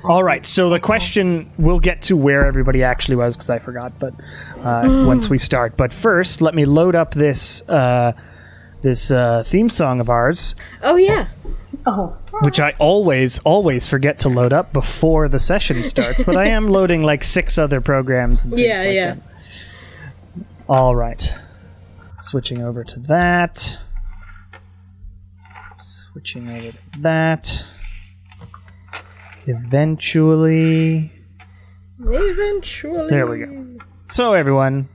All right, so the question, we'll get to where everybody actually was, because I forgot, but once we start. But first, let me load up this theme song of ours. Oh, yeah. Oh. Which I always forget to load up before the session starts, but I am loading like 6 other programs and things that. All right. Switching over to that. Switching over to that. Eventually. There we go. So, everyone,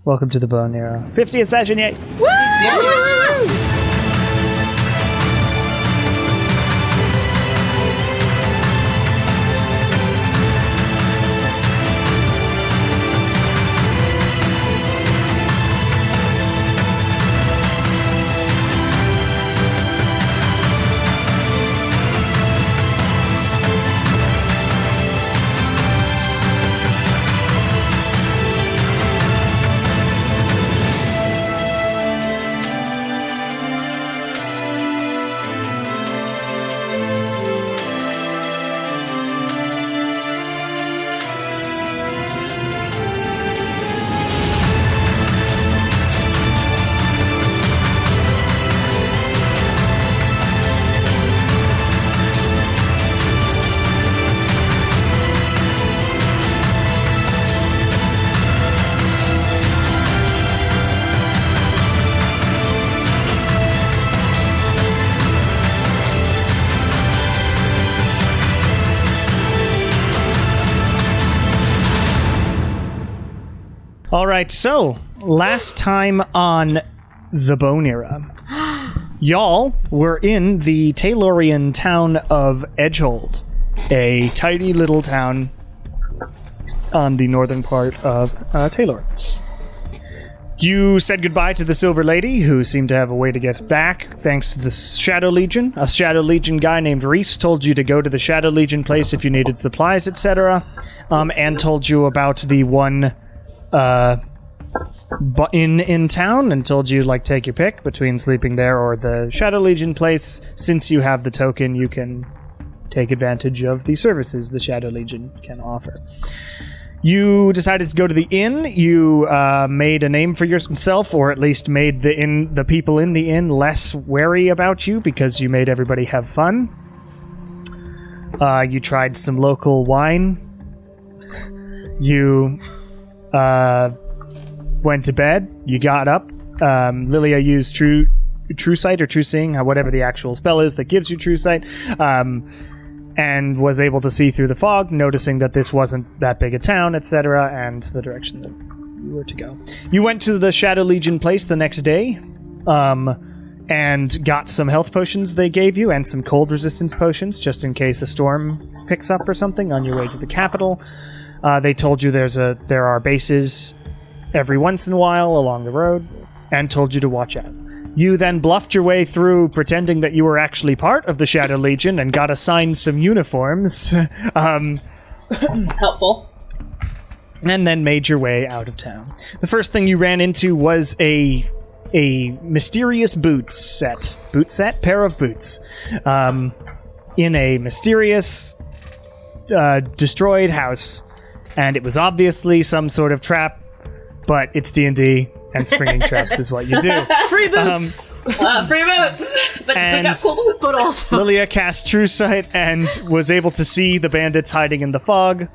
welcome to the Bone Arrow 50th session. Yay! Woo! All right, so last time on the Bone Era, y'all were in the Taylorian town of Edgehold, a tiny little town on the northern part of Taylor. You said goodbye to the Silver Lady, who seemed to have a way to get back, thanks to the Shadow Legion. A Shadow Legion guy named Reese told you to go to the Shadow Legion place if you needed supplies, etc., and told you about the one in town, and told you, like, take your pick between sleeping there or the Shadow Legion place. Since you have the token, you can take advantage of the services the Shadow Legion can offer. You decided to go to the inn. You made a name for yourself, or at least made the people in the inn less wary about you, because you made everybody have fun. You tried some local wine. You went to bed. You got up. Lilia used True Sight or True Seeing, whatever the actual spell is that gives you True Sight, and was able to see through the fog, noticing that this wasn't that big a town, etc., and the direction that you were to go. You went to the Shadow Legion place the next day, and got some health potions they gave you, and some cold resistance potions, just in case a storm picks up or something on your way to the capital. They told you there are bases every once in a while along the road, and told you to watch out. You then bluffed your way through, pretending that you were actually part of the Shadow Legion, and got assigned some uniforms. Helpful. And then made your way out of town. The first thing you ran into was a mysterious pair of boots, in a mysterious, destroyed house. And it was obviously some sort of trap, but it's D&D, and springing traps is what you do. Free boots! Free boots! But we got pulled with also. Lilia cast True Sight and was able to see the bandits hiding in the fog.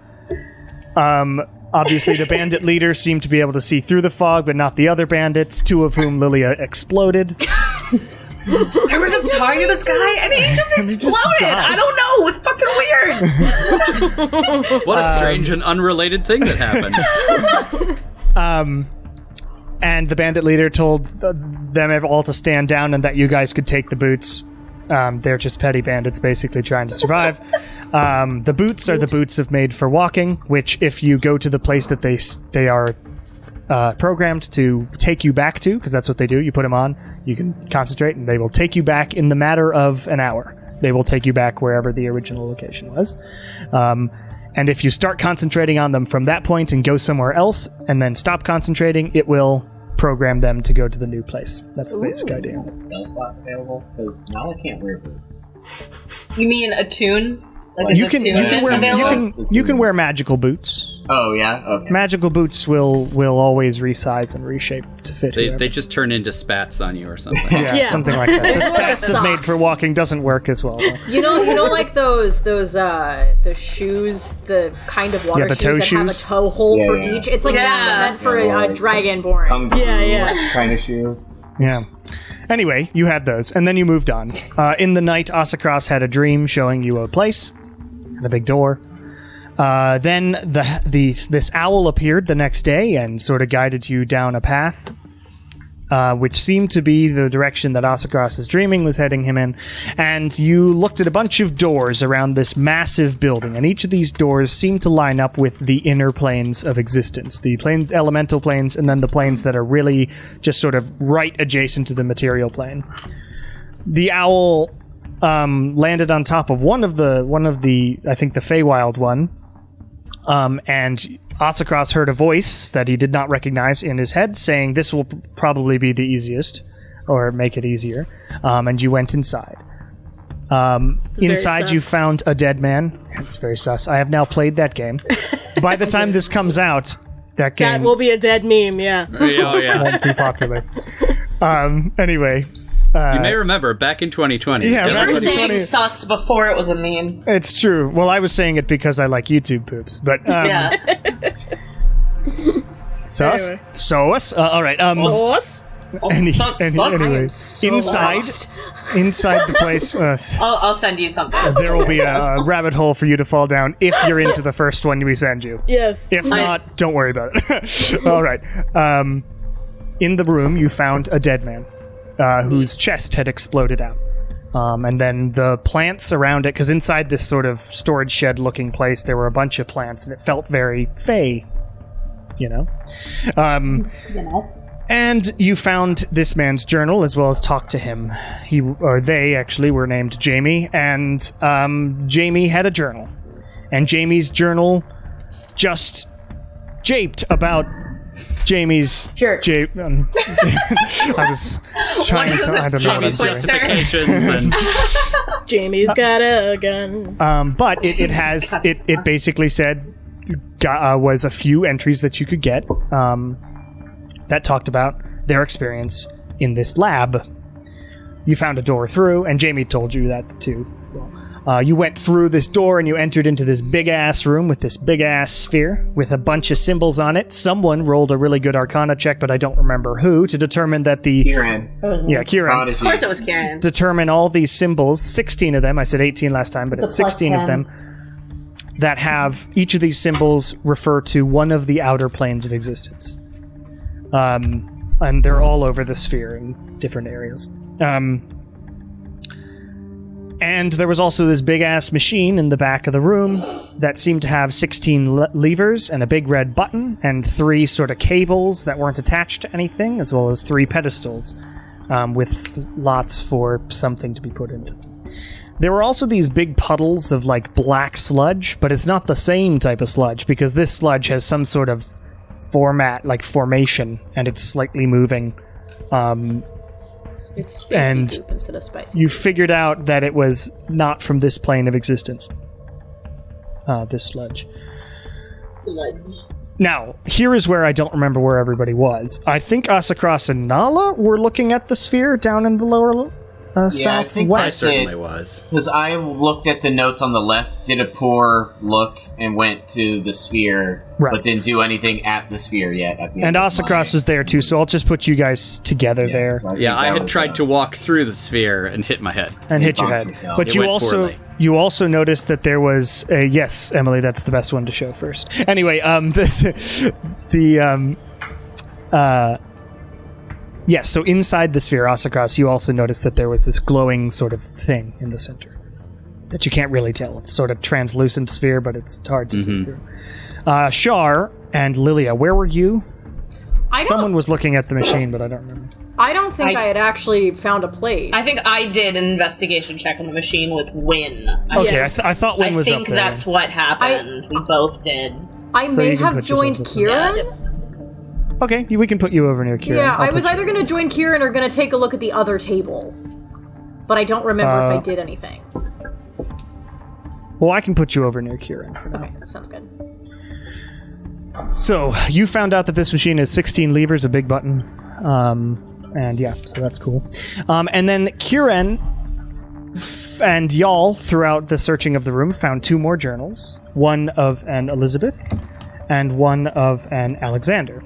Obviously, the bandit leader seemed to be able to see through the fog, but not the other bandits, 2 of whom Lilia exploded. I was just talking to this guy, and he just exploded. I don't know. It was fucking weird. What a strange and unrelated thing that happened. And the bandit leader told them all to stand down, and that you guys could take the boots. They're just petty bandits, basically trying to survive. The boots are the boots made for walking, which, if you go to the place that they are programmed to take you back to, because that's what they do, you put them on, you can concentrate, and they will take you back in the matter of an hour. They will take you back wherever the original location was. And if you start concentrating on them from that point and go somewhere else, and then stop concentrating, it will program them to go to the new place. That's the basic idea. Spell slot available? Because now I can't wear boots. You mean attune? Like, You can wear magical boots. Oh yeah. Okay. Magical boots will always resize and reshape to fit. They just turn into spats on you or something. yeah, something like that. The spats Like made socks. for walking doesn't work as well. Though. You know, like those shoes, the kind of water Yeah, the toe shoes that have a shoes. toe hole for Yeah. each. It's like that, meant for Yeah, a dragonborn. Kung fu Yeah. kind of shoes. Yeah. Anyway, you had those, and then you moved on. In the night, Asakras had a dream showing you a place and a big door. Then this owl appeared the next day and sort of guided you down a path, which seemed to be the direction that Asakras' dreaming was heading him in. And you looked at a bunch of doors around this massive building, and each of these doors seemed to line up with the inner planes of existence. The planes, elemental planes, and then the planes that are really just sort of right adjacent to the material plane. The owl landed on top of one of the I think the Feywild one, and Asakras heard a voice that he did not recognize in his head saying, "This will probably be the easiest, or make it easier." And you went inside. Inside, you sus. found a dead man. It's very sus. I have now played that game. By the time this comes out, that game That will be a dead meme, yeah. Oh, yeah. won't be popular. Anyway. You may remember, back in 2020. Yeah, back You were in saying 20. sus before it was a meme. It's true. Well, I was saying it because I like YouTube poops, but Yeah. sus. Anyway. Sauce. All right. Sauce? Sus. Anyway, inside the place, I'll send you something. there will be a rabbit hole for you to fall down if you're into the first one we send you. Yes. If not, don't worry about it. All right. In the room, you found a dead man whose chest had exploded out. And then the plants around it, because inside this sort of storage shed-looking place, there were a bunch of plants, and it felt very fey, you know? And you found this man's journal, as well as talked to him. They actually were named Jamie, and Jamie had a journal. And Jamie's journal just japed about Jamie's Jerks. I was trying What is to. I don't know. Jamie's what I'm doing. justifications and Jamie's got a gun. But it basically said was a few entries that you could get that talked about their experience in this lab. You found a door through, and Jamie told you that too as well. You went through this door and you entered into this big-ass room with this big-ass sphere with a bunch of symbols on it. Someone rolled a really good Arcana check, but I don't remember who, to determine that the... Kieran. Yeah, Kieran. Prodigy. Of course it was Karen. Determine all these symbols, 16 of them, I said 18 last time, but It's a it's plus 16 of 10. them, that have, each of these symbols refer to one of the outer planes of existence. And they're all over the sphere in different areas. And there was also this big-ass machine in the back of the room that seemed to have 16 levers and a big red button and 3 sort of cables that weren't attached to anything, as well as 3 pedestals with slots for something to be put into them. There were also these big puddles of, like, black sludge, but it's not the same type of sludge, because this sludge has some sort of formation, and it's slightly moving. It's spicy And poop instead of spicy. You figured out that it was not from this plane of existence. This sludge. Now, here is where I don't remember where everybody was. I think Asakras and Nala were looking at the sphere down in the lower I think I southwest. certainly was. Because I looked at the notes on the left, did a poor look, and went to the sphere, Right. but didn't do anything at the sphere yet. At the And end of Asakras was there too, so I'll just put you guys together Monday. there So think Yeah, I that had was, tried to walk through the sphere and hit my head. and hit your bonk head. yourself. But It you went also poorly. noticed that there was a yes, Emily. That's the best one to show first. Anyway, yes. So inside the sphere, Asakras, you also noticed that there was this glowing sort of thing in the center that you can't really tell. It's sort of translucent sphere, but it's hard to see through. Shar and Lilia, where were you? Someone was looking at the machine, but I don't remember. I don't think I had actually found a place. I think I did an investigation check on the machine with Win. Okay, Yeah. I thought Wynn I was think up there. that's what happened. We both did. I So may you can have put joined yourselves up Kieran. Okay, we can put you over near Kieran. Yeah, I'll I was put you- either going to join Kieran or going to take a look at the other table. But I don't remember if I did anything. Well, I can put you over near Kieran for now. Okay, sounds good. So, you found out that this machine has 16 levers, a big button. And yeah, so that's cool. And then Kieran and y'all, throughout the searching of the room, found 2 more journals. One of an Elizabeth and one of an Alexander.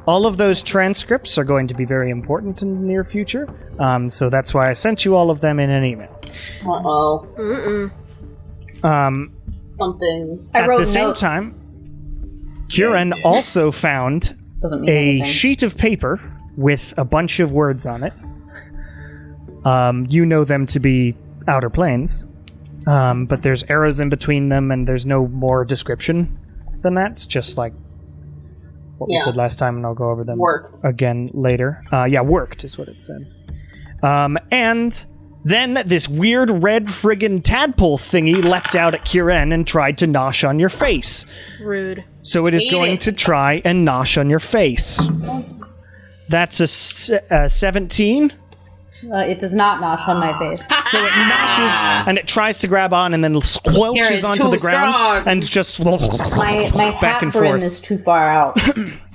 All of those transcripts are going to be very important in the near future. So that's why I sent you all of them in an email. Uh-oh. Something. I At wrote the same notes. time, Kieran also found Doesn't mean a anything. sheet of paper with a bunch of words on it. You know them to be outer planes, but there's arrows in between them, and there's no more description than that. It's just like what we Yeah. said last time, and I'll go over them Worked. again later. Yeah, worked is what it said. And then this weird red friggin' tadpole thingy leapt out at Kieran and tried to nosh on your face. Rude. So it is Eat going it. to try and nosh on your face. That's a 17. It does not nosh on my face. So it noshes and it tries to grab on and then squelches Kieran's onto too the ground strong. and just My back hat and brim forth. is too far out.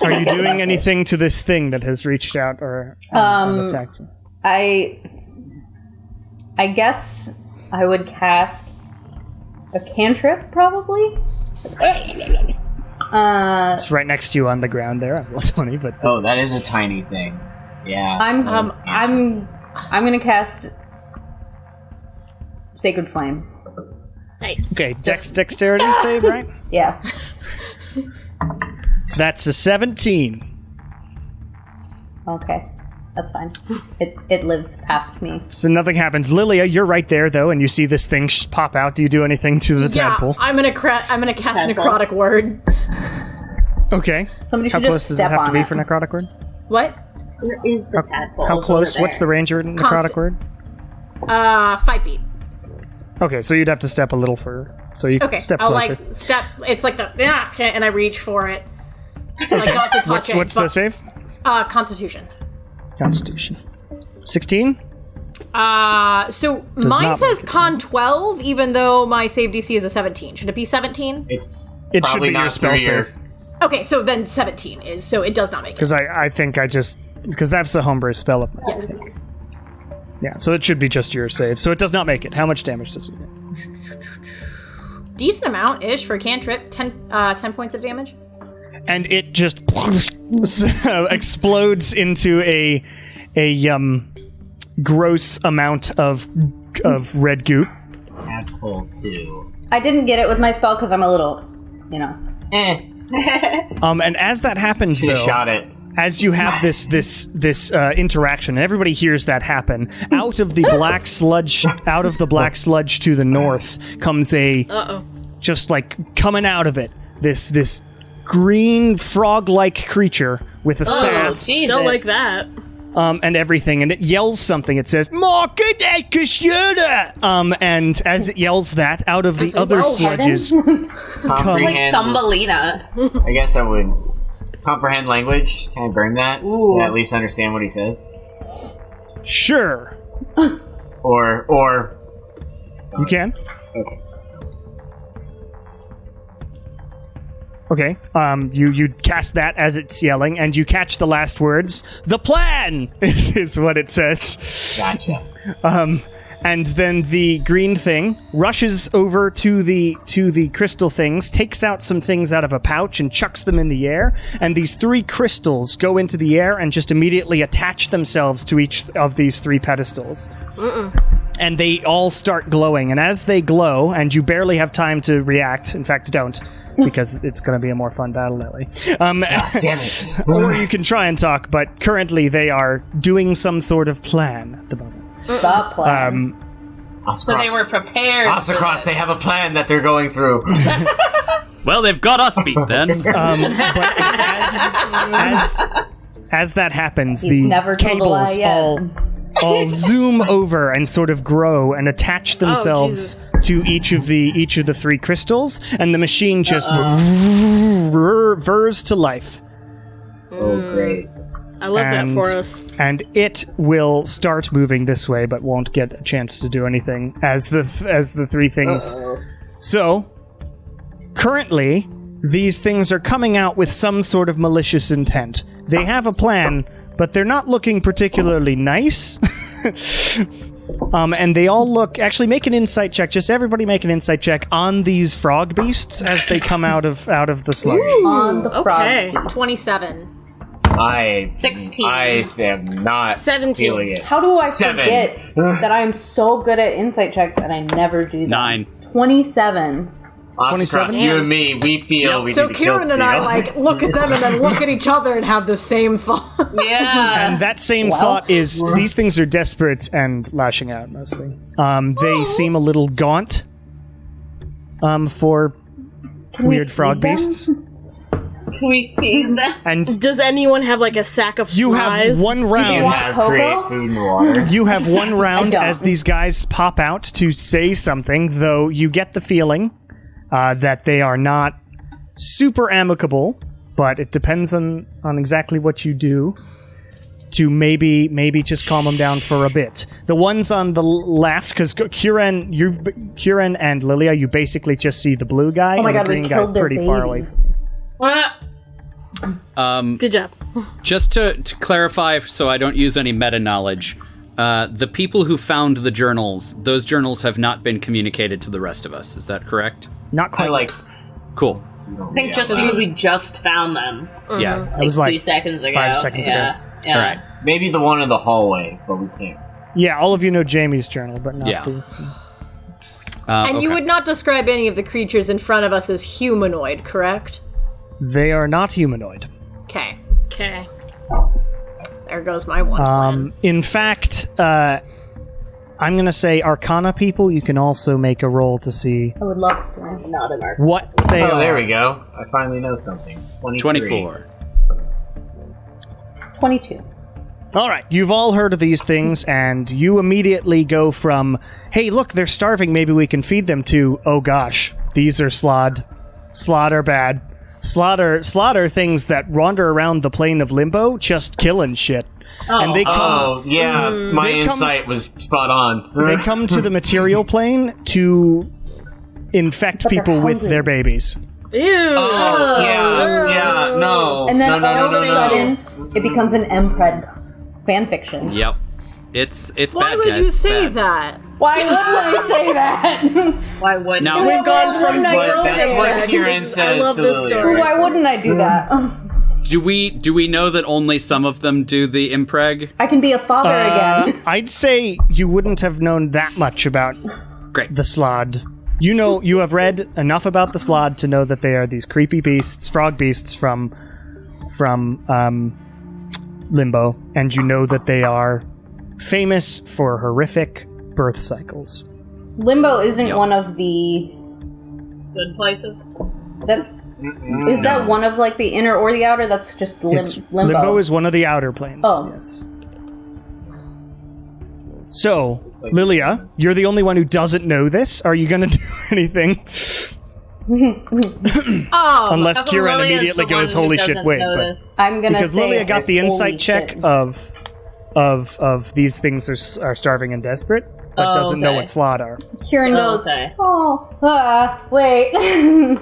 Are you doing anything to this thing that has reached out or attacked you? I guess I would cast a cantrip, probably. It's right next to you on the ground there. I was funny, but Oh, that is a tiny thing. Yeah. I'm gonna cast Sacred Flame. Nice. okay. Dexterity save, right? Yeah. That's a 17. Okay. That's fine. It lives past me. So nothing happens. Lilia, you're right there though, and you see this thing pop out. Do you do anything to the Yeah, tadpole? I'm gonna cast Tadpole. necrotic word. Okay. Somebody How should close just does it step have to on be it. for necrotic word? What? Where is the tadpole? How It's close? over What's the there. range of necrotic word? 5 feet. Okay, so you'd have to step a little further. So you Okay, step I'll closer. step. It's like the and I reach for it. Like not to touch it. What's the but, save? Constitution. Constitution. 16? So mine not says make it. con 12, even though my save DC is a 17. Should it be 17? It's It should probably be your not spell through your- save. Okay, so then 17 is, so it does not make it. Because I think because that's a homebrew spell of mine, I think. Yeah, so it should be just your save. So it does not make it. How much damage does it get? Decent amount-ish for a cantrip. 10 points of damage. And it just explodes into a gross amount of red goop. Tadpole 2. I didn't get it with my spell because I'm a little, And as that happens, Should have though, shot it. as you have this interaction, and everybody hears that happen, out of the black sludge to the north comes just like coming out of it, this green frog-like creature with a Oh, staff, Jesus. Don't like that. and everything, and it yells something. It says, and as it yells that, out of the other sludges, Comprehend. Thumbelina. I guess I would comprehend language. Can I burn that? Can I at least understand what he says? sure, Or you can. okay. Okay. You cast that as it's yelling, and you catch the last words. The plan is what it says. Gotcha. And then the green thing rushes over to the crystal things, takes out some things out of a pouch, and chucks them in the air. And these 3 crystals go into the air and just immediately attach themselves to each of these 3 pedestals. And they all start glowing. And as they glow, and you barely have time to react, in fact, don't, because it's going to be a more fun battle that way. Damn it. Or you can try and talk, but currently they are doing some sort of plan at the moment. the plan. So they were prepared. for Ossacross, this. they have a plan that they're going through. Well, they've got us beat then. But as that happens, He's the never told a lie cables yet. all zoom over and sort of grow and attach themselves to each of the 3 crystals, and the machine just whirs to life. Oh, great. I love that for us. And it will start moving this way, but won't get a chance to do anything as the three things. So, currently, these things are coming out with some sort of malicious intent. They have a plan, but they're not looking particularly nice. And they all look... Actually, make an insight check. Just everybody make an insight check on these frog beasts as they come out of the sludge. On the frog. 27. 16. I am not 17. feeling it. How do I 7. forget that I am so good at insight checks and I never do that? 9. 27. 27? You and me, we feel we So need to kill Kieran and I look at them and then look at each other and have the same thought. Yeah. And that same thought is these things are desperate and lashing out mostly. They seem a little gaunt for weird frog beasts. Can we feed them? And Does anyone have like a sack of you flies? have one you round. want have cocoa? great food and water. You have one round don't. as these guys pop out to say something, though you get the feeling that they are not super amicable, but it depends on exactly what you do to maybe just calm them down for a bit. The ones on the left, because Kieran and Lilia, you basically just see the blue guy, Oh my and God, the we green guy's killed their pretty far baby. away from you. Good job. Just to clarify, so I don't use any meta knowledge, the people who found the journals, those journals have not been communicated to the rest of us. Is that correct? Not I quite. like. Cool. I think just because we just found them. Yeah. It was like 2 seconds ago. 5 seconds ago. Yeah. All right. Maybe the one in the hallway, but we can't. Yeah, all of you know Jamie's journal, but not Yeah. these things. And you Okay. would not describe any of the creatures in front of us as humanoid, correct? They are not humanoid. Okay. Okay. There goes my one plan. In fact, I'm going to say Arcana people, you can also make a roll to see I would love to. Not an arc. what they are. Oh, there we go. I finally know something. 24. 22. All right, you've all heard of these things, and you immediately go from, hey, look, they're starving, maybe we can feed them, to, oh gosh, these are Slaad. Slaad are bad. Slaad are things that wander around the plane of limbo, just killing shit. And they come... Oh, yeah. My They come- insight was spot on. They come to the material plane to infect But they're people with hungry. their babies. Ew. Oh, yeah, no. And then no, all no, of a no, sudden, it becomes an MPred fanfiction. Yep. It's Why bad, would guys. you It's say bad. that? Why would I say that? Why wouldn't Now- you? We've gone from Why zero wouldn't to I That's do what that? Kieran says I love to this Lilia. story. Why wouldn't I do that? Do we know that only some of them do the impreg? I can be a father again. I'd say you wouldn't have known that much about Great. the Slaad. You have read enough about the Slaad to know that they are these creepy beasts, frog beasts from Limbo, and you know that they are famous for horrific birth cycles. Limbo isn't Yep. one of the. Good places. That's. Is that one of like the inner or the outer? That's just It's, limbo. Limbo is one of the outer planes. Oh. Yes. So, Lilia, you're the only one who doesn't know this. Are you going to do anything? Unless How come Kieran Lilia's immediately the goes, one who holy shit, doesn't wait. know But, this? I'm gonna because say Lilia got the holy insight check shit. of these things are starving and desperate, but Oh, doesn't know okay. what Slaad are. Kieran Oh, goes. okay. Wait. And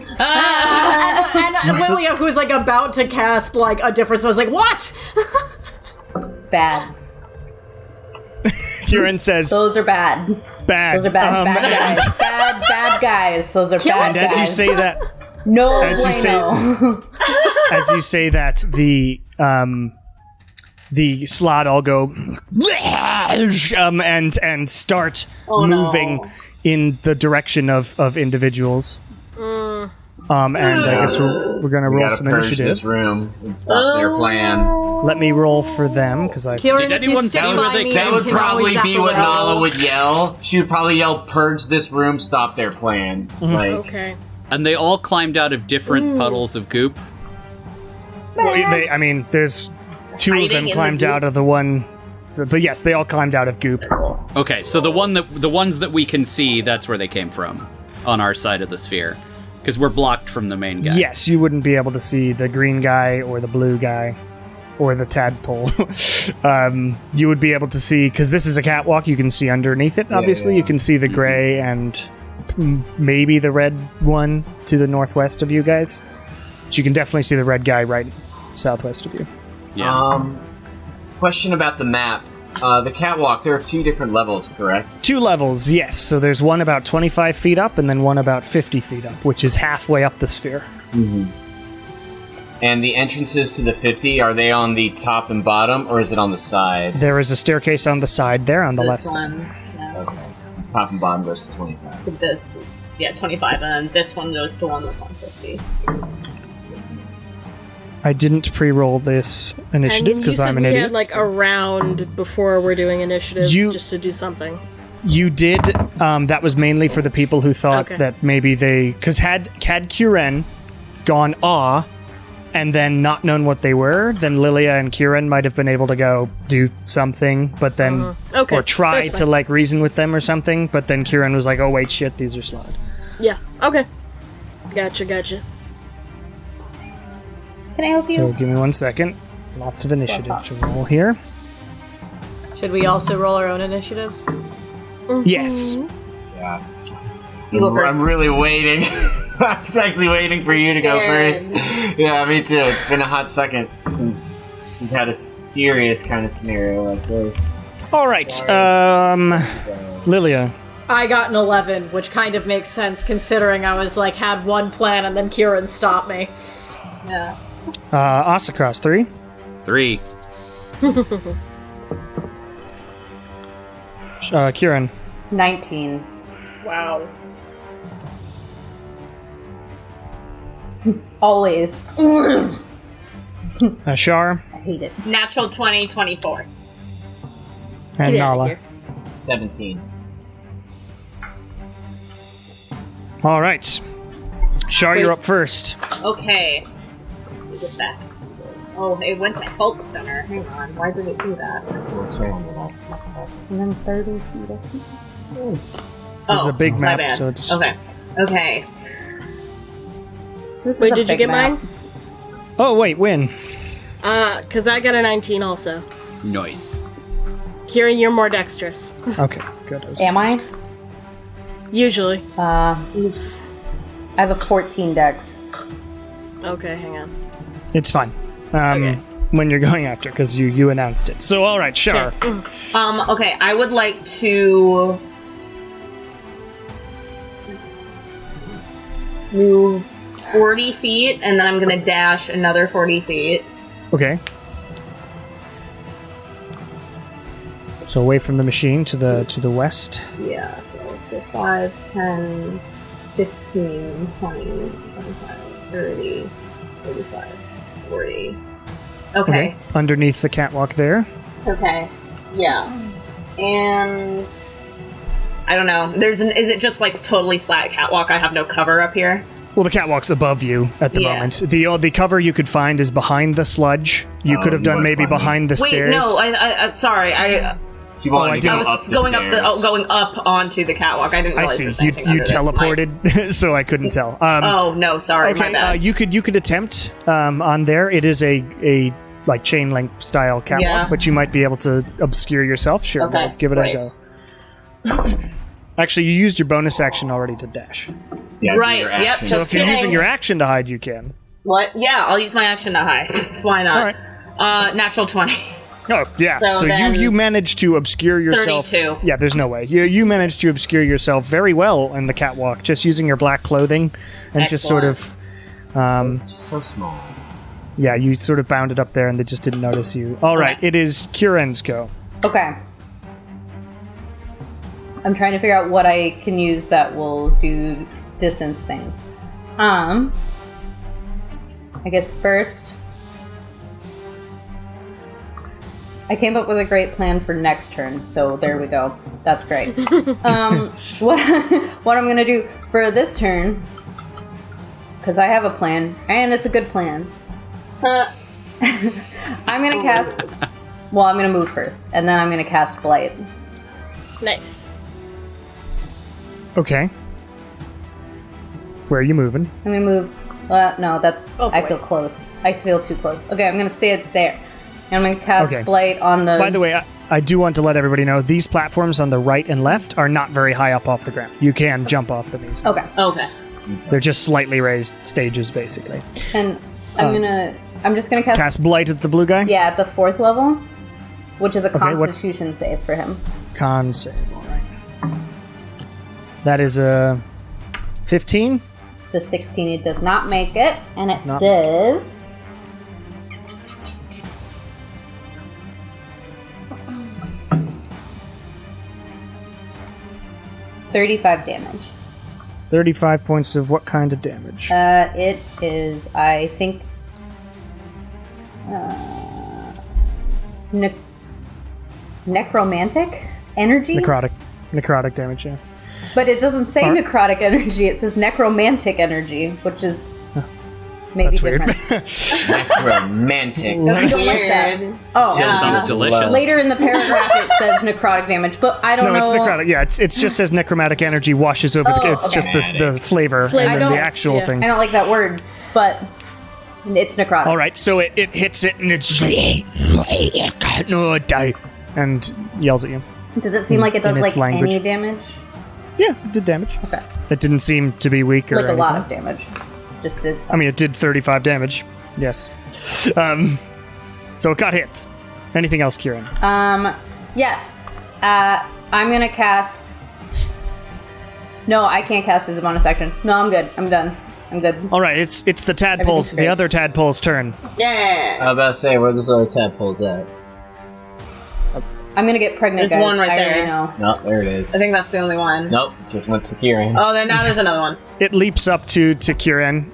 Lilia, who's like about to cast like a difference, was like, "What?" Bad. Kieran says, Those are bad. bad. Those are bad. Bad guys. Bad guys. Those are bad And as guys. you say that, no as you say- bueno. as you say that, the Slaad all go and start moving in the direction of individuals. And I guess we're gonna We roll gotta some purge initiative. this room and stop their plan. Let me roll for them because I. Kieran, Did if you anyone stay see by where they me, came That you would can always probably be what apparel. Nala would yell. She would probably yell, "Purge this room, stop their plan." Like, Okay. And they all climbed out of different puddles of goop. I mean, there's two of Hiding them in climbed the goop. out of the one, but yes, they all climbed out of goop. Okay, so the ones that we can see, that's where they came from, on our side of the sphere, because we're blocked from the main guy. Yes, you wouldn't be able to see the green guy or the blue guy, or the tadpole, you would be able to see, because this is a catwalk, you can see underneath it, obviously. You can see the gray and maybe the red one to the northwest of you guys. But you can definitely see the red guy right southwest of you. Yeah. Question about the map. The catwalk, there are 2 different levels, correct? 2 levels, yes. So there's one about 25 feet up and then one about 50 feet up, which is halfway up the sphere. Mm-hmm. And the entrances to the 50, are they on the top and bottom, or is it on the side? There is a staircase on the side there on the left This side. one. Yeah. Okay. Top and bottom goes to 25. This, 25, and then this one goes to one that's on 50. I didn't pre-roll this initiative And you because said I'm an we idiot. had like a round before we're doing initiative You- just to do something. You did. That was mainly for the people who thought Okay. that maybe they... Because had Kieran gone and then not known what they were, then Lilia and Kieran might have been able to go do something, but then... Okay, Or try that's to, fine. like, reason with them or something, but then Kieran was like, oh, wait, shit, these are Slaad. Yeah. Okay. Gotcha. Can I help you? So give me 1 second. Lots of initiative to roll here. Should we also roll our own initiatives? Yes. Yeah. You go first. I'm really waiting. I was actually waiting for you to go first. Yeah, me too. It's been a hot second since we've had a serious kind of scenario like this. All right. Lilia. I got an 11, which kind of makes sense considering I was like had one plan and then Kieran stopped me. Yeah. Asakras, 3. 3. Kieran. 19. Wow. Always. Shar. I hate it. Natural 20, 24. And Get outta Nala. here. 17. All right. Shar, you're up first. Okay. Let me get back to the... Oh, it went to Help Center. Hang on. Why did it do that? And then 30 feet, I think. This is a big my map, bad. so it's... Okay. This is Wait, a did you big get map. mine? Oh, wait, win. Because I got a 19 also. Nice. Kieran, you're more dexterous. Okay, good. Am I? Usually. I have a 14 dex. Okay, hang on. It's fine. Okay. When you're going after, because you announced it. So, all right, Shar. Okay, I would like to... move 40 feet, and then I'm gonna dash another 40 feet. Okay. So away from the machine to the west. Yeah, so let's go 5, 10, 15, 20, 25, 30, 35, 40. Okay. Underneath the catwalk there. Okay. Yeah. And I don't know. Is it just like totally flat catwalk? I have no cover up here. Well, the catwalk's above you at the Yeah. moment. The cover you could find is behind the sludge. You could have you done wanna maybe find me. behind the Wait, stairs. no. I sorry. She wanted I to didn't- go I was up the going stairs. going up onto the catwalk. I didn't I realize see. there was You anything under this. teleported, so I couldn't tell. Oh no, sorry, my Okay, bad. you could attempt on there. It is a like chain link style catwalk, Yeah. but you might be able to obscure yourself. Sure, Okay, go, give it great. a go. Actually, you used your bonus action already to dash. Yeah, Right, do your yep, action. So Just if you're kidding. using your action to hide, you can. What? Yeah, I'll use my action to hide. Why not? All right. Natural 20. Oh yeah. So So then you managed to obscure yourself. 32. Yeah, there's no way. You managed to obscure yourself very well in the catwalk, just using your black clothing and just sort of. So small. Yeah, you sort of bounded up there and they just didn't notice you. All right, it is Kieran's go. Okay. I'm trying to figure out what I can use that will do distance things. I guess first, I came up with a great plan for next turn, so there we go. That's great. What I'm gonna do for this turn, because I have a plan, and it's a good plan. I'm gonna cast. Well, I'm gonna move first, and then I'm gonna cast Blight. Nice. Okay. Where are you moving? I'm gonna move. No, that's. Oh, I boy. feel close. I feel too close. Okay, I'm gonna stay there. And I'm gonna cast Okay. Blight on the... By the way, I do want to let everybody know these platforms on the right and left are not very high up off the ground. You can jump off them easily. Okay. Okay. They're just slightly raised stages, basically. And I'm just gonna Cast Blight at the blue guy? Yeah, at the 4th level, which is a what's- Constitution save for him. Con save, alright. That is a 15. So 16, it does not make it, and it not does... $35 damage. 35 points of what kind of damage? It is, I think, necromantic energy? Necrotic damage, yeah. But it doesn't say necrotic energy, it says necromantic energy, which is maybe That's weird. different. Romantic. I don't like that. Oh, Sounds delicious. later in the paragraph it says necrotic damage, but I don't No, know. it's necrotic. Yeah, it's just says necromantic energy washes over the. It's okay. just the flavor, Flavor. and I then the don't- actual yeah. thing. I don't like that word, but it's necrotic. All right, so it hits it and it's no die, and yells at you. Does it seem like it does in its like language. any damage? Yeah, it did damage. Okay. It didn't seem to be weak or Like a lot anything. of damage. Just did I mean, it did 35 damage. Yes. So it got hit. Anything else, Kieran? Yes. I'm gonna cast. No, I can't cast as a bonus action. No, I'm good. I'm done. I'm good. All right, it's the tadpole's, great. the other tadpole's turn. Yeah. I was about to say, where this other tadpole's at? I'm gonna get pregnant, There's guys. one right I already there. know. No, there it is. I think that's the only one. Nope, just went to Kieran. Oh, then now there's another one. It leaps up to Kieran,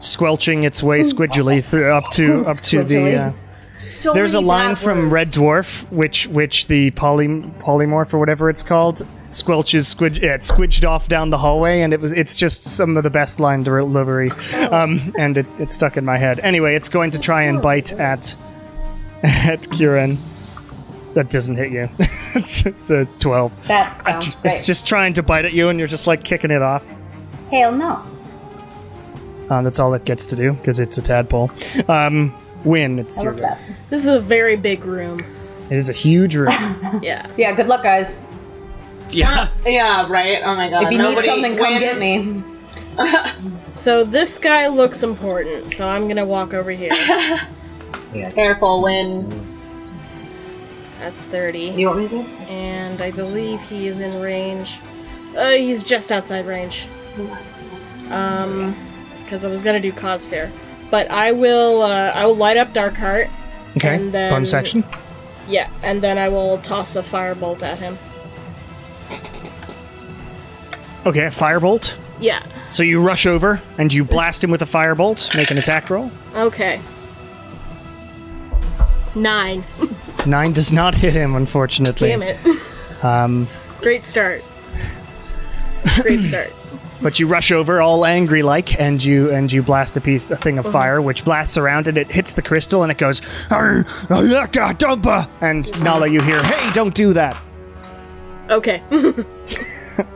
squelching its way squidgily through up to the. Squidgily. So There's a many line bad from words. Red Dwarf, which the polymorph or whatever it's called squelches it's squidged off down the hallway, and it's just some of the best line delivery, and it stuck in my head. Anyway, it's going to try and bite at Kieran. That doesn't hit you. So it's 12. That sounds great. It's just trying to bite at you, and you're just like kicking it off. Hell no. That's all it gets to do because it's a tadpole. Win. It's I your love turn. that. This is a very big room. It is a huge room. Yeah. Yeah, good luck, guys. Yeah. Yeah, right? Oh my god. If you need something, come get me. So this guy looks important, so I'm gonna walk over here. Careful, Win. That's 30. You want me to? And I believe he is in range. He's just outside range. Because I was gonna do cause fair. But I will light up Darkheart. Okay. And then- Bonus action. Yeah, and then I will toss a firebolt at him. Okay, a firebolt. Yeah. So you rush over and you blast him with a firebolt. Make an attack roll. Okay. 9. 9 does not hit him, unfortunately. Damn it. Great start. Great start. But you rush over, all angry like, and you blast a thing of fire, which blasts around and it hits the crystal and it goes, "Arr, ayaka, dumpa!" And Nala, you hear, "Hey, don't do that!" Okay.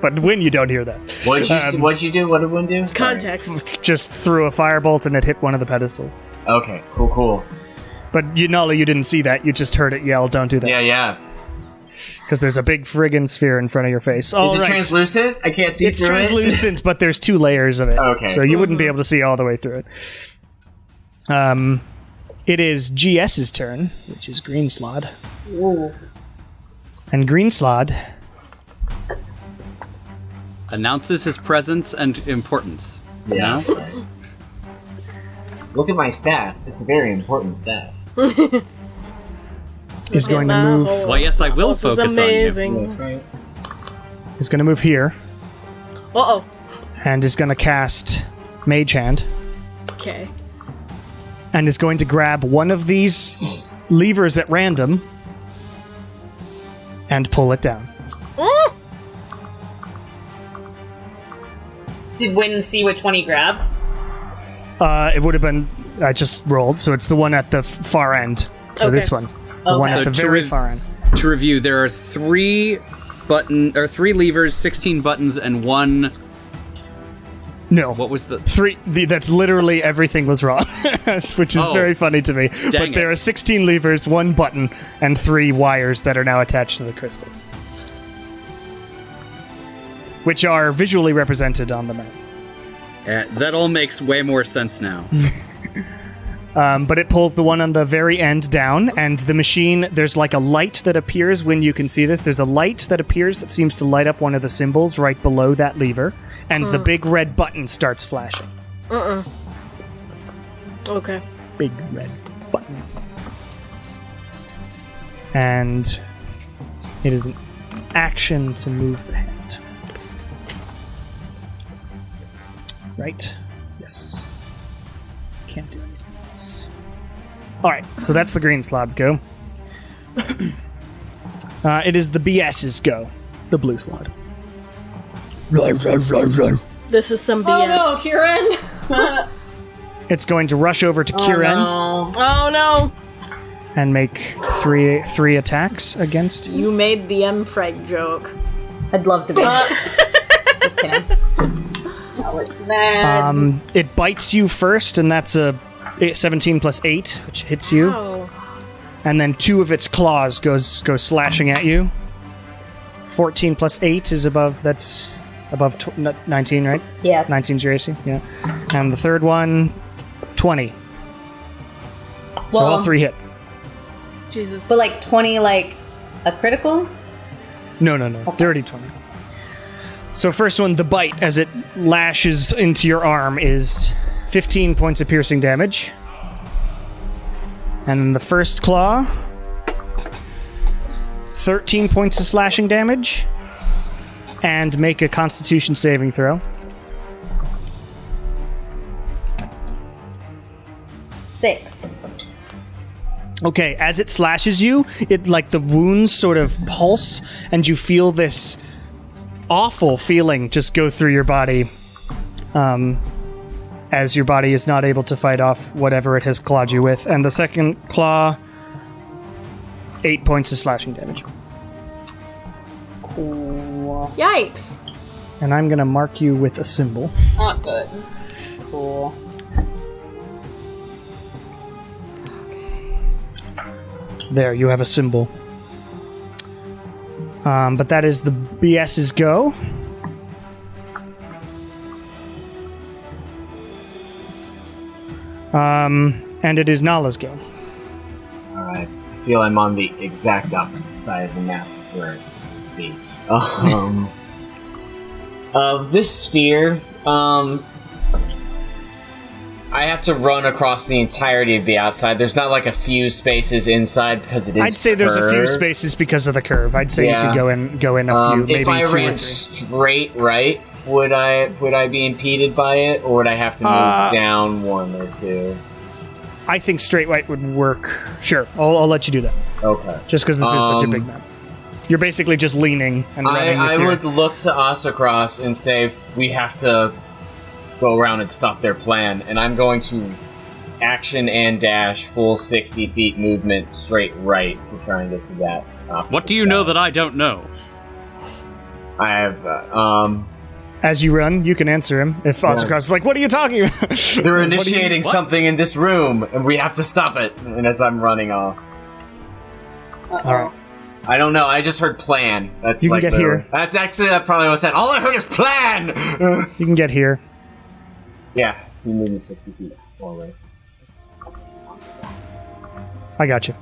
But Win, you don't hear that. What'd you do? What did Win do? Context. Just threw a firebolt and it hit one of the pedestals. Okay, cool. But Nala, you didn't see that. You just heard it yell, "Don't do that!" Yeah. Because there's a big friggin' sphere in front of your face. All Is it right. translucent? I can't see It's through translucent, but there's 2 layers of it. Okay. So you wouldn't be able to see all the way through it. It is GS's turn, which is Green Slaad. And Green Slaad Announces his presence and importance. it. Yeah. No? Look at my staff. It's a very important staff. is going to move. Well, yes, I will This is focus on you. amazing. That's right. Is going to move here Uh-oh. and is going to cast Mage Hand Okay. and is going to grab one of these levers at random and pull it down. Did Win see which one he grabbed? It would have been. I just rolled, so it's the one at the far end. So Okay. this one, the one So at the to very re- far end. To review, there are 3 levers, 16 buttons, and 1 No. What was the... That's literally everything was wrong, which is very funny to me. But there are 16 levers, 1 button, and 3 wires that are now attached to the crystals, which are visually represented on the map. That all makes way more sense now. But it pulls the one on the very end down, and the machine, there's like a light that appears when you can see this. There's a light that appears that seems to light up one of the symbols right below that lever, and the big red button starts flashing. Okay. Big red button. And it is an action to move the hand. Right? Yes. Can't do anything else. Alright, so that's the green Slaad's go. It is the BS's go. The blue Slaad. This is some BS. Oh no, Kieran! It's going to rush over to Kieran Oh no! and make three attacks against you. You made the M-Preg joke. I'd love to be. Just kidding. Oh, it's mad. It bites you first, and that's a 17 plus 8, which hits you. Oh. And then 2 of its claws go slashing at you. 14 plus 8 is above. That's above 19, right? Yes. 19's your AC. Yeah. And the third one, 20. So all 3 hit. Jesus. But like 20, like a critical? No. Dirty 20. So first one, the bite, as it lashes into your arm, is 15 points of piercing damage. And then the first claw, 13 points of slashing damage. And make a Constitution saving throw. 6. Okay, as it slashes you, it like the wounds sort of pulse, and you feel this awful feeling just go through your body, as your body is not able to fight off whatever it has clawed you with. And the second claw, 8 points of slashing damage. Cool. Yikes! And I'm gonna mark you with a symbol. Not good. Cool. There, you have a symbol. But that is the BS's go. And it is Nala's go. Alright. I feel I'm on the exact opposite side of the map where it would be. This sphere, I have to run across the entirety of the outside. There's not like a few spaces inside because it is I'd say there's a few curved. spaces because of the curve. I'd say you could go in a few, maybe if I 2 or ran 3. straight right, would I be impeded by it, or would I have to move down 1 or 2? I think straight right would work. Sure, I'll let you do that. Okay. Just because this is such a big map. You're basically just leaning and running with I your... would look to us across and say, we have to go around and stop their plan, and I'm going to action and dash full 60 feet movement straight right to try and get to that. What do you know that I don't know? I have, As you run, you can answer him. If Oscar is like, what are you talking about? they're initiating something in this room, and we have to stop it. And as I'm running off. Alright. I don't know, I just heard plan. That's You can like get literally- here. That's actually, that probably was said. All I heard is plan! You can get here. Yeah, you move me 60 feet forward. I got you.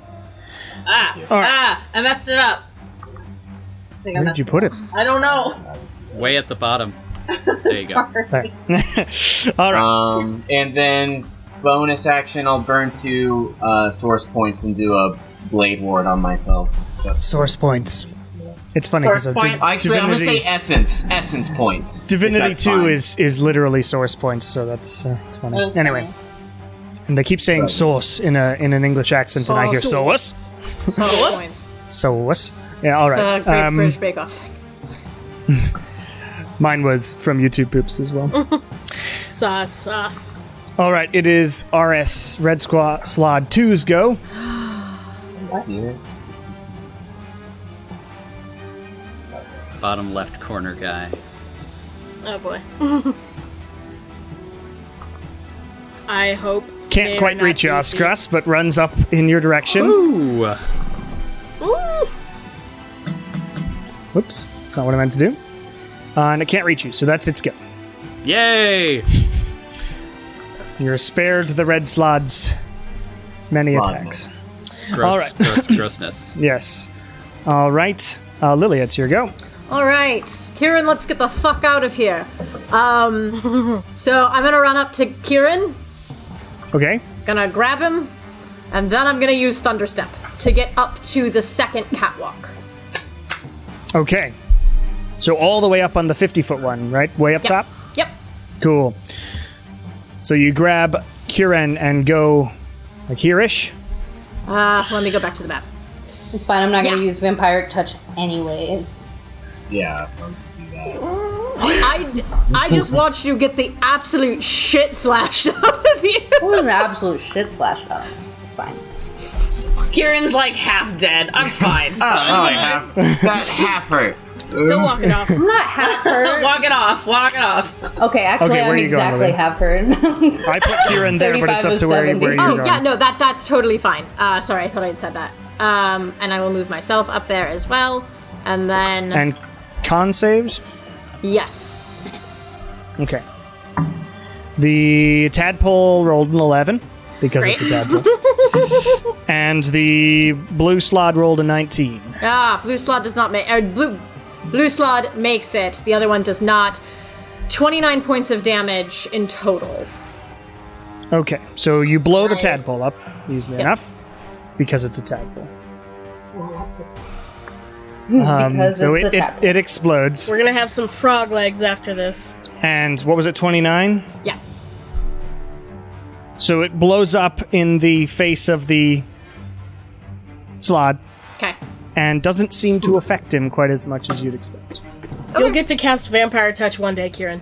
I messed it up. I think I Where messed did you put it? I don't know. Way at the bottom. There you go. There. Alright. And then bonus action, I'll burn 2 source points and do a blade ward on myself. Source points. It's funny Source because point? Actually, I'm gonna say essence points. Divinity That's 2 fine. is literally source points, so that's funny. That is Anyway, funny. and they keep saying sauce in an English accent, and I hear sauce. Sauce. Yeah, all It's right. a Great British Bake Off thing. Mine was from YouTube Poops as well. Sauce. All right, it is RS Red Slaad 2's go. Here. Bottom left corner guy. Oh boy. I hope. Can't they quite are not reach you, easy. Oscross, but runs up in your direction. Ooh. Ooh. Whoops, that's not what I meant to do. And it can't reach you, so that's its go. Yay! You're spared the red Slaad's many attacks. Gross, All right. grossness. Yes. All right. Lily, it's your go. All right, Kieran, let's get the fuck out of here. So I'm gonna run up to Kieran, Okay. gonna grab him, and then I'm gonna use Thunderstep to get up to the second catwalk. Okay. So all the way up on the 50-foot one, right? Way up top? Yep. Cool. So you grab Kieran and go like here-ish? Let me go back to the map. It's fine. I'm not going Yeah. to use vampiric touch anyways. Yeah, don't do that. I just watched you get the absolute shit slashed out of you. It was an absolute shit slashed out. It's fine. Kieran's like half dead. I'm fine. That half hurt. He'll walk it off. I'm not half hurt. Walk it off. Walk it off. Okay, actually, Okay, where I'm are you going, exactly Lily? half hurt. I put Kieran there, but it's up to where 35 you're of going. 70. Oh, yeah, no, that's totally fine. Sorry, I thought I'd said that. And I will move myself up there as well. And then... And con saves? yes. Okay. The tadpole rolled an 11, because Great. it's a tadpole. And the blue Slaad rolled a 19. Blue Slaad does not make... Blue Slaad makes it. The other one does not. 29 points of damage in total. Okay, so you blow the Nice. tadpole up, easily enough, because it's a tadpole. Because So it's a tadpole. it explodes. We're gonna have some frog legs after this. And what was it, 29? Yeah. So it blows up in the face of the Slaad Okay. and doesn't seem to affect him quite as much as you'd expect. You'll get to cast Vampire Touch one day, Kieran.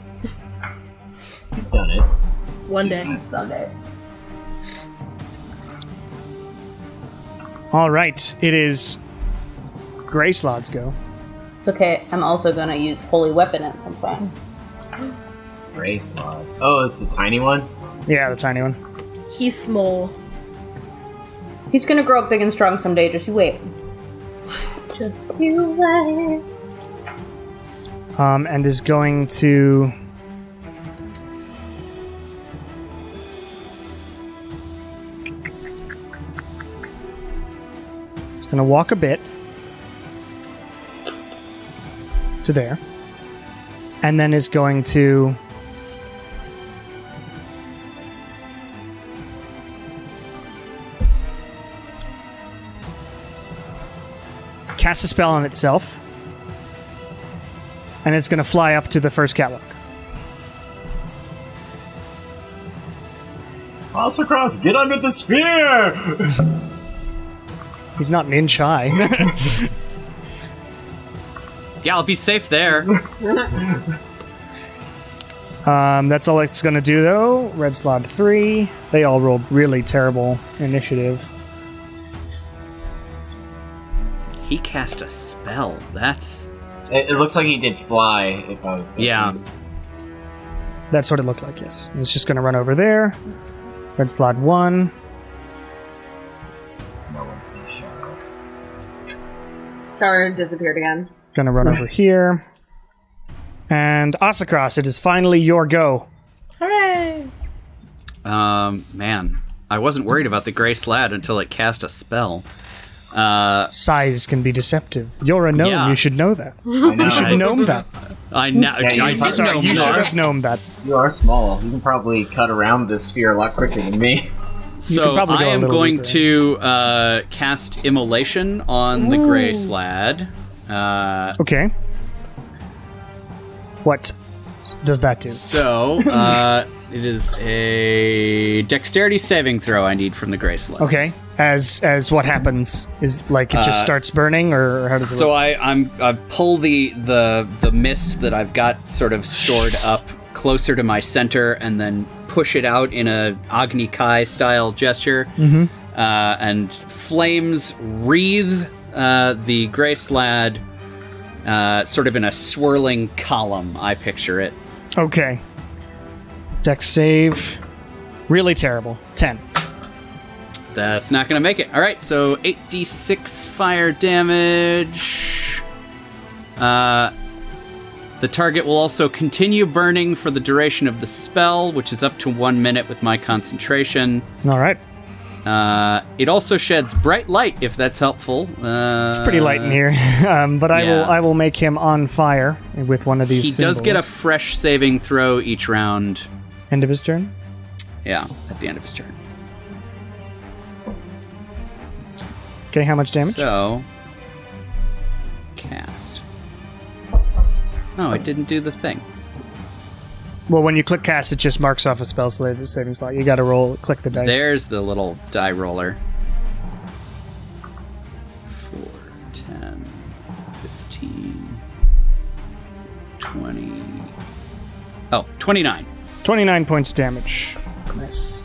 He's done it. One day. Someday. All right, it is Grey Slaad's go. It's okay. I'm also going to use Holy Weapon at some point. Gray Slaad. Oh, it's the tiny one? Yeah, the tiny one. He's small. He's going to grow up big and strong someday. Just you wait. Just you wait. And is going to... He's going to walk a bit to there. And then is going to... cast a spell on itself. And it's going to fly up to the first catwalk. Monster Cross, get under the sphere! He's not an inch high. Yeah, I'll be safe there. That's all it's going to do, though. Red Slaad 3. They all rolled really terrible initiative. He cast a spell. That's... It looks like he did fly, if I was guessing. Yeah. That's what it looked like, yes. It's just going to run over there. Red Slaad 1. No one sees Shara. Char disappeared again. Going to run over here. And Osicross, it is finally your go. Hooray! Man. I wasn't worried about the Grey Slaad until it cast a spell. Size can be deceptive. You're a gnome. Yeah. You should know that. I know. You should gnome that. I know. Yeah, I you- did Sorry, know you should more. have known that. You are small. You can probably cut around this sphere a lot quicker than me. So probably go I a am little going deeper. to cast Immolation on the Grey Slaad. Okay. What does that do? So it is a Dexterity saving throw I need from the Grey Slaad. Okay. As what happens is like it just starts burning, or how does it So work? I pull the mist that I've got sort of stored up closer to my center, and then push it out in a Agni Kai style gesture, and flames wreathe the Grey Slaad sort of in a swirling column. I picture it. Okay. Dex save. Really terrible. 10. That's not going to make it. All right, so 8d6 fire damage. The target will also continue burning for the duration of the spell, which is up to 1 minute with my concentration. All right. It also sheds bright light, if that's helpful. It's pretty light in here, but yeah. I will make him on fire with one of these He symbols. does get a fresh saving throw each round. End of his turn? Yeah, at the end of his turn. Okay, how much damage? So, cast. Oh, it didn't do the thing. Well, when you click cast, it just marks off a spell saving slot. You gotta click the dice. There's the little die roller. 4, 10, 15, 20. Oh, 29. 29 points damage. Nice.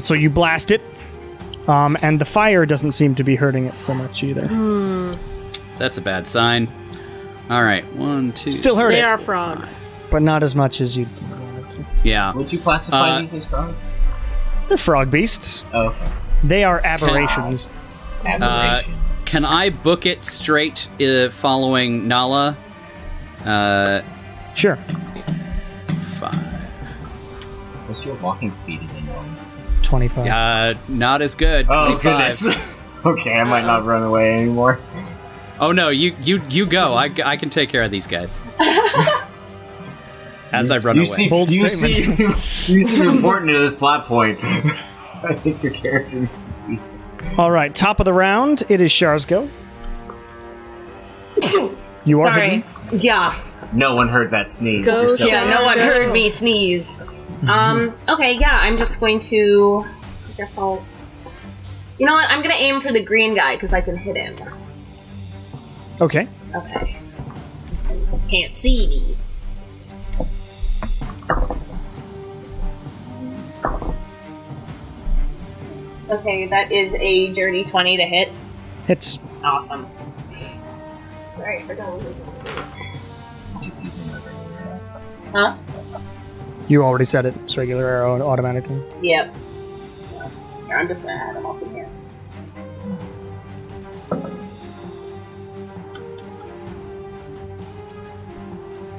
So you blast it, and the fire doesn't seem to be hurting it so much either. That's a bad sign. All right, 1, 2. Still hurt They it, are frogs. but not as much as you wanted to. Yeah. Would you classify these as frogs? They're frog beasts. Oh, okay. They are aberrations. Aberration. Can I book it straight following Nala? Sure. 5. What's your walking speed again, Norman? 25. Not as good. Oh, 25. goodness. Okay, I might not run away anymore. Oh no, you go. I can take care of these guys. As I run away. Bold you statement. seem important to this plot point. I think your character. All right, top of the round. It is Char's go. You are Sorry. hidden. Yeah. No one heard that sneeze. Go, You're so- Char. Yeah, no one Go. heard me sneeze. Okay, yeah, I'm just going to... I guess I'll... You know what? I'm gonna aim for the green guy, because I can hit him. Okay. Okay. I can't see me. Okay, that is a dirty 20 to hit. Hits. Awesome. Sorry, I forgot. Just using my regular Huh? You already said it. It's regular arrow automatically. Yep. Here, I'm just gonna add him up in here.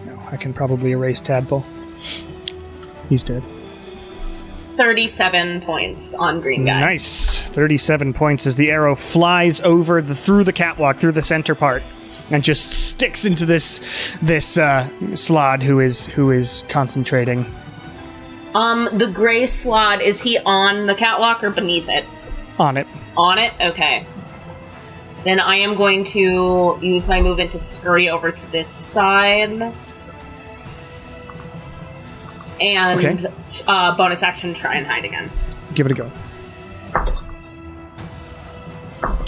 No, I can probably erase Tadpole. He's dead. 37 points on green guy. Nice. 37 points as the arrow flies over through the catwalk, through the center part, and just sticks into this Slaad who is concentrating. The gray Slaad, is he on the catwalk or beneath it? On it. On it? Okay. Then I am going to use my movement to scurry over to this side. And Okay. Bonus action, try and hide again. Give it a go.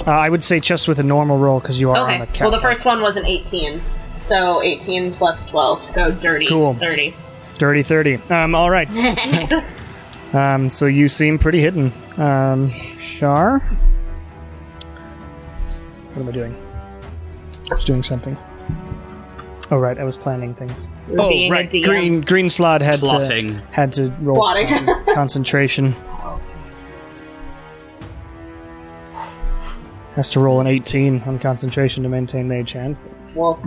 I would say just with a normal roll because you are on the Okay. catwalk. Well, the first one was an 18. So 18 plus 12. So dirty. Cool. 30. Dirty 30. All right. So you seem pretty hidden. Char? What am I doing? I was doing something. Oh, right. I was planning things. You're being a DM. Green Slaad Plotting. had to roll Plotting. concentration. Has to roll an 18 on concentration to maintain Mage Hand. Well,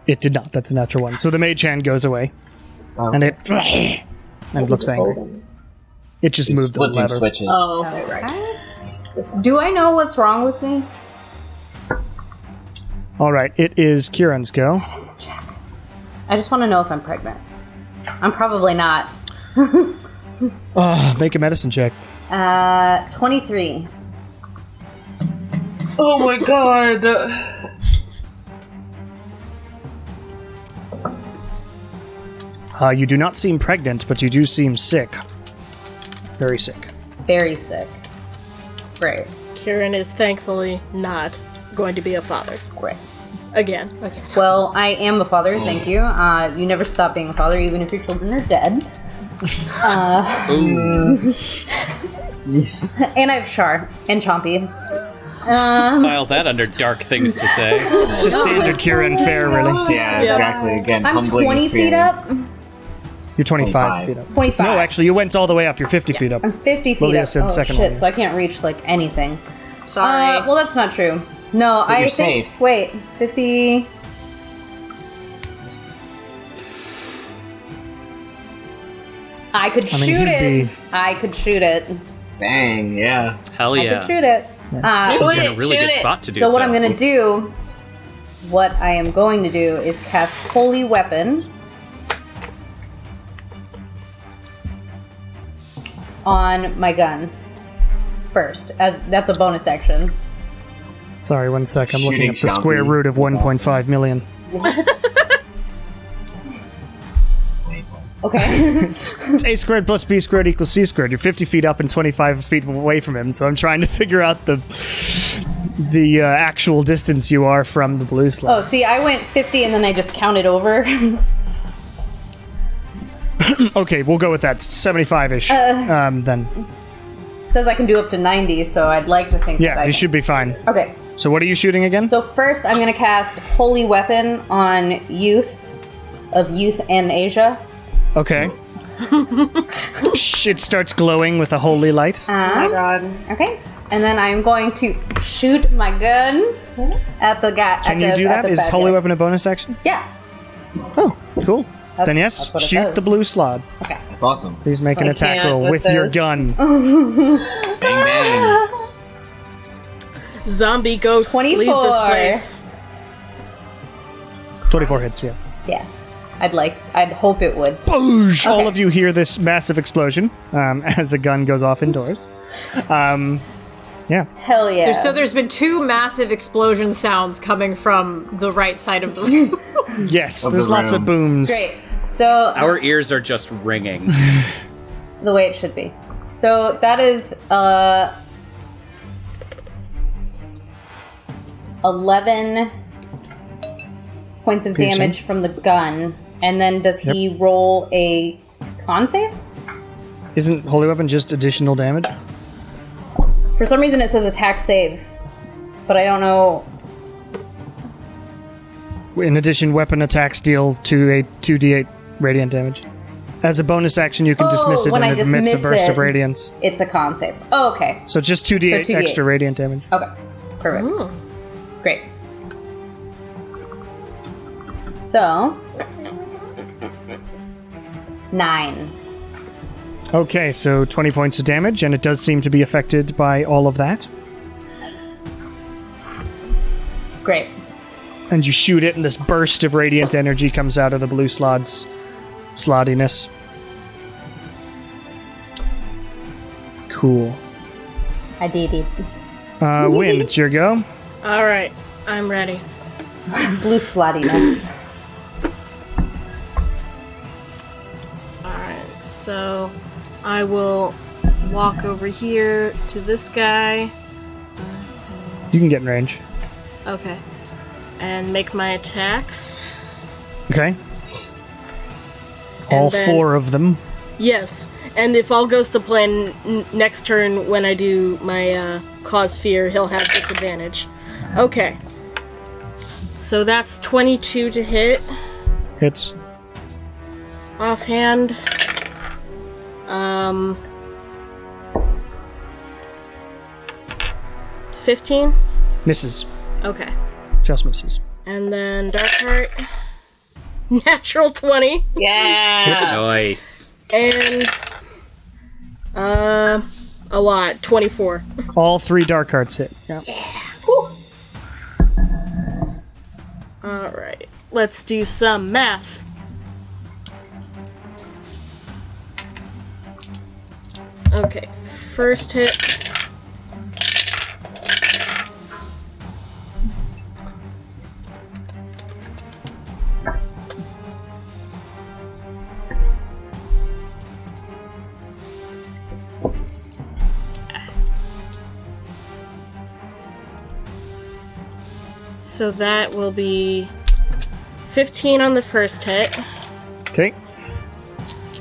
It did not. That's a natural one. So the Mage Hand goes away. And it and looks angry. It just moved the flipping lever. switches. oh, okay, right. Do I know what's wrong with me? All right. It is Kieran's go. I just want to know if I'm pregnant. I'm probably not. Make a medicine check. 23. Oh my god. You do not seem pregnant, but you do seem sick. Very sick. Very sick. Great. Kieran is thankfully not going to be a father. Great. Again. Okay. Well, I am a father, thank you. You never stop being a father, even if your children are dead. And I have Char and Chompy. File that under dark things to say. It's just standard Kieran fare, really. Yeah, Yeah. exactly. Again, I'm humbling 20 feet experience. up. You're 25 feet up. 25. No, actually, you went all the way up. You're 50 feet up. I'm 50 feet Lilia up. said Oh second shit! one. So I can't reach like anything. Sorry. Well, that's not true. No, I you're think. safe. Wait, 50. I could I mean, shoot he'd it. be- I could shoot it. Bang, yeah. Hell I yeah. could shoot it. I was in a Shoot really good it. spot to do So so. what I'm gonna do, what I am going to do is cast Holy Weapon on my gun first, as that's a bonus action. Sorry, 1 sec. I'm looking Shooting up the square zombie. root of 1.5 million. Okay. It's a squared plus b squared equals c squared. You're 50 feet up and 25 feet away from him, so I'm trying to figure out the actual distance you are from the blue Oh, slot. see, I went 50 and then I just counted over. Okay, we'll go with that. 75-ish. Then. Says I can do up to 90, so I'd like to think that Yeah, I you can. should be fine. Okay. So what are you shooting again? So first, I'm going to cast Holy Weapon on Youth and Asia. Okay. It starts glowing with a holy light. oh my god. Okay. And then I'm going to shoot my gun at the guy. Can you do that? Is Holy Weapon a bonus action? Yeah. Oh, cool. Then yes, that's what it shoot says. the blue slot. Okay. That's awesome. Please make an I attack can't roll with with your this. gun. Bang, bang. Zombie ghosts leave this 24. place. 24 hits, yeah. Yeah. I'd hope it would. Boosh! All Okay. of you hear this massive explosion as a gun goes off indoors. Yeah. Hell yeah. So there's been 2 massive explosion sounds coming from the right side of the room. Yes, Of there's the lots of room. booms. Great. So Our ears are just ringing. the way it should be. So that is 11 points of Piercing. damage from the gun, and then does he roll a con save? Isn't Holy Weapon just additional damage? For some reason, it says attack save, but I don't know. In addition, weapon attacks deal 2d8 radiant damage. As a bonus action, you can dismiss it when and I it emits a dismiss burst of it. radiance. It's a con save. Oh, okay. So just 2d8 So 2d8. extra radiant damage. Okay. Perfect. Great. So 9. Okay, so 20 points of damage, and it does seem to be affected by all of that. Great. And you shoot it, and this burst of radiant energy comes out of the blue slot's slottiness. Cool. I did it. Win, it's your go. All right, I'm ready. Blue slottiness. All right, so I will walk over here to this guy. You can get in range. Okay, and make my attacks. Okay. All then- 4 of them. Yes, and if all goes to plan, next turn when I do my cause fear, he'll have disadvantage. Okay. So that's 22 to hit. Hits. Offhand. 15? Misses. Okay. Just misses. And then Dark Heart. Natural 20. Yeah. Nice. And a lot. 24. All 3 dark hearts hit. Yeah. Alright. Let's do some math. Okay. First hit. So that will be 15 on the first hit. Okay.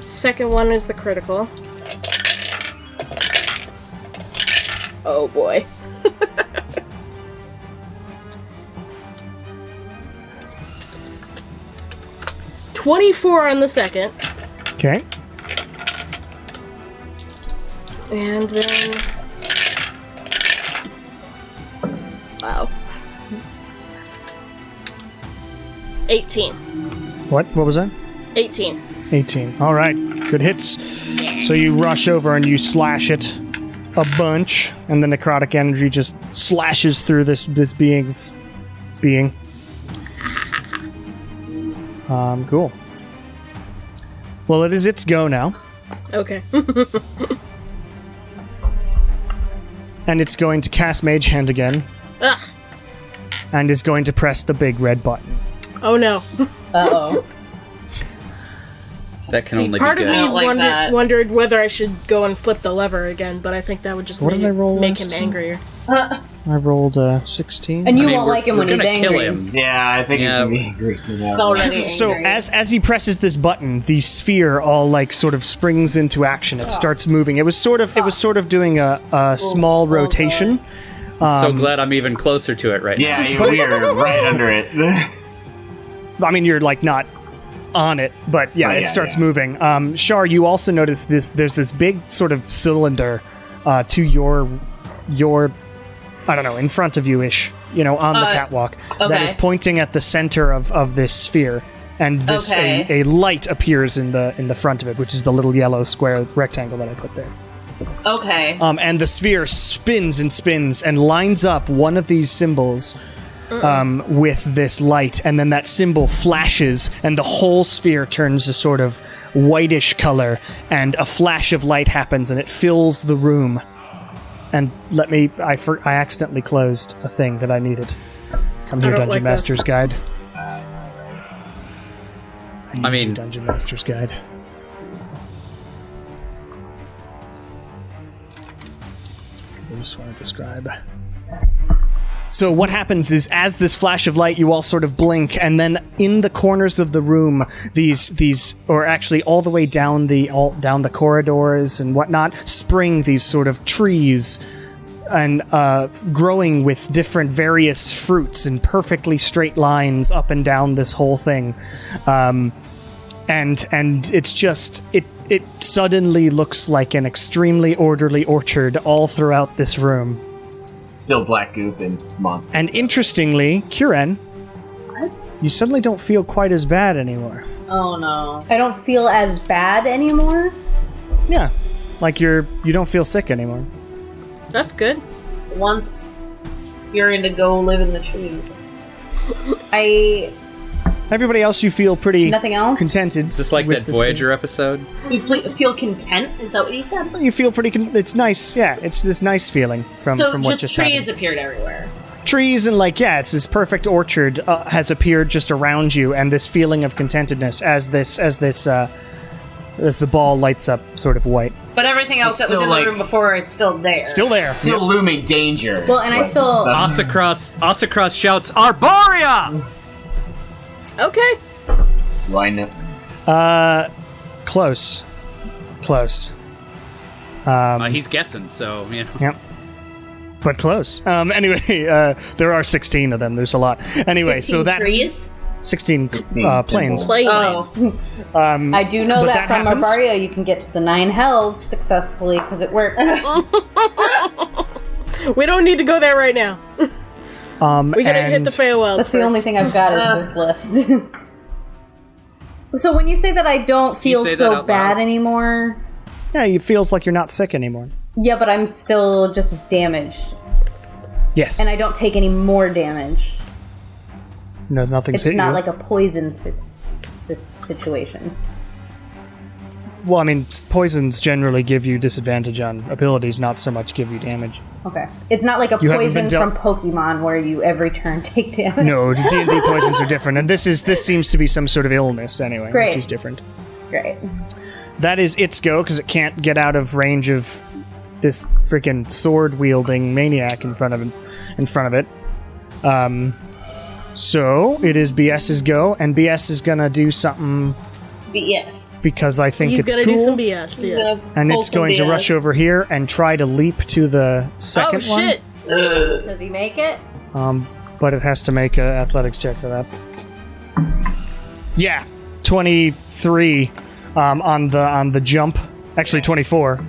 Second one is the critical. Oh boy. $24 on the second. Okay. And then... Wow. 18. What was that? 18. 18. All right. Good hits. So you rush over and you slash it a bunch, and the necrotic energy just slashes through this being's being. Cool. Well, it is its go now. Okay. And it's going to cast Mage Hand again. Ugh. And is going to press the big red button. Oh no. Uh-oh. That can See, only part be of good. me don't like that. wondered whether I should go and flip the lever again, but I think that would just What did I roll make him last time? angrier. I rolled 16. And you I mean, won't we're- like him we're when he's gonna angry. kill him. Yeah, I think Yeah. it's gonna be angry. It's already So angry. as he presses this button, the sphere all like sort of springs into action. It starts moving. It was sort of doing a small rotation. So glad I'm even closer to it right now. Yeah, we are right under it. I mean, you're like not on it, but yeah, Oh, it yeah, starts yeah. moving. Shar, you also notice this. There's this big sort of cylinder to your I don't know, in front of you ish, on the catwalk that okay. is pointing at the center of this sphere, and this Okay. a light appears in the front of it, which is the little yellow square rectangle that I put there. Okay. And the sphere spins and spins and lines up one of these symbols with this light, and then that symbol flashes, and the whole sphere turns a sort of whitish color, and a flash of light happens, and it fills the room. And I accidentally closed a thing that I needed. Come here, don't Dungeon like Master's this. Guide. I mean- Dungeon Master's Guide. I just want to describe. So what happens is, as this flash of light, you all sort of blink, and then in the corners of the room, these, or actually all the way down down the corridors and whatnot, spring these sort of trees, and growing with different various fruits in perfectly straight lines up and down this whole thing, and it's just it suddenly looks like an extremely orderly orchard all throughout this room. Still black goop and monster. And interestingly, Kieran, you suddenly don't feel quite as bad anymore. Oh no. I don't feel as bad anymore. Yeah, like you don't feel sick anymore. That's good. Once you're in to go live in the trees. Everybody else, you feel pretty Nothing else? contented. Is this like with that this Voyager episode? You feel content? Is that what you said? thing. You feel pretty. It's nice. Yeah, it's this nice feeling from So what just just trees happened. appeared everywhere. Trees and it's this perfect orchard has appeared just around you, and this feeling of contentedness as the ball lights up, sort of white. But everything else It's that was in still the like- room before is still there. Still there. Still looming danger. Well, and I still... Asacross shouts, Arborea! Okay. Why not? Close. He's guessing, so, Yep. But close. Anyway, there are 16 of them. There's a lot. Anyway, 16 so that trees? 16 16 planes. Planes. Oh. I do know But that that from happens? Arbaria you can get to the 9 hells successfully because it worked. We don't need to go there right now. We gotta hit and the Feywilds That's the first. only thing I've got is this list. So when you say that I don't feel say that so out bad loud? anymore, yeah, it feels like you're not sick anymore. yeah, but I'm still just as damaged, Yes. and I don't take any more damage. No, nothing's It's hit not you. like a poison situation. Well, I mean, poisons generally give you disadvantage on abilities, not so much give you damage. Okay, it's not like a You haven't poison been dealt- from Pokemon where you every turn take damage. No, the D&D poisons are different, and this seems to be some sort of illness anyway, Great. which is different. Great. That is its go, because it can't get out of range of this freaking sword-wielding maniac in front of it. So, it is BS's go, and BS is gonna do something BS. because I think He's it's gonna cool. do some BS, yes. And it's going to rush over here and try to leap to the second Oh, shit! Does he make it? one. But it has to make an athletics check for that. Yeah, 23. on the jump. Actually, 24.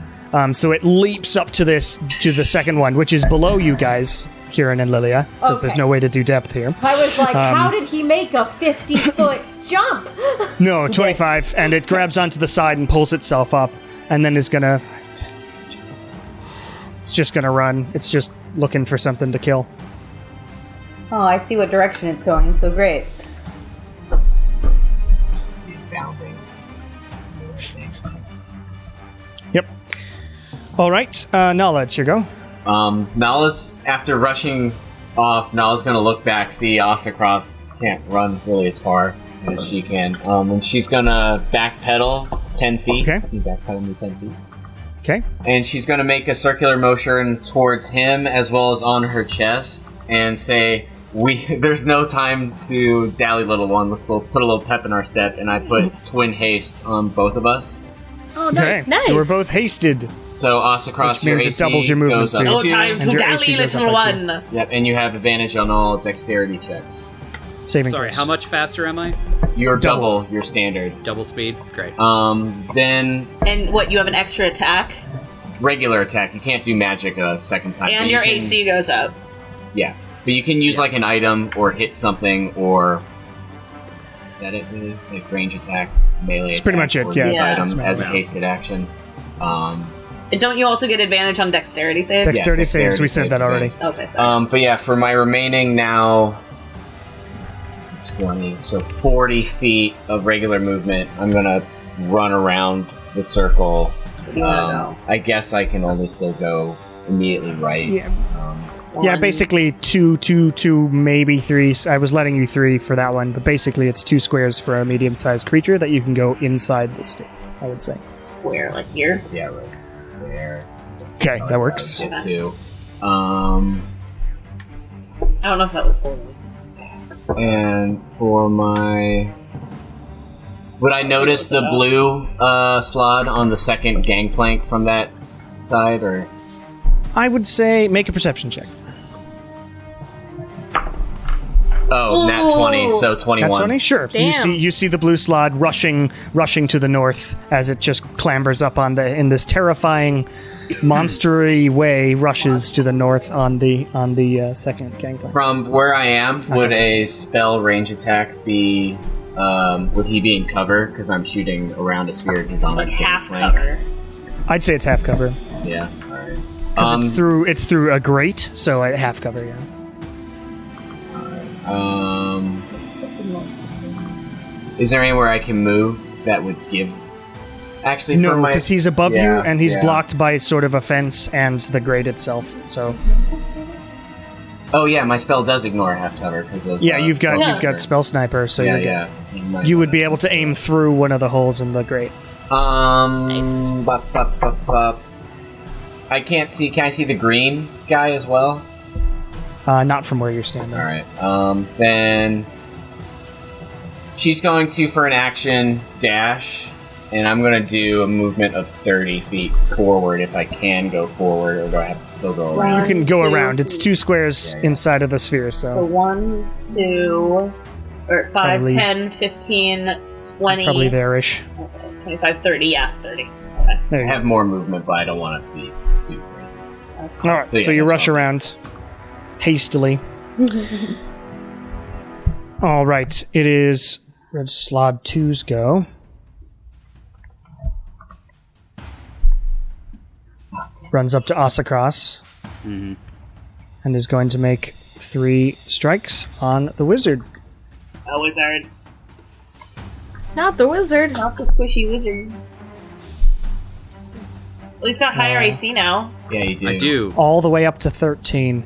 So it leaps up to the second one, which is below you guys, Kieran and Lilia, because there's no way to do depth here. I was like, how did he make a 50-foot jump? No, 25, and it grabs onto the side and pulls itself up, and then it's just gonna run. It's just looking for something to kill. Oh, I see what direction it's going, so great. Bounding. Yep. All right, Nala, it's your go. Nala's, after rushing off, Nala's gonna look back, see Asacross can't run really as far as she can. And she's gonna backpedal 10 feet. Okay. You backpedal me 10 feet. Okay. And she's gonna make a circular motion towards him as well as on her chest and say, there's no time to dally, little one. Let's put a little pep in our step. And I put twin haste on both of us. Oh, nice. Okay. You were both hasted. So Asacross, Which your means it AC doubles your movement goes up speed. No two. time And to your AC dally, goes up little by two. one. Yep, and you have advantage on all dexterity checks. Saving Sorry, throws. how much faster am I? You're Double. double your standard. Double speed? Great. Then And what, you have an extra attack? regular attack. You can't do magic a second time. And but your you can- AC goes up. Yeah, but you can use like an item or hit something or. Is that it? Really? Like range attack, melee. That's pretty attack, much it, or yeah, use it's item melee. as a hasted action. And don't you also get advantage on dexterity saves? Dexterity saves, we said saves that already. again. Okay, sorry. But yeah, for my remaining now 20, so 40 feet of regular movement, I'm gonna run around the circle. I guess I can only still go immediately right. Yeah. Yeah, basically two, maybe 3. I was letting you 3 for that one, but basically it's 2 squares for a medium-sized creature that you can go inside the sphere, I would say. Where? Like here? Yeah, right there. Okay, that works. Get to. I don't know if that was for me. And for my... Would I notice the blue Slaad on the second gangplank from that side, or...? I would say make a perception check. Oh, nat 20, so 21. That's 20? Sure. Damn. You see the blue Slaad rushing to the north as it just clambers up in this terrifying, monstery way, rushes to the north on the second gangplank. From where I am, would a spell range attack be... would he be in cover? Because I'm shooting around a sphere. He's on It's like a half gangplank. cover. I'd say it's half cover Yeah, alright. because it's through a grate, so half cover. Yeah. Is there anywhere I can move that would give... Actually, for No, my... because he's above you Yeah, and he's yeah. blocked by sort of a fence and the grate itself. So Oh yeah, my spell does ignore half cover because of... yeah, you've got spell sniper, so Yeah, you're yeah. good. You would be able to aim through one of the holes in the grate. Nice. I can't see... Can I see the green guy as well? Not from where you're standing. Alright, then... She's going to, for an action, dash, and I'm going to do a movement of 30 feet forward if I can go forward, or do I have to still go around? You can go around. It's 2 squares inside of the sphere, So so 1, 2, or 5, Probably- 10, 15, 20, probably there-ish. 25, 30, yeah, 30. Okay. There I you have go. more movement, but I don't want it to be too crazy. All right, So, yeah, so you that's rush all. around hastily. All right, it is Red Slaad 2's go. Runs up to Asacross and is going to make 3 strikes on the wizard. A wizard. Not the wizard. Not the squishy wizard. Well, he's got higher AC now. Yeah, you do. I do. All the way up to 13.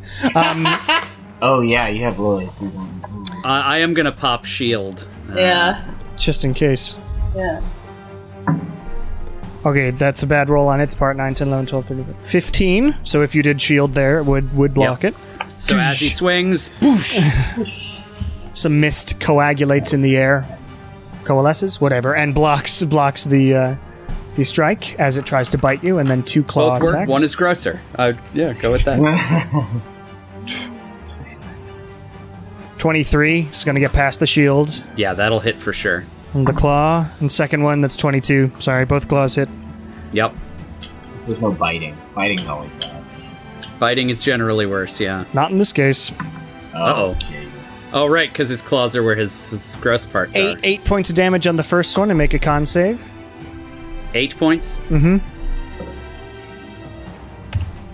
Oh yeah, you have low AC. I am gonna pop shield. Yeah. Just in case. Yeah. Okay, that's a bad roll on its part. 9, 10, 11, 12, 13, 15. So if you did shield there, it would block it. So as he swings, boosh, Some mist coagulates in the air. Coalesces? Whatever. And blocks the strike as it tries to bite you, and then 2 claw both work. attacks. One is grosser. Yeah, go with that. 23. It's going to get past the shield. Yeah, that'll hit for sure. on the claw. And second one, that's 22. Sorry, both claws hit. Yep. So there's no biting. Biting's always bad. Biting is generally worse, yeah. Not in this case. Uh-oh. Jesus. Oh, right, because his claws are where his gross parts are. 8 points of damage on the first one and make a con save. 8 points? Mm-hmm.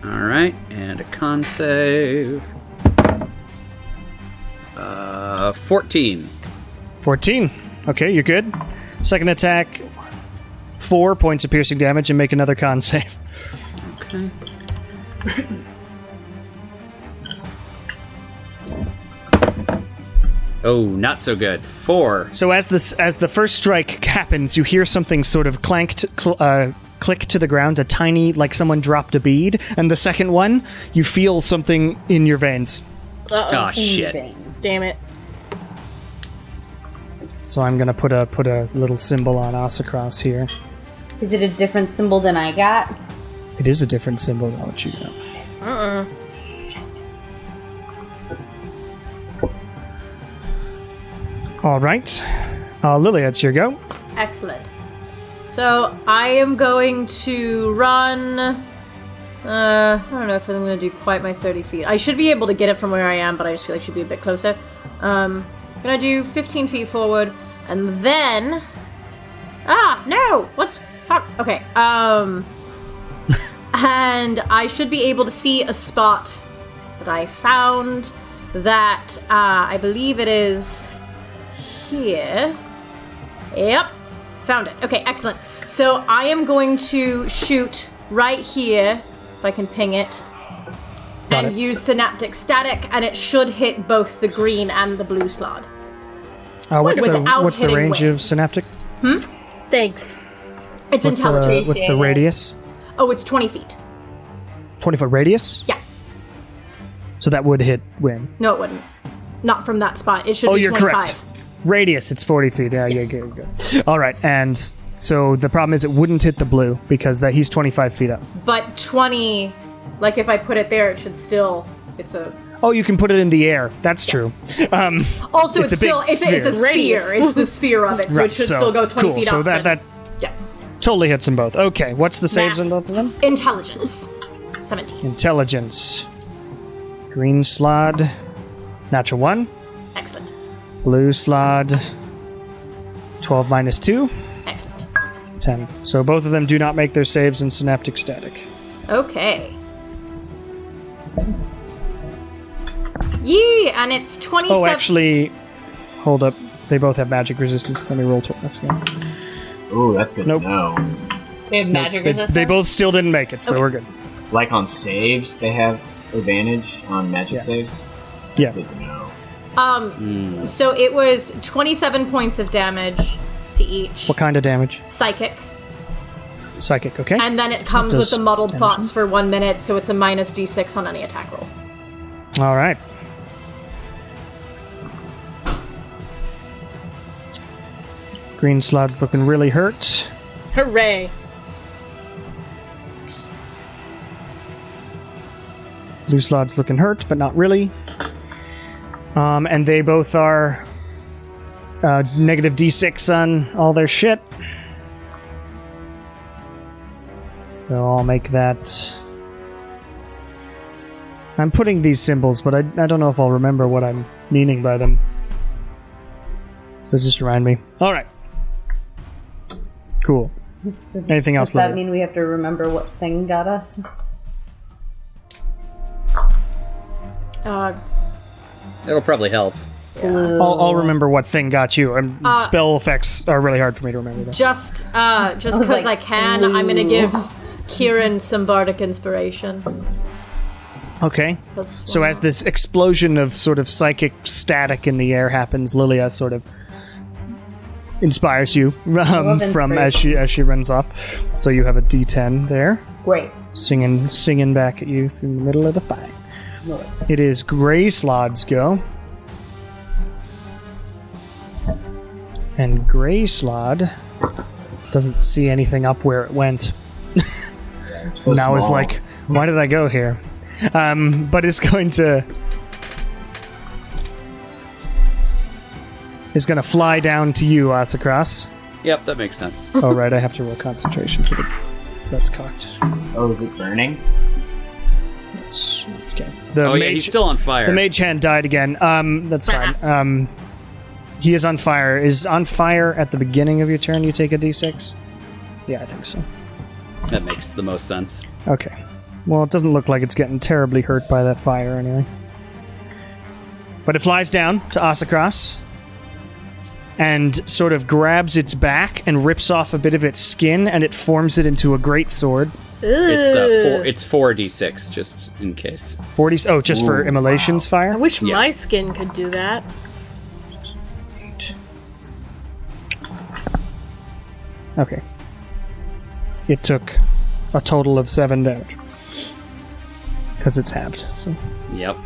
All right, and a con save. 14. 14. Okay, you're good. Second attack, 4 points of piercing damage and make another con save. Okay. Oh, not so good. 4. So as the first strike happens, you hear something sort of click to the ground, a tiny, like someone dropped a bead, and the second one, you feel something in your veins. Oh, shit. Damn it. So I'm gonna put a little symbol on Asacross here. Is it a different symbol than I got? It is a different symbol, I'll let you know. All right. Lilia, it's your go. Excellent. So I am going to run. I don't know if I'm going to do quite my 30 feet. I should be able to get it from where I am, but I just feel like I should be a bit closer. I'm going to do 15 feet forward, and then. No! What's. Fuck. Okay. And I should be able to see a spot that I found that I believe it is here. Yep. Found it. Okay, excellent. So I am going to shoot right here, if I can ping it, Got and it. use Synaptic Static, and it should hit both the green and the blue slot. What's Without the hitting range wind. of Synaptic? Thanks. It's What's intelligence. what's the radius? Oh, it's 20 feet. 20-foot radius? Yeah. So that would hit Win. No, it wouldn't. Not from that spot. It should be You're 25. correct. Radius, it's 40 feet. Yeah, Yes. yeah, good. All right, and so the problem is it wouldn't hit the blue because he's 25 feet up. But 20, like if I put it there, it should still. It's a. Oh, you can put it in the air. That's true. Also, It's it's a big still. It's a sphere. sphere. It's the sphere of it, so Right, it should still go 20 cool. feet So up. that Yeah. totally hits them both. Okay, what's the saves Math. on both of them? Intelligence. 17. Intelligence. Green Slaad, natural 1. Excellent. Blue Slaad, 12 minus 2, Excellent. 10. So both of them do not make their saves in Synaptic Static. Okay. Yee, and it's 27. Oh, actually, hold up. They both have magic resistance. Let me roll this again. Ooh, that's good Nope. to know. They have magic They, resistance. they both still didn't make it, so we're good. Like on saves, they have advantage on magic Yeah. saves. Yeah. Good to know. So it was 27 points of damage to each. What kind of damage? Psychic. Psychic, okay. And then it comes Does with the muddled damage thoughts for 1 minute, so it's a minus d6 on any attack roll. All right. Green Slaad's looking really hurt. Hooray. Blue Slaad's looking hurt, but not really. And they both are negative d6 on all their shit. So I'll make that. I'm putting these symbols, but I don't know if I'll remember what I'm meaning by them. So just remind me. All right. Cool. Anything else, Does that Lydia? mean we have to remember what thing got us? It'll probably help. I'll remember what thing got you. And spell effects are really hard for me to remember. Though. Just because like, I can, I'm going to give Kieran some bardic inspiration. Okay. 'Cause, So as this explosion of sort of psychic static in the air happens, Lilia sort of inspires you from as she runs off. So you have a D10 there, Great. singing back at you from the middle of the fight. Nice. It is Gray Slaad's go, and Gray Slaad doesn't see anything up where it went. So Now is small. like, why did I go here? But it's going to is going to fly down to you, Asacross. Yep, that makes sense. Oh, right, I have to roll concentration for the... That's cocked. Oh, is it burning? Okay. The Oh, yeah, he's still on fire. The mage hand died again. That's fine. He is on fire. Is on fire at the beginning of your turn, you take a d6? Yeah, I think so. That makes the most sense. Okay. Well, it doesn't look like it's getting terribly hurt by that fire anyway. But it flies down to Asacross and sort of grabs its back and rips off a bit of its skin, and it forms it into a great sword. It's 4d6, just in case. 40. Oh, just for immolation's fire? I wish Yeah. my skin could do that. Okay. It took a total of 7 damage. Because it's halved. So. Yep.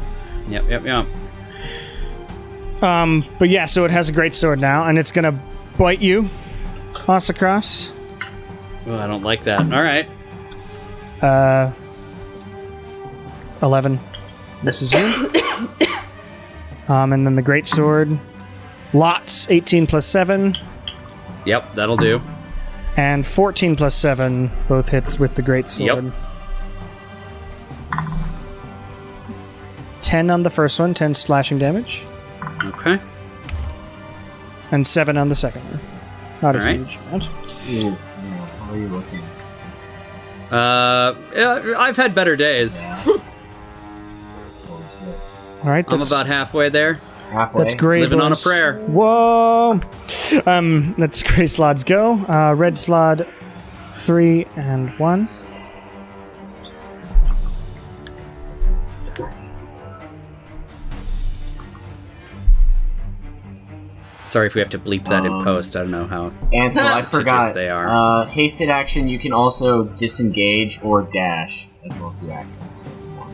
But yeah, so it has a great sword now, and it's gonna bite you, Asacross. Well, I don't like that. All right. 11. This is you. And then the great sword. Lots, 18 plus 7. Yep, that'll do. And 14 plus 7, both hits with the great sword. Yep. 10 on the first one, 10 slashing damage. Okay. And 7 on the second one. Not a All right. huge amount. How are you looking? Yeah, I've had better days. Alright, I'm about halfway there. Halfway. that's great. Living on a prayer. Whoa! Let's Grey Slaads go. Red Slaad, 3 and 1. Sorry if we have to bleep that in post. I don't know how. Ansel, I litigious forgot. they are. Hasted action, you can also disengage or dash as well as do actions.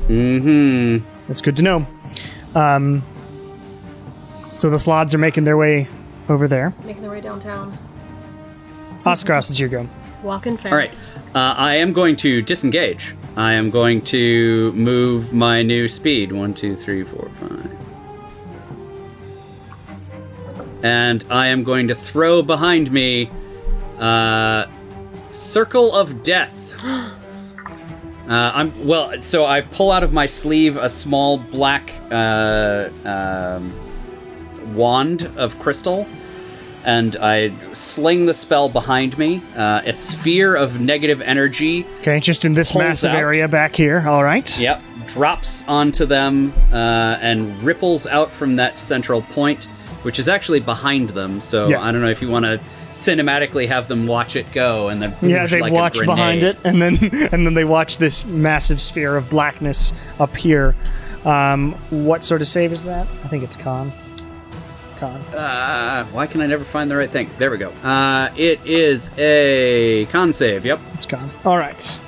Mm-hmm. That's good to know. So the Slaads are making their way over there. Making their way downtown. Asacross, it's your go. Walking fast. All right. I am going to disengage. I am going to move my new speed. 1, 2, 3, 4, 5. And I am going to throw behind me Circle of Death. So I pull out of my sleeve a small black wand of crystal, and I sling the spell behind me. A sphere of negative energy. Okay, just in this Pulls massive out. area back here. All right. Yep, drops onto them and ripples out from that central point, which is actually behind them. So Yeah. I don't know if you want to cinematically have them watch it go, and then Yeah, they like a watch behind grenade. it, and then they watch this massive sphere of blackness appear. What sort of save is that? I think it's con. Why can I never find the right thing? There we go. It is a con save. Yep. It's con. All right.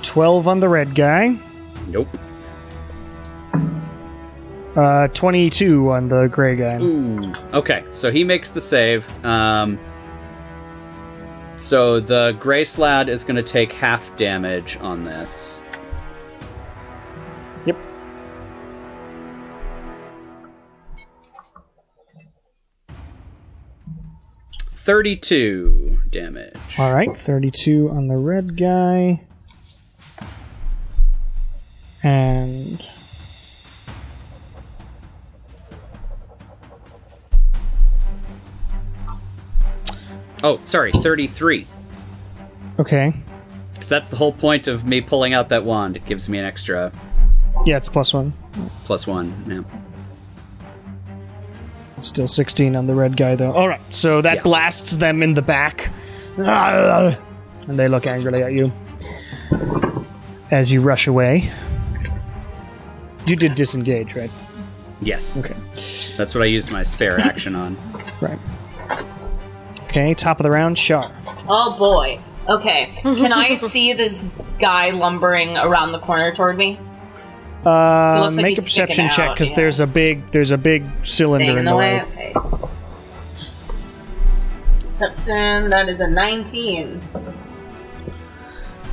12 on the red guy. Nope. 22 on the gray guy. Ooh. Okay, so he makes the save. So the Gray Slaad is going to take half damage on this. Yep. $32 damage. All right, 32 on the red guy. And Oh, sorry, 33. okay. Because that's the whole point of me pulling out that wand. It gives me an extra Yeah, it's +1. +1. Yeah. Still 16 on the red guy, though. All right, so that Yeah. blasts them in the back. And they look angrily at you as you rush away. You did disengage, right? Yes. Okay. That's what I used my spare action on. Right. Okay, top of the round, Shar. Oh boy. Okay. Can I see this guy lumbering around the corner toward me? looks like Make a he's sticking perception check out, because yeah. there's a big cylinder Staying in the way. Okay. Perception, that is a 19.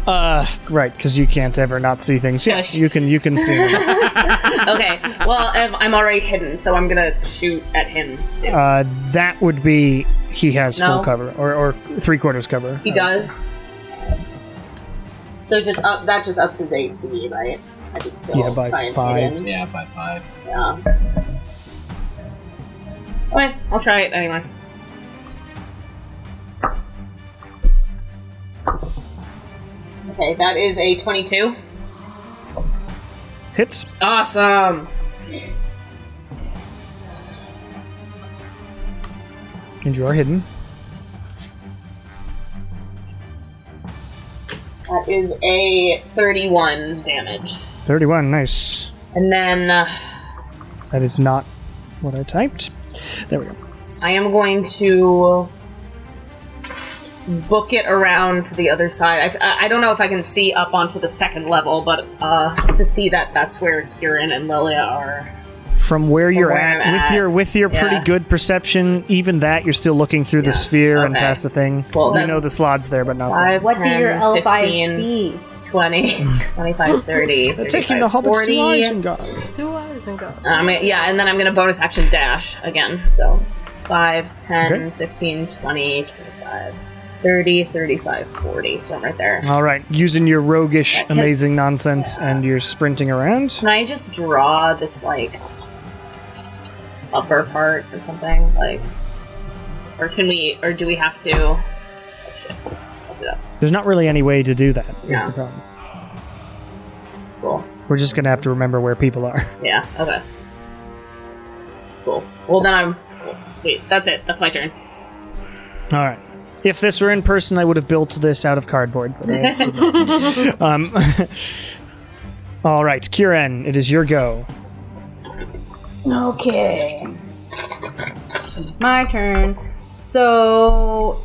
Right, because you can't ever not see things. Yeah, you can see them. Okay, well, I'm already hidden, so I'm gonna shoot at him too. That would be he has No. full cover or 3/4 cover. He does. So that just ups his AC, right? I could still Yeah, by try and 5. hit him. Yeah, by 5. Yeah. Okay, I'll try it anyway. Okay, that is a 22. Hits. Awesome! And you are hidden. That is a 31 damage. 31, nice. And then That is not what I typed. There we go. I am going to book it around to the other side. I don't know if I can see up onto the second level, but to see that that's where Kieran and Lilia are. From where you're where at, I'm with your yeah. pretty good perception, even that you're still looking through the sphere and Okay. past the thing. Well, you that- know the Slaad's there, but not 5, What do 10, your elf 15, eyes see? 20, 25, 30, They're taking the 35, hobbits 40. to eyes and God. 2 eyes and go. Yeah, and then I'm going to bonus action dash again. So 5, 10, Okay. 15, 20, 25, 30, 35, 40. So I'm right there. All right, using your roguish, Can- amazing nonsense, and you're sprinting around. Can I just draw this, like, upper part or something? Like, or do we have to... Oh, shit. I'll do that. There's not really any way to do that. Is No. the problem. Cool. We're just gonna have to remember where people are. Yeah, okay. Cool. Well, then I'm... Cool. Sweet. That's it. That's my turn. All right. If this were in person, I would have built this out of cardboard. But I didn't. All right, Kieran, it is your go. Okay. My turn. So,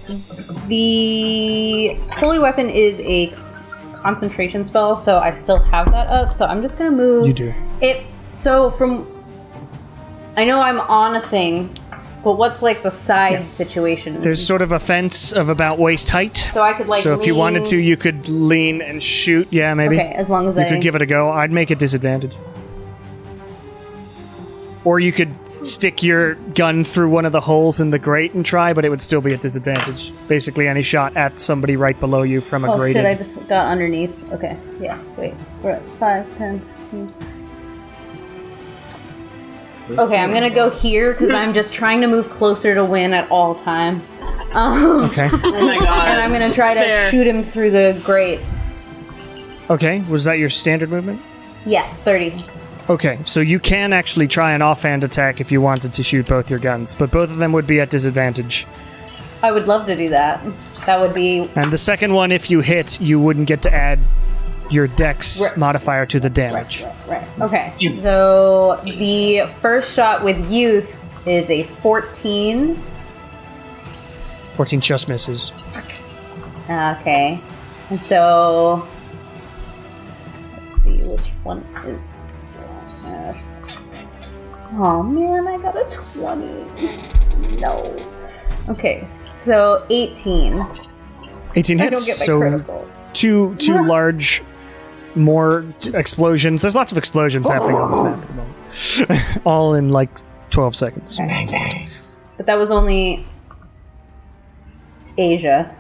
the Holy Weapon is a concentration spell, so I still have that up. So I'm just gonna move. You do. It. So from. I know I'm on a thing, but what's like the side situation? There's sort of a fence of about waist height. So I could like. So if you lean- wanted to, you could lean and shoot. Yeah, maybe. Okay, as long as You I. could give it a go. I'd make it disadvantage. Or you could stick your gun through one of the holes in the grate and try, but it would still be at disadvantage. Basically, any shot at somebody right below you from a Oh grate. shit! I just got underneath. Okay, yeah. Wait, we're at 5, 10. 15. Okay, I'm gonna go here because I'm just trying to move closer to win at all times. Okay. Oh my god. And I'm gonna try to Fair. shoot him through the grate. Okay. Was that your standard movement? Yes, 30. Okay, so you can actually try an offhand attack if you wanted to shoot both your guns, but both of them would be at disadvantage. I would love to do that. That would be And the second one, if you hit, you wouldn't get to add your dex Right. modifier to the damage. right. Okay, so the first shot with youth is a 14. 14 just misses. Okay, and so let's see which one is. Oh man, I got a 20. No. Okay, so 18. 18 I hits, don't get my so critical. two large, more explosions. There's lots of explosions happening on this map at the moment. All in like 12 seconds. But that was only Asia,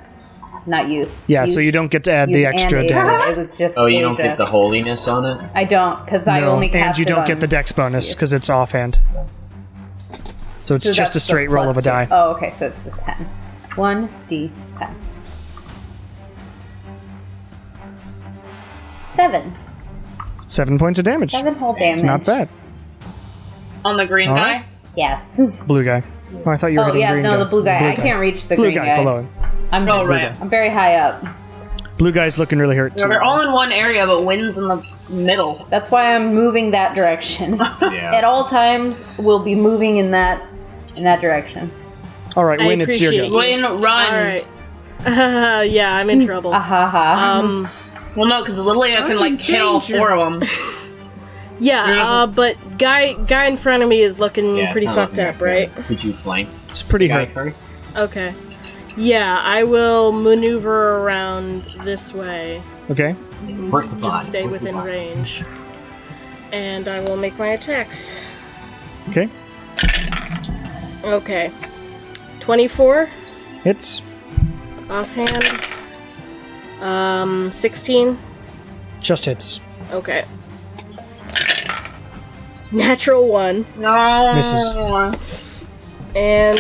not youth. Yeah, Youth- so you don't get to add the youth and extra Asia. damage. It was just Oh, you Asia. don't get the holiness on it? I don't, because I No, only cast and you it don't on- get the dex bonus because it's offhand. So it's so just that's a straight the roll of a +2. die. Oh, okay, so it's the 10. 1d10. 7. 7 points of damage. 7 whole damage. Not bad. On the green All guy? right. Yes. Blue guy. Oh, I thought you were Oh hitting yeah, green no, guy. the blue guy. I can't reach the Blue green guy guy. below him. I'm Oh, right. I'm very high up. Blue guy's looking really hurt. No, too. they're all in one area, but Wynn's in the middle. That's why I'm moving that direction. Yeah. At all times, we'll be moving in that direction. All right, I Wynn, it's your appreciate go. you. Wynn, run! Alright. Yeah, I'm in trouble. Ahaha. Well, no, because Lilia can, like, hit all danger. 4 of them. Yeah, but guy in front of me is looking Yeah, pretty it's not fucked looking up, good. right? Could you flank It's pretty the guy hurt. first? Okay. Yeah, I will maneuver around this way. Okay. Where's the body? Just stay Where's the within body? range. And I will make my attacks. Okay. Okay. 24 Hits. offhand. 16. Just hits. Okay. Natural 1. No. Misses. And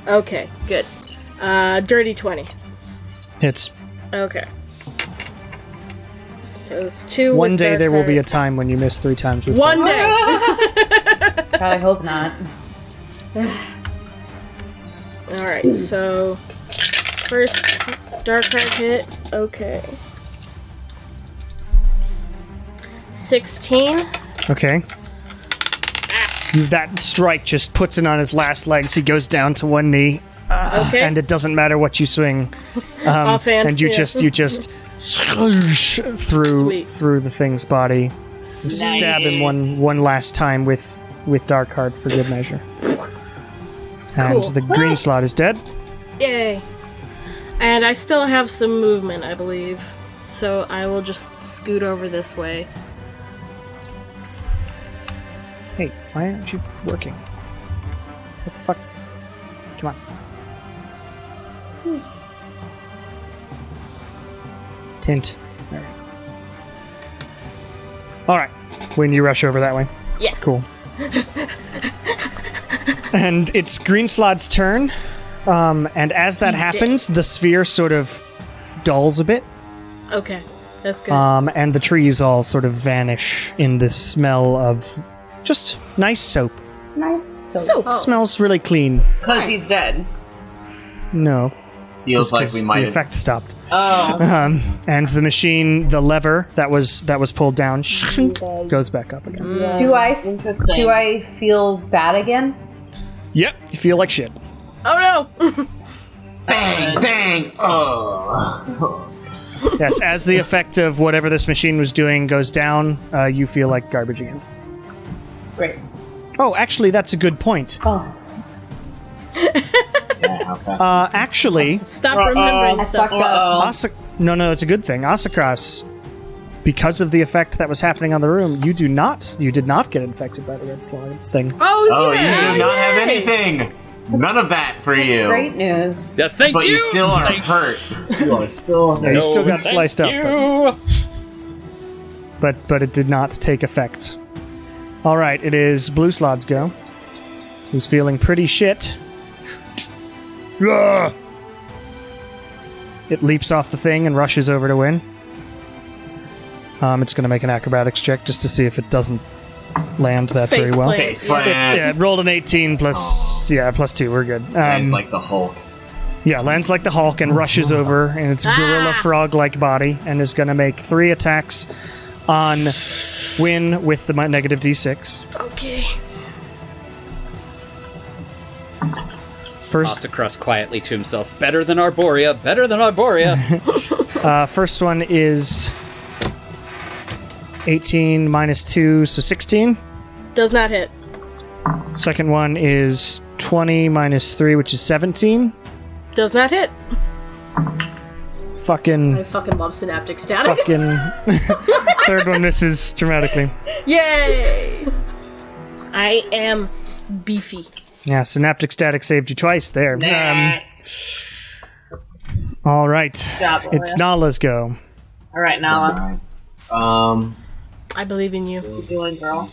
okay, good. Dirty 20. Hits. Okay. So it's 2. One with day dark there will be a heart. time when you miss 3 times with One day. God, I hope not. All right. So first dark heart hit. Okay. 16. Okay. That strike just puts it on his last legs. He goes down to one knee, Okay. and it doesn't matter what you swing. Offhand, and you yeah. just swoosh through Sweet. the thing's body. Stab him one last time with dark heart for good measure. And Cool. the green slot is dead. Yay. And I still have some movement, I believe. So I will just scoot over this way. Hey, why aren't you working? What the fuck? Come on. Tint. Alright. When you rush over that way. Yeah. Cool. And it's Green Slaad's turn. And as that happens, the sphere sort of dulls a bit. Okay. That's good. And the trees all sort of vanish in this smell of just nice soap. Nice soap. It smells really clean. Because he's dead. No. Feels just like 'cause we might the have. effect stopped. Oh. And the machine, the lever that was pulled down, goes back up again. Do I Interesting. feel bad again? Yep, you feel like shit. Oh no! Bang! Bang! Oh. Yes, as the effect of whatever this machine was doing goes down, you feel like garbage again. Great. Oh, actually, that's a good point. Oh, Yeah, how fast? Actually, Stop remembering I stuff. fucked up. no, it's a good thing. Asakras, because of the effect that was happening on the room, you did not get infected by the red slides thing. Oh, yeah! you do not have anything. None of that for you. Great news. Yeah, thank But you. you still are hurt. You are still Yeah, you still got thank sliced up, you. but it did not take effect. All right, it is Blue Slaad's go. Who's feeling pretty shit. Ugh. It leaps off the thing and rushes over to win. It's going to make an acrobatics check just to see if it doesn't land that Face very well. plant. Face plant. Yeah, it rolled an 18 plus 2. We're good. It's like the Hulk. Yeah, lands like the Hulk and rushes over in its gorilla frog-like body and is going to make 3 attacks on Win with the negative d6. Okay. First, Asakras quietly to himself, better than Arborea, better than Arborea. first one is 18 minus 2, so 16. Does not hit. Second one is 20 minus 3, which is 17. Does not hit. I fucking love synaptic static. Third one misses dramatically. Yay! I am beefy. Yeah, synaptic static saved you twice there. Nice. All right, job, it's Laura. Nala's go. All right, Nala. I believe in you. What are you doing, girl?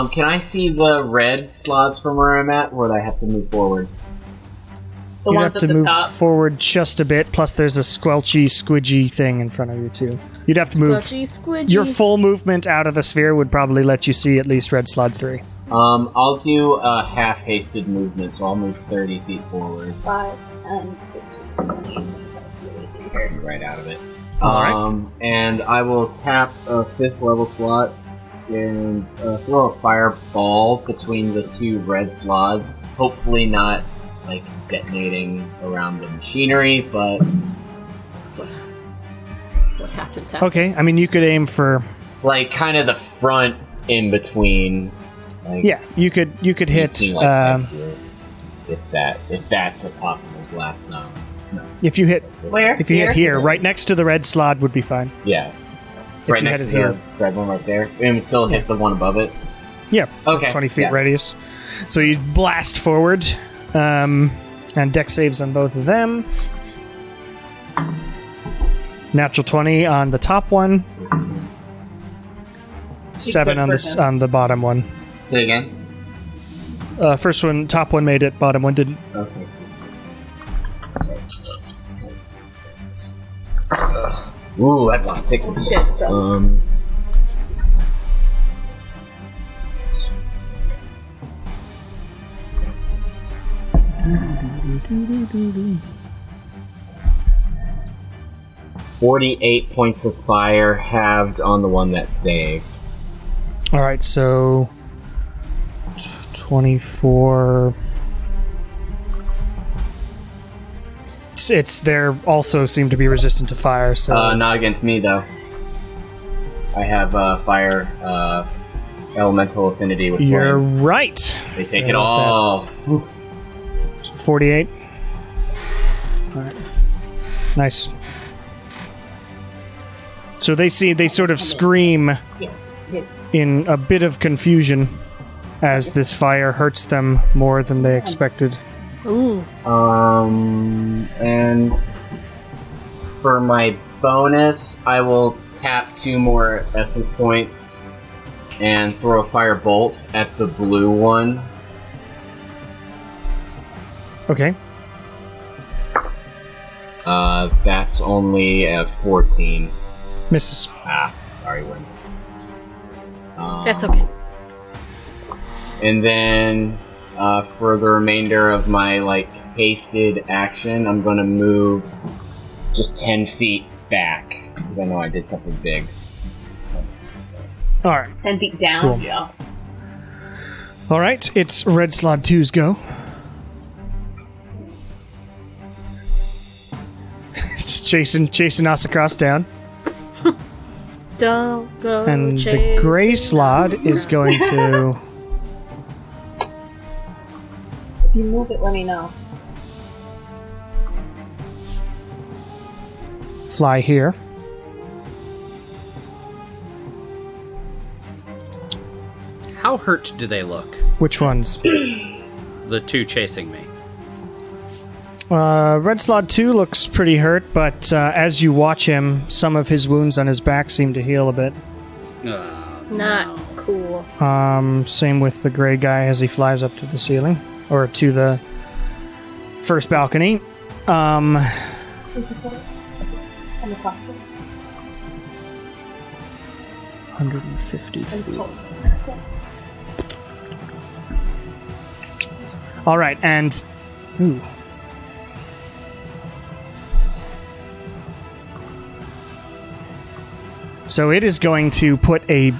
Can I see the red slots from where I'm at, or do I have to move forward? The You'd ones have at to the move top. forward just a bit, plus there's a squelchy, squidgy thing in front of you, too. You'd have to move. Squelchy, squidgy. Your full movement out of the sphere would probably let you see at least Red Slot 3. I'll do a half-hasted movement, so I'll move 30 feet forward. 5, 10, 15. Right out of it. All right. And I will tap a 5th level slot and throw a fireball between the 2 red slots. Hopefully not, like, detonating around the machinery, but What happens? Okay, I mean, you could aim for. like kind of the front in between. Like, Yeah, you could hit. anything like that here, if that's a possible blast zone. If you hit Where? hit here, right next to the red Slaad would be fine. Yeah. If Right you next headed to here. the red one right there. And we still hit the one above it. Yeah. Okay, It's 20 feet yeah. radius. So you blast forward, and deck saves on both of them. Natural 20 on the top one. 7 on on the bottom one. Say again. First one, top one made it. Bottom one didn't. Okay. Ooh, that's a lot of sixes. Shit, bro. $48 points of fire halved on the one that saved. All right, so 24. It's there. Also, seem to be resistant to fire. So Not against me though. I have fire elemental affinity with you're flame. right. They take Sorry it about all. 48. All right. Nice. So they sort of scream Yes. in a bit of confusion as this fire hurts them more than they expected. Ooh. And for my bonus, I will tap 2 more essence points and throw a fire bolt at the blue one. Okay. That's only a 14. Misses. Sorry, Win. That's okay. And then for the remainder of my hasted action, I'm gonna move just 10 feet back because I know I did something big. All right. 10 feet down? Cool. Yeah. All right. It's Red Slaad 2's go. It's chasing us across down. Don't go And the chasing gray us. Slaad is going to If you move it, let me know. fly here. How hurt do they look? Which ones? The two chasing me. Red Slaad 2 looks pretty hurt, but as you watch him, some of his wounds on his back seem to heal a bit. Not cool. Same with the gray guy as he flies up to the ceiling, or to the first balcony. 150 feet. All right, and ooh. So it is going to put a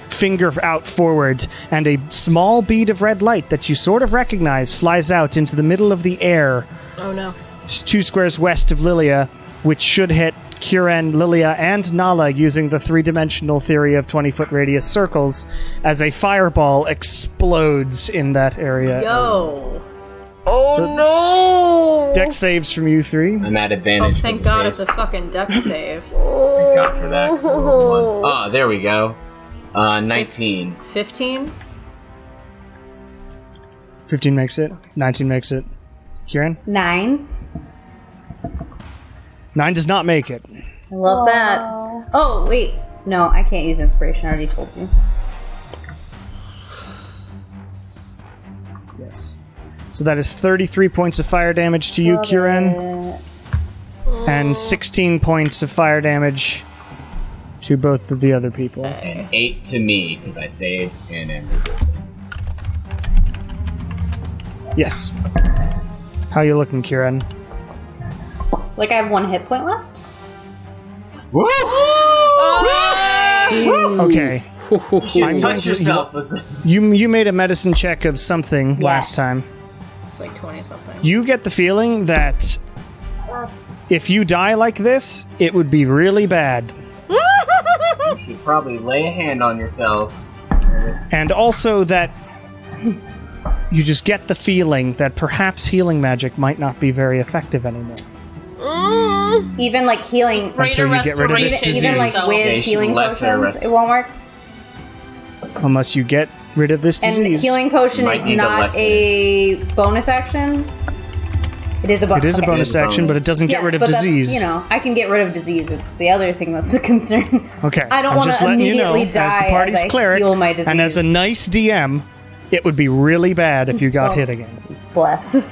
finger out forward, and a small bead of red light that you sort of recognize flies out into the middle of the air, Oh no. 2 squares west of Lilia, which should hit Kiran, Lilia, and Nala using the 3-dimensional theory of 20-foot radius circles as a fireball explodes in that area. Yo. Oh So- no! Deck saves from you 3. I'm at Oh, advantage. thank God it's a fucking deck save. Thank God for that. Oh, there we go. 19. 15? 15 makes it. 19 makes it. Kiran? 9. 9 does not make it. I love that. Oh, wait. No, I can't use inspiration. I already told you. Yes. So that is 33 points of fire damage to you, Kiran, and 16 points of fire damage to both of the other people. 8 to me, because I saved and am resistant. Yes. How you looking, Kiran? Like I have 1 hit point left? Woo! Okay. I'm going Touch to- yourself. You made a medicine check of something last Yes. time. It's like 20 something. You get the feeling that if you die like this, it would be really bad. You should probably lay a hand on yourself. And also that you just get the feeling that perhaps healing magic might not be very effective anymore. Even like healing, Until you get rid of this restoration. disease. even like with healing potions, it won't work. Unless you get rid of this And disease. healing potion Might is need a not lesser. a bonus action. It is a bonus. It is a okay. bonus action, but it doesn't get Yes, rid of but that's, disease. I can get rid of disease. It's the other thing that's the concern. Okay, I don't I'm want just to letting you know, immediately as die the party's as I cleric, heal my disease. and as a nice DM, it would be really bad if you got Well- hit again. Bless. Well,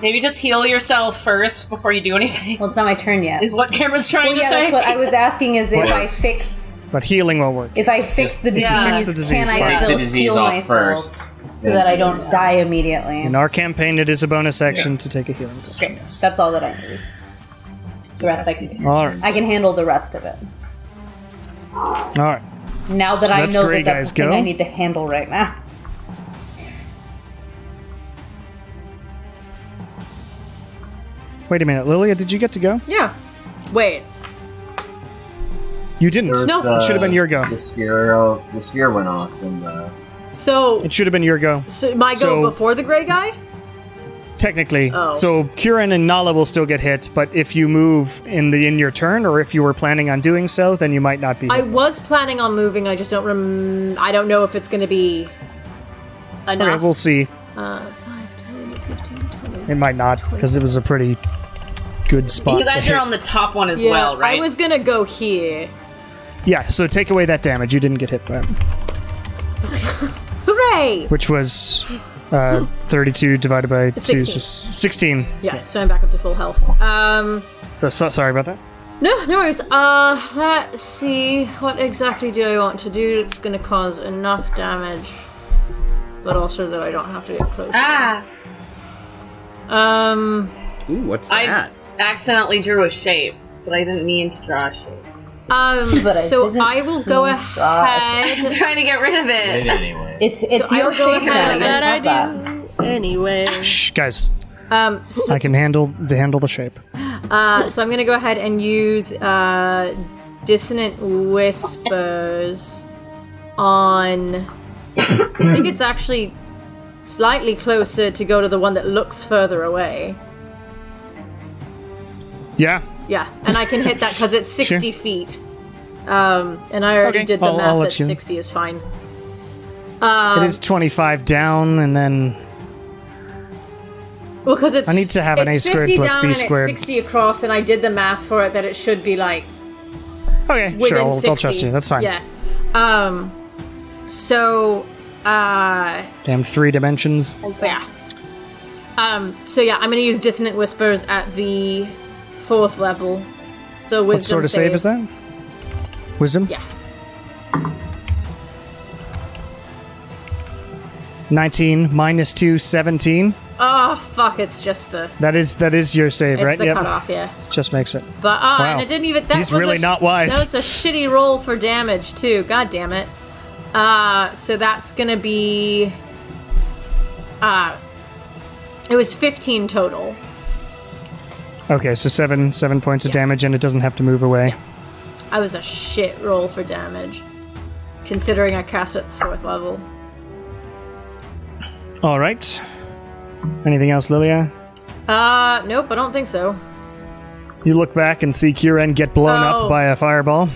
Maybe just heal yourself first before you do anything. it's not my turn yet. Is what Cameron's trying Well, to yeah, say. that's what I was asking. Is if Well- I fix But healing will work. the disease, Fix the disease can I first. Take still the disease heal off myself first. so that I don't die immediately? In our campaign, it is a bonus action to take a healing potion. Okay, that's all that I need. The rest I can do. All right. I can handle the rest of it. All right. Now that So I that's know great, that that's guys. the thing Go. I need to handle right now. Wait a minute, Lilia, did you get to go? Yeah. Wait. You didn't. First, It should have been your go. The sphere went off, and So, It should have been your go. my go So- before the gray guy? Technically. Oh. So Kieran and Nala will still get hit, but if you move in your turn, or if you were planning on doing so, then you might not be I hit. was planning on moving. I just don't I don't know if it's going to be enough. Okay, we'll see. 5, 10, 15, 20. It might not, because it was a pretty good spot You to guys hit. are on the top one as Yeah, well, right? I was going to go here. Yeah, so take away that damage. You didn't get hit by it. Hooray! Which was 32 divided by 2 is 16. just 16. Yeah, so I'm back up to full health. So sorry about that. No worries. Let's see. What exactly do I want to do that's going to cause enough damage, but also that I don't have to get close? Ooh, what's I that? accidentally drew a shape, but I didn't mean to draw a shape. But I So didn't I will go draw. I'm ahead. trying to get rid of it. anyway. It's I your will go shape ahead now. and You don't have that. Anyway. Shh, guys. So, I can handle the shape. so I'm going to go ahead and use Dissonant Whispers on. I think it's actually slightly closer to go to the one that looks further away. Yeah. Yeah, and I can hit that because it's 60 feet. And I already Okay, did the I'll math let that you. 60 is fine. It is 25 down, and then Well, because it's I need to have an it's A squared 50 plus down B and squared. It's 60 across, and I did the math for it that it should be like okay, within sure, 60. I'll trust you. That's fine. Yeah. So. Damn 3 dimensions. Yeah. So yeah, I'm gonna use Dissonant Whispers at the 4th level. So wisdom What sort of save is that? Wisdom? Yeah. 19 minus 2, 17. Oh fuck! It's just the That is your save, it's right? the cutoff. Yeah. It just makes it. But and it didn't even. That He's was really not wise. That was a shitty roll for damage too. God damn it. So that's gonna be. It was 15 total. Okay, so 7 points of damage, and it doesn't have to move away. I was a shit roll for damage, considering I cast at the 4th level. All right. Anything else, Lilia? Nope, I don't think so. You look back and see Kieran get blown Oh. up by a fireball.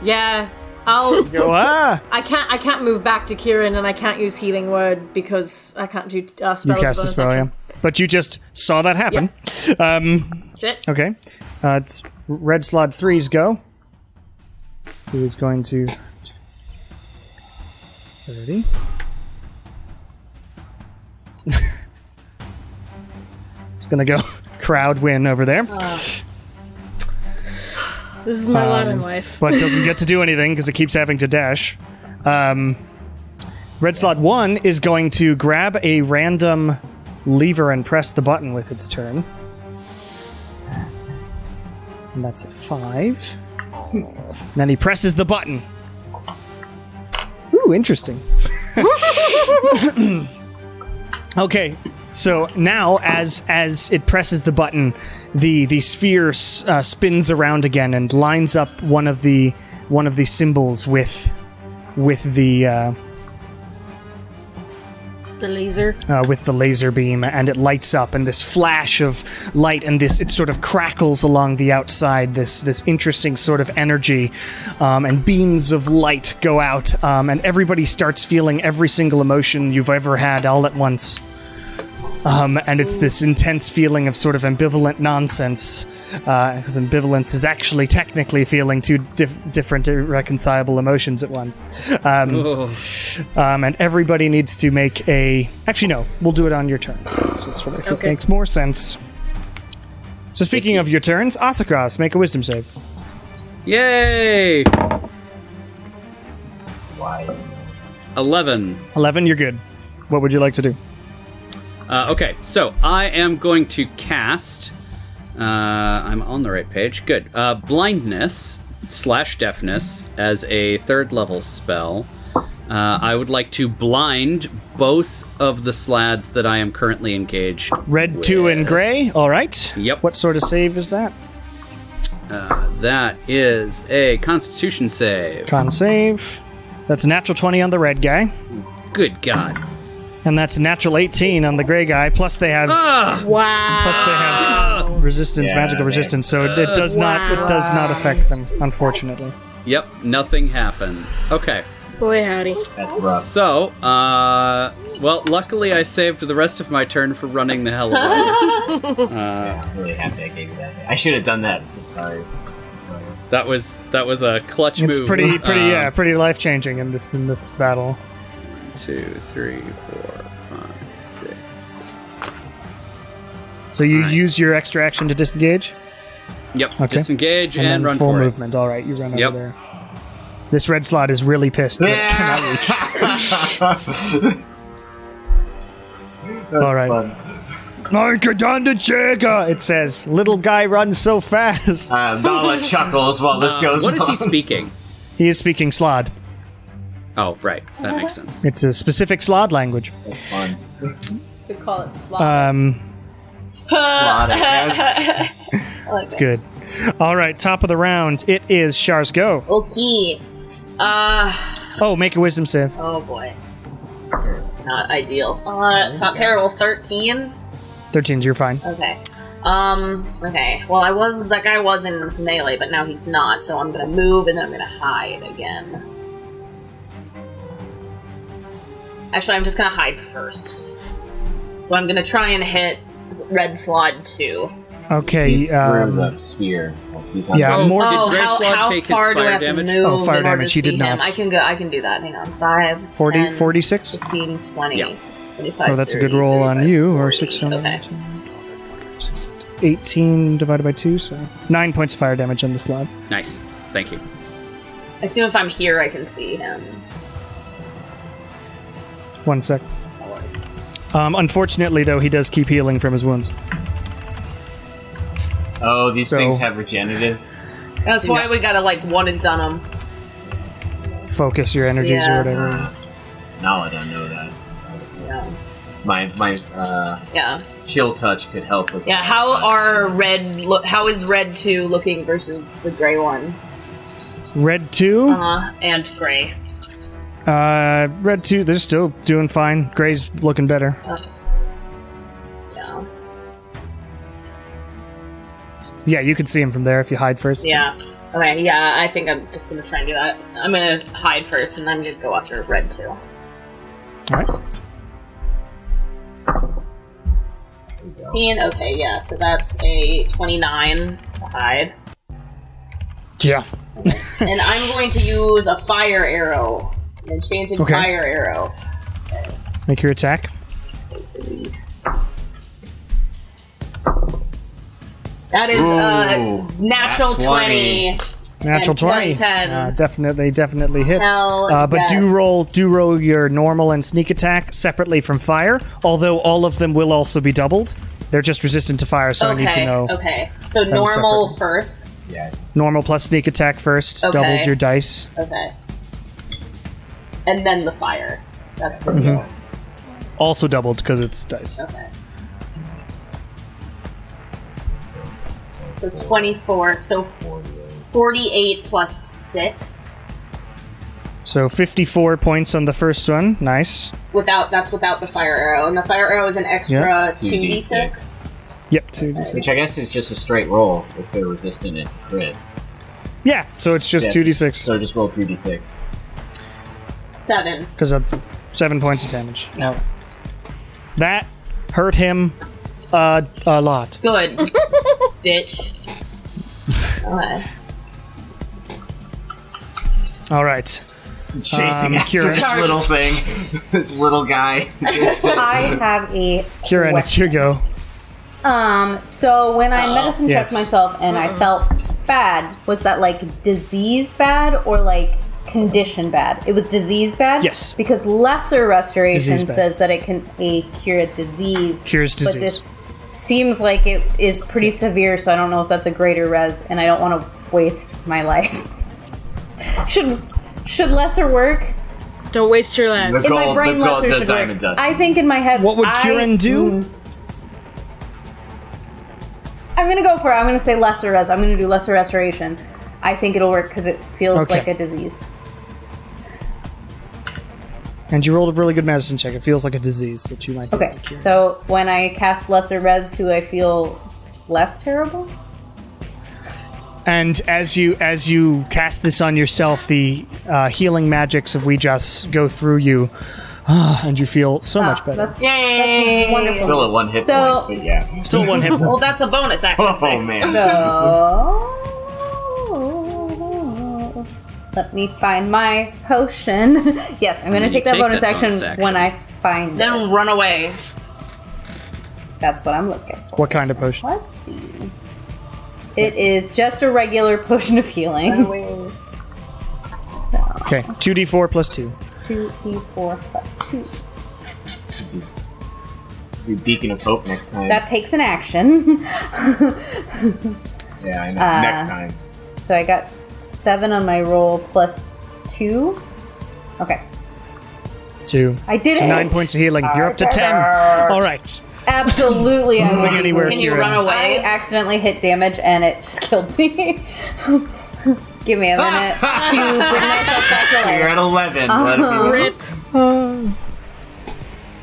Yeah, I'll. Go, ah! I can't move back to Kieran, and I can't use Healing Word because I can't do spells. You as cast a bonus spell, yeah. action. But you just saw that happen. Shit. Okay. It's Red Slaad 3's go. Who is going to... 30. It's gonna go crowd win over there. This is my lot in life. But doesn't get to do anything because it keeps having to dash. Red Slaad 1 is going to grab a random lever and press the button with its turn. And that's a 5. And then he presses the button. Ooh, interesting. Okay, so now as it presses the button, the sphere spins around again and lines up one of the symbols with the The laser. With the laser beam, and it lights up, and this flash of light, and it sort of crackles along the outside. This interesting sort of energy, and beams of light go out, and everybody starts feeling every single emotion you've ever had all at once. And it's this intense feeling of sort of ambivalent nonsense, because ambivalence is actually technically feeling two different irreconcilable emotions at once. And everybody needs to make a... Actually, no, we'll do it on your turn. That's what I think makes more sense. So speaking of your turns, Asakras, make a wisdom save. Yay! Why? 11. 11, you're good. What would you like to do? Okay, so I am going to cast... I'm on the right page. Good. Blindness / deafness as a 3rd level spell. I would like to blind both of the slaads that I am currently engaged Red with. 2 and gray, all right. Yep. What sort of save is that? That is a Constitution save. Con save. That's a natural 20 on the red guy. Good God. And that's a natural 18 on the gray guy. Plus they have Wow. plus they have resistance, magical resistance, so it does not affect them, unfortunately. Yep, nothing happens. Okay. Boy, howdy. That's rough. So, well, luckily I saved the rest of my turn for running the hell away. Yeah, I'm really happy I gave you that. I should have done that to start. That was a clutch It's move. pretty life changing in this battle. 2, 3, 4, 5, 6. So you Right. use your extra action to disengage? Yep. Okay. Disengage and then run full for movement. All right, you run Yep. over there. This red slot is really pissed. But it cannot reach. That's All right. fun. It says, little guy runs so fast. Nala chuckles while this goes What is he on. speaking? He is speaking Slaad. Oh, right. That makes sense. It's a specific Slaad language. That's fun. Could call it Slaad. Slaughter. Yes. It's good. All right, top of the round. It is Char's go. Okay. Oh, make a wisdom save. Oh boy. Not ideal. Not terrible. 13. 13's, you're fine. Okay. Okay. Well, that guy was in melee, but now he's not, so I'm gonna move and then I'm gonna hide again. Actually, I'm just gonna hide first. So I'm gonna try and hit Red Slaad 2. Okay. He's through the sphere. He's on Yeah, Oh, more. did Grey how Slaad take his far do I fire have damage? to move Oh, fire in order damage, to he did see not. him? I can do that. Hang on. 5, 40, 10, 46? 15, 20, Yeah. 25, Oh, that's a 30, good roll on 35, you, or 40. 600. Okay. 18 divided by 2, so 9 points of fire damage on the slot. Nice. Thank you. I assume if I'm here, I can see him. 1 sec. Unfortunately, though, he does keep healing from his wounds. Oh, these So- things have regenerative. That's why we gotta one and done him. Focus your energies Yeah. or whatever. Now I don't know that. Yeah. My Yeah. chill touch could help with Yeah. that. How is Red 2 looking versus the Gray one? Red 2? And Gray. Red 2, they're still doing fine. Gray's looking better. Yeah. Yeah, you can see him from there if you hide first. Yeah. Okay, yeah, I think I'm just gonna try and do that. I'm gonna hide first, and then I'm gonna go after Red 2. Alright. 15, okay, yeah, so that's a 29 to hide. Yeah. And I'm going to use a fire arrow. An enchanted Okay. fire arrow. Make your attack. That is Ooh, natural nat 20. 20. Natural And 20. plus 10. Definitely hits. Hell But yes. do roll your normal and sneak attack separately from fire, although all of them will also be doubled. They're just resistant to fire, so I need to know. Okay, so normal first. Yeah. Normal plus sneak attack first, Okay. doubled your dice. Okay. And then the fire. That's the deal. Also doubled because it's dice. Okay. So 24, so 48 plus 6. So 54 points on the first one. Nice. That's without the fire arrow, and the fire arrow is an extra Yeah. 2d6. Yep, 2d6. Which I guess is just a straight roll. If they're resistant, it's a crit. Yeah, so it's just Yeah, 2d6. So just roll 2d6. 7. Because of 7 points of damage. No. That hurt him a lot. Good. Bitch. Okay. All right. Chasing after Kieran. this little thing. This little guy. I have a Kieran, it's your go. So when I medicine checked Yes. myself and I felt bad, was that like disease bad or like condition bad? It was disease bad? Yes. Because lesser restoration Disease bad. says that it can cure a disease. Cures disease. But this seems like it is pretty severe, so I don't know if that's a greater res, and I don't want to waste my life. Should lesser work? Don't waste your life. The In my gold- brain, the gold- lesser the should diamond work. dust. I think in my head, What would Kieran do? I'm gonna go for it. I'm gonna say lesser res. I'm gonna do lesser restoration. I think it'll work because it feels Okay. like a disease. And you rolled a really good medicine check. It feels like a disease that you might be Okay, able to cure. so when I cast lesser res, do I feel less terrible? And as you cast this on yourself, the healing magics of Ouijas go through you, and you feel so much better. That's Yay! wonderful. Still at 1 hit So- point, but yeah. Still one hit Well, point. that's a bonus action. Oh man. So let me find my potion. Yes, I'm gonna then take you that take bonus that action bonus action. when I find it. Then run away. That's what I'm looking for. What kind of potion? Let's see. It is just a regular potion of healing. Okay, 2d4 plus 2. 2d4 plus 2. Be Beacon of Hope next time. That takes an action. Yeah, I know. Next time. So I got 7 on my roll plus 2. Okay. 2. I did So it. 9 points of healing. You're up to 10. All right. Absolutely, I Moving will. anywhere, Can you Kieran. run away? I accidentally hit damage and it just killed me. Give me a minute to bring myself back to You're life. at 11. Let it be. Rip.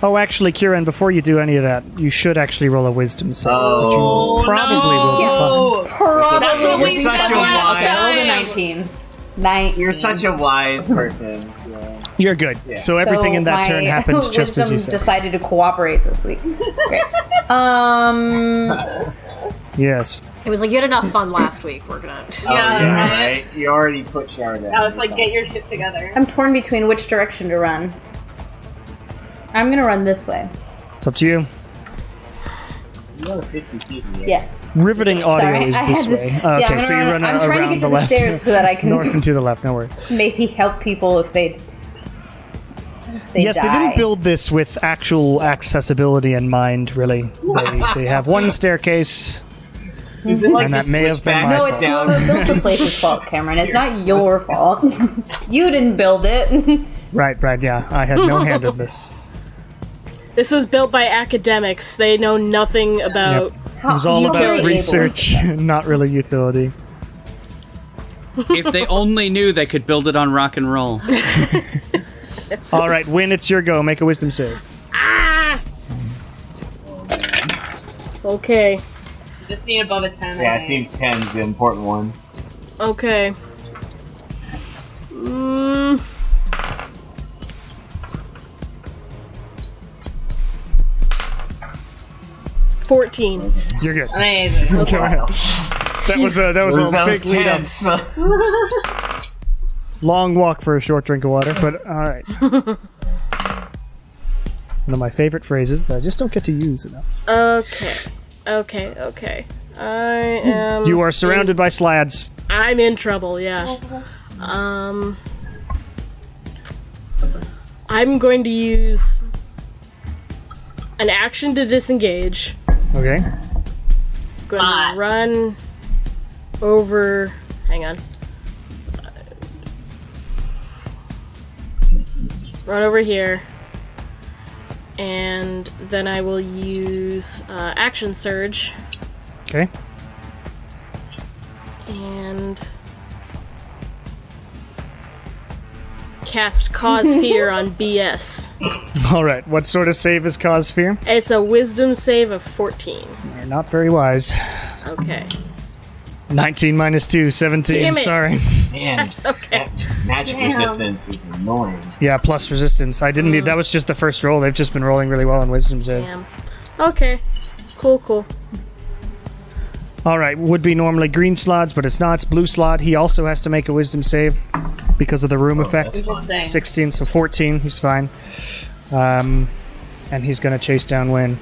Oh, actually, Kieran, before you do any of that, you should actually roll a wisdom save. Oh, which you probably will be fine. Probably what we You're such a did last wise. I rolled a time. 19. 19. You're such a wise person. Yeah. You're good. So everything in that my turn happens just as you wisdom said. decided to cooperate this week. Great. Yes. It was like, you had enough fun last week. We're gonna. Oh, Yeah. yeah, right? You already put Shard in. I was like, get your shit together. I'm torn between which direction to run. I'm gonna run this way. It's up to you. You are 50 feet in the air. Yeah. Riveting audio Sorry, is I this had to- way. yeah, Okay, I'm so gonna you run- run I'm trying to around get the to the left. stairs so that I can- North and to the left, no worries. Maybe help people if they Yes, die. they didn't build this with actual accessibility in mind, really. They have one staircase. Is it like And that just may have been switchbacks my No, fault. it's down? whoever built the place's fault, Cameron. It's not your fault. You didn't build it. Right, yeah. I had no hand in this. This was built by academics. They know nothing about. It was all You're about very able. research, not really utility. If they only knew they could build it on rock and roll. All right, Win, it's your go. Make a wisdom save. Okay. Just need above a 10. Yeah, I it think. seems 10's the important one. Okay. 14. You're good. Amazing. Go ahead. That was a big lead up. tense. Long walk for a short drink of water, but all right. One of my favorite phrases that I just don't get to use enough. Okay. I am. You are surrounded by slaads. I'm in trouble, yeah. I'm going to use an action to disengage. Okay. Going to run over. Hang on. Run over here. And then I will use action surge. Okay. And cast Cause Fear on BS. All right. What sort of save is cause fear? It's a wisdom save of 14. You're not very wise. Okay. 19 minus 2, 17. Damn it. Sorry. Man, That's okay. that magic resistance is annoying. Yeah, plus resistance. I didn't need. That was just the first roll. They've just been rolling really well on wisdom save. Damn. Okay. Cool. All right. Would be normally green Slaads, but it's not. It's blue Slaad. He also has to make a wisdom save because of the room effect. that's fine. Interesting. 16, so 14. He's fine. And he's going to chase down Wynn.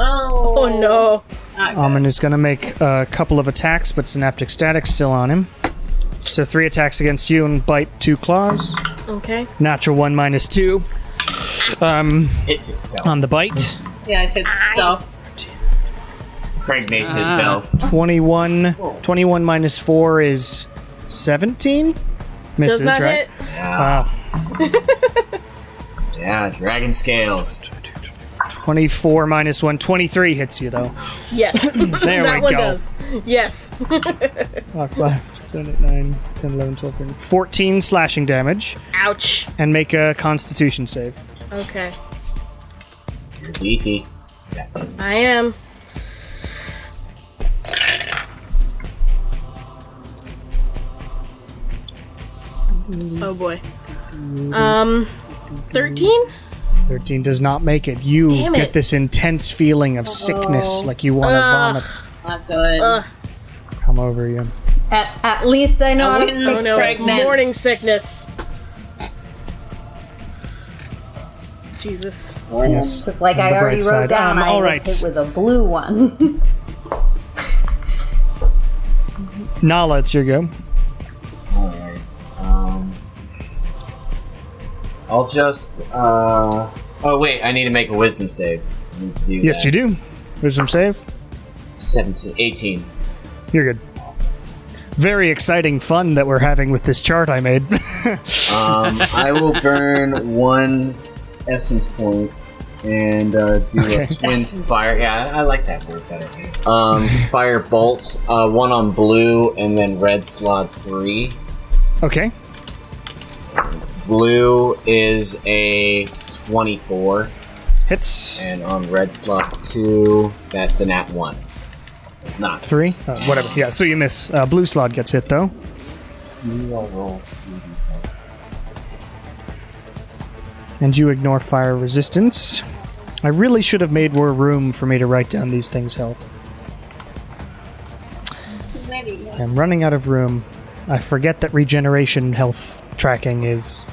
Oh no. Almond is going to make a couple of attacks, but Synaptic Static's still on him. So 3 attacks against you and bite 2 claws. Okay. Natural 1 minus 2 Hits itself. on the bite. Yeah, it fits itself. Impregnates itself. 21 minus 4 is 17? Misses, Does not right? hit. Wow. Yeah, dragon scales. 24 minus 1, 23 hits you, though. Yes. There that we one go. does. Yes. 5, 6, 7, 8, 9, 10, 11, 12, 13. 14 slashing damage. Ouch. And make a constitution save. Okay. You're beefy. I am. Oh boy. 13? 13 does not make it. You Damn it. get this intense feeling of sickness, like you want to vomit Not good. come over you. At least I know how to wouldn't fix Oh no, it's Pregnant. morning sickness. Jesus. Yes. It's like On I the already bright wrote side. down. I all was right. hit with a blue one. Nala, it's your go. Alright. I'll just, oh wait, I need to make a wisdom save. I need to do Yes, that. you do. Wisdom save. 18. You're good. Very exciting fun that we're having with this chart I made. I will burn 1 essence point and do Okay. a twin fire. Yeah, I like that word better. Fire bolt, 1 on blue and then red Slaad 3. Okay. Blue is a 24, Hits. and on red Slaad 2, that's an at 1. Not 3. Whatever. Yeah, so you miss. Blue Slot gets hit, though. roll. And you ignore fire resistance. I really should have made more room for me to write down these things' health. I'm running out of room. I forget that regeneration health tracking is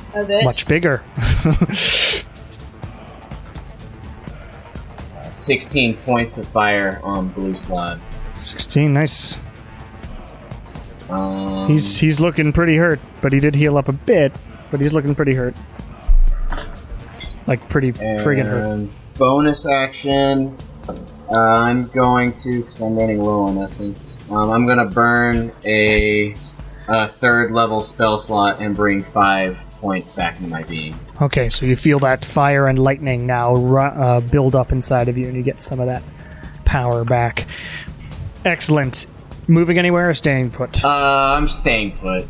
much bigger. 16 points of fire on blue Slaad. 16, nice. Um, He's looking pretty hurt, but he did heal up a bit, but he's looking pretty hurt. Like, pretty friggin' hurt. and bonus action. I'm going to, because I'm running low on essence. I'm going to burn a 3rd level spell slot and bring 5 points back into my being. Okay, so you feel that fire and lightning now build up inside of you, and you get some of that power back. Excellent. Moving anywhere or staying put? I'm staying put.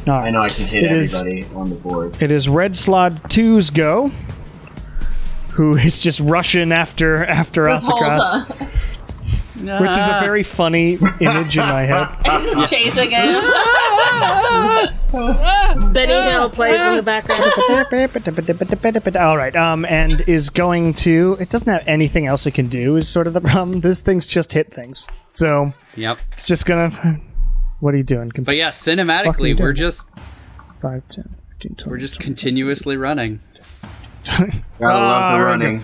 All I right. know I can hit It is- everybody on the board. It is Red Slod 2's go, who is just rushing after Asakras, which is a very funny image in my head. He's just chasing it. Benny Hill plays in the background. All right, and is going to. It doesn't have anything else it can do. Is sort of the problem. This thing's just hit things, so Yep. it's just gonna. What are you doing? But yeah, Fuck you cinematically, doing? we're just 5, 10, 15, 20. we're just continuously running. Gotta love the very running.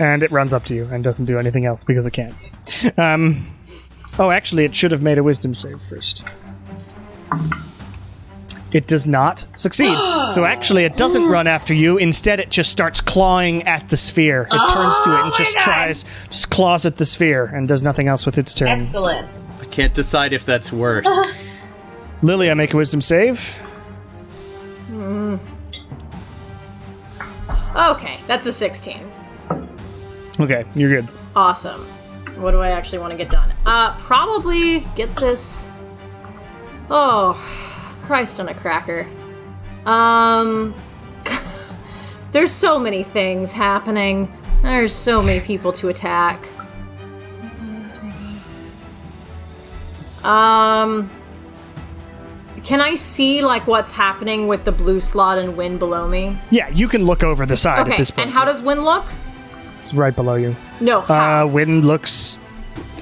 And it runs up to you and doesn't do anything else because it can't. Oh, actually, it should have made a wisdom save first. It does not succeed. So actually, it doesn't run after you. Instead, it just starts clawing at the sphere. It turns to it and just claws at the sphere and does nothing else with its turn. Excellent. I can't decide if that's worse. Lilia, make a wisdom save. Okay, that's a 16. Okay, you're good. Awesome. What do I actually want to get done? Probably get this. Oh, Christ on a cracker. There's so many things happening. There's so many people to attack. Can I see, like, what's happening with the blue Slaad and Wind below me? Yeah, you can look over the side at this point. And how does Wind look? It's right below you. No, how? Wind looks...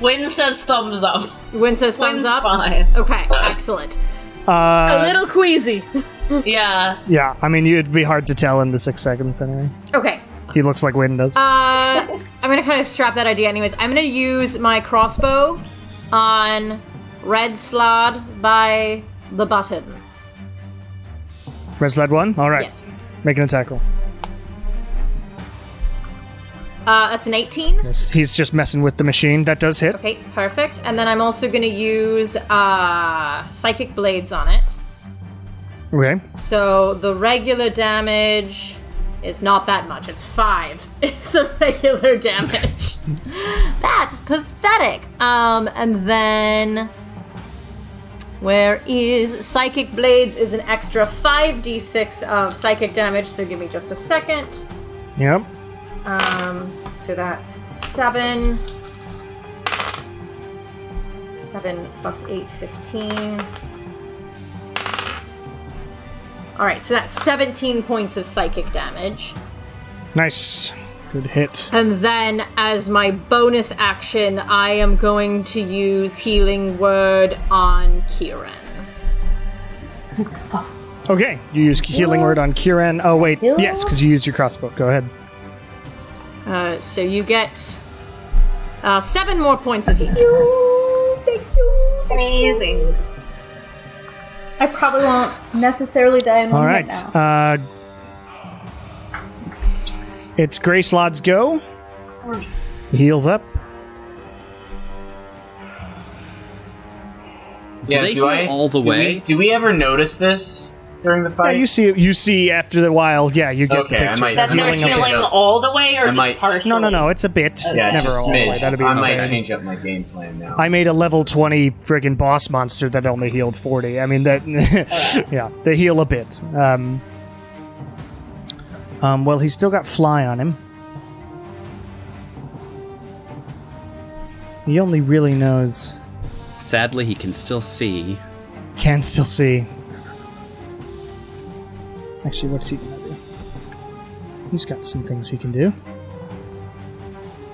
Wind says thumbs up. Wind says thumbs Wind's up? fine. Okay, excellent. A little queasy. Yeah. Yeah, I mean, it'd be hard to tell in the 6 seconds anyway. Okay. He looks like Wind does. I'm gonna kind of scrap that idea anyways. I'm gonna use my crossbow on Red Slaad by the button. Red Sled 1? Alright. Yes. Make an attack roll. That's an 18. Yes, he's just messing with the machine. That does hit. Okay, perfect. And then I'm also gonna use Psychic Blades on it. Okay. So the regular damage is not that much. It's 5. It's a regular damage. That's pathetic. And then where is Psychic Blades is an extra 5d6 of psychic damage, so give me just a second. Yep. So that's 7. 7 plus 8, 15. Alright, so that's 17 points of psychic damage. Nice. Good hit. And then, as my bonus action, I am going to use Healing Word on Kieran. Okay, you use Healing Word on Kieran. Oh, wait. Yes, because you used your crossbow. Go ahead. So you get 7 more points of healing. Thank you. Amazing. I probably won't necessarily die in one All hit right. now. It's Grey Slaad's go. He heals up. Yeah, they heal all the way? Do we ever notice this during the Yeah, fight? you see after the while. Yeah, you get Okay, the I picture. might- That I'm they're gonna change healing up. all the way or I just might- partially? No, it's a bit. Yeah, It's never just all the way. smidge. That'd be I might insane. change up my game plan now. I made a level 20 friggin' boss monster that only healed 40. I mean, that... yeah, they heal a bit. Well, he's still got fly on him. He only really knows... Sadly, he can still see. Can still see. Actually, what's he gonna do? He's got some things he can do.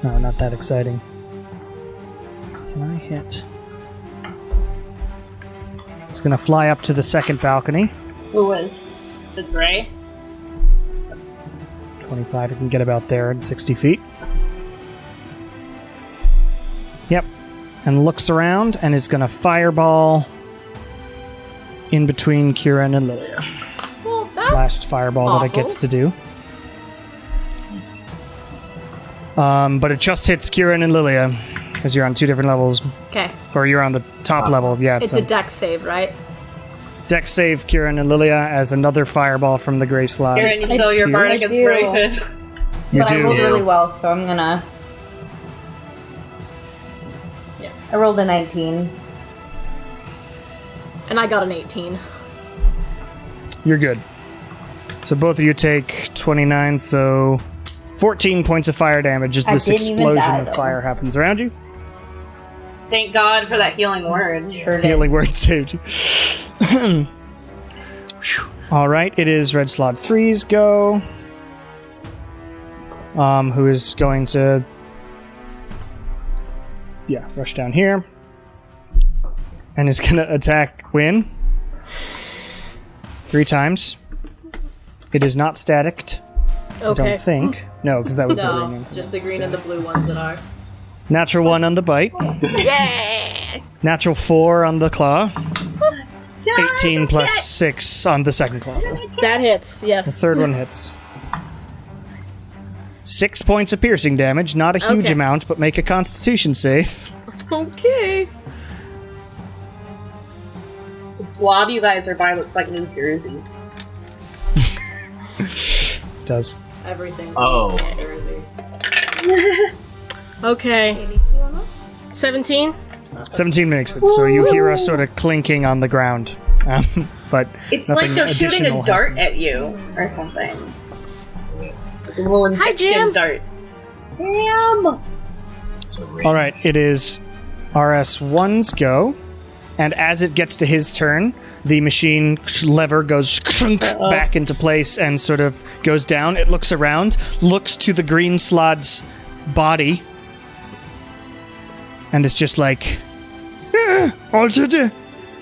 No, not that exciting. Can I hit? It's gonna fly up to the second balcony. Who was the gray? 25, it can get about there at 60 feet. Yep. And looks around and is gonna fireball in between Kieran and Lilia. Well, that's Last fireball that it awful. gets to do. But it just hits Kieran and Lilia because you're on 2 different levels, Okay. or you're on the top level. Yeah, It's a dex save, right? dex save Kieran and Lilia as another fireball from the Grey Slaad. Karen, you know your bardic I is do. very good. You But I rolled do. really well, so I'm gonna... Yeah. I rolled a 19. And I got an 18. You're good. So both of you take 29, so 14 points of fire damage as I this didn't even explosion die, of though. fire happens around you. Thank God for that healing word. Sure did. Healing word saved you. All right, it is Red Slaad 3's go. Who is going to rush down here and is going to attack Wynn 3 times. It is not staticked. I Okay. don't think. No, because that was the No, green one. it's just the green and the blue ones that are. Natural 1 on the bite. Yeah! Natural 4 on the claw. 18 plus 6 on the second claw. That hits, The yes. third one hits. 6 points of piercing damage. Not a huge Okay. amount, but make a constitution save. Okay. The blob you guys are by looks like New Jersey. Does. Everything's Oh. Jersey. Okay. 17? 17 makes it. So you hear a sort of clinking on the ground. but It's like nothing they're shooting a additional dart happened. at you or something. Like a little injection Jam. dart. Damn! All right, it is RS1's go, and as it gets to his turn, the machine lever goes back into place and sort of goes down. It looks around, looks to the green Slaad's body, and it's just like, What did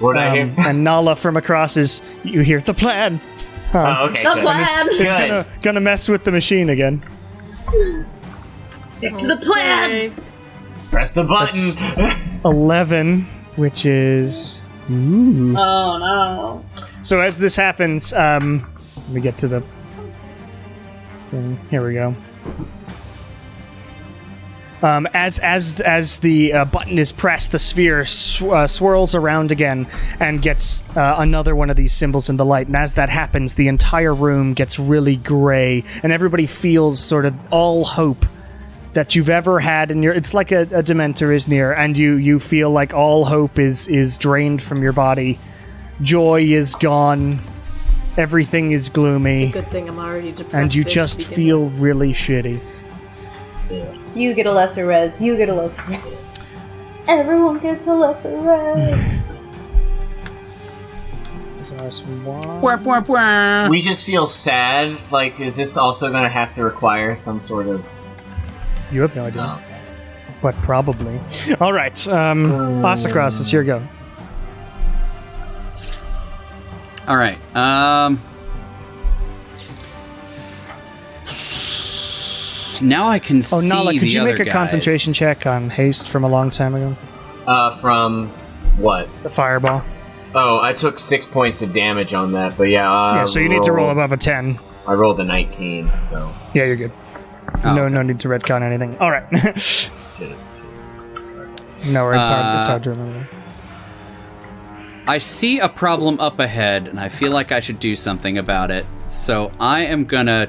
I hear? and Nala from across you hear the plan. Oh, okay. The Good. plan! It's gonna mess with the machine again. Stick to the plan! Press the button. 11, which is. Ooh. Oh no. So as this happens, let me get to the thing. Here we go. As the button is pressed, the sphere swirls around again and gets another one of these symbols in the light. And as that happens, the entire room gets really gray, and everybody feels sort of all hope that you've ever had in your. It's like a Dementor is near, and you feel like all hope is drained from your body. Joy is gone. Everything is gloomy, Good thing I'm already depressed. and you bitch, just to begin feel really shitty. You get a lesser res. You get a lesser res. Everyone gets a lesser res. We just feel sad. Like, is this also going to have to require some sort of? You have no idea. Oh, okay. But probably. All right, Asacross, it's your go. All right. Now I can see Oh, Nala, could the you other make a guys. concentration check on haste from a long time ago? From what? The fireball. Oh, I took 6 points of damage on that, but yeah. So you need to roll above a 10. I rolled a 19, so. Yeah, you're good. Oh, no, okay. no need to retcon anything. All right. No, it's hard to remember. I see a problem up ahead, and I feel like I should do something about it. So I am gonna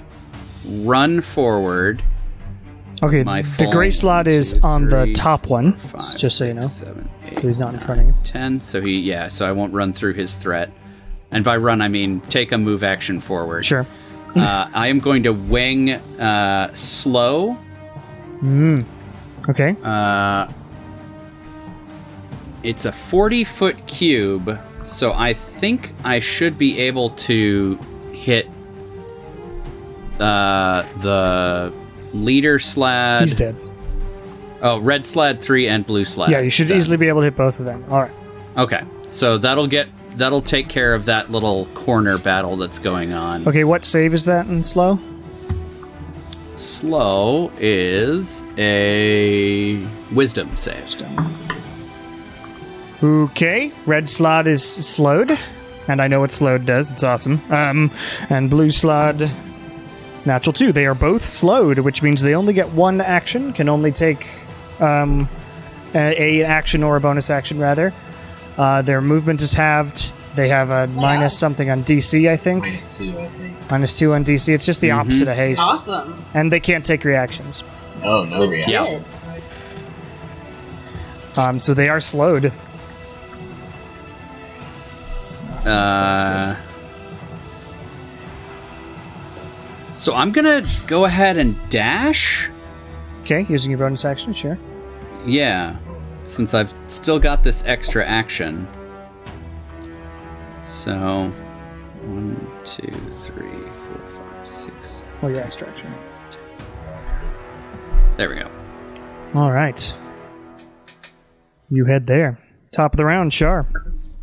run forward. Okay, My the full gray slot 1, is 2, on the 3, top one, 5, just so you 6, know. 7, 8, So he's not in front of you. 10. So I won't run through his threat. And by run, I mean take a move action forward. Sure. I am going to wing slow. Okay. It's a 40-foot cube, so I think I should be able to hit the leader Slaad. He's dead. Oh, red Slaad 3 and blue Slaad. Yeah, you should then. easily be able to hit both of them. All right. Okay, so that'll take care of that little corner battle that's going on. Okay, what save is that in slow? Slow is a wisdom save. Okay, red slot is slowed, and I know what slowed does. It's awesome. And blue slot, natural 2. They are both slowed, which means they only get one action. Can only take a action or a bonus action rather. Their movement is halved. They have a minus something on DC, I think. -2, I think. -2 on DC. It's just the opposite of haste, Awesome. and they can't take reactions. Oh, no reaction. Yeah. So they are slowed. So I'm gonna go ahead and dash. Okay, using your bonus action, sure. Yeah, since I've still got this extra action. So 1, 2, 3, 4, 5, 6. For your extra action. There we go. All right. You head there. Top of the round, Char.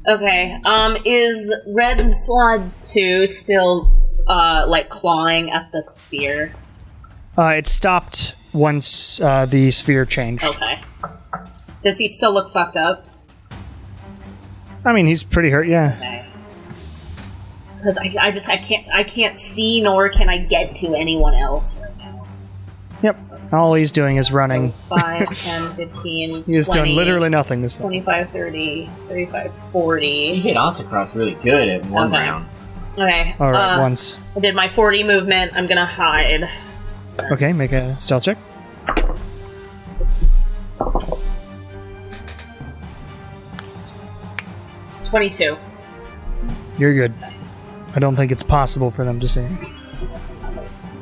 Okay, is Red Slaad 2 still, like, clawing at the sphere? It stopped once the sphere changed. Okay. Does he still look fucked up? I mean, he's pretty hurt, yeah. Okay. Because I can't see nor can I get to anyone else right now. Yep. All he's doing is running. So 5, 10, 15, He has 20, done literally nothing this time. 25, 30, 35, You 40. hit Asacross really good at one Okay. round. Okay. All right, once. I did my 40 movement. I'm gonna hide. Okay, make a stealth check. $22. You're good. I don't think it's possible for them to see.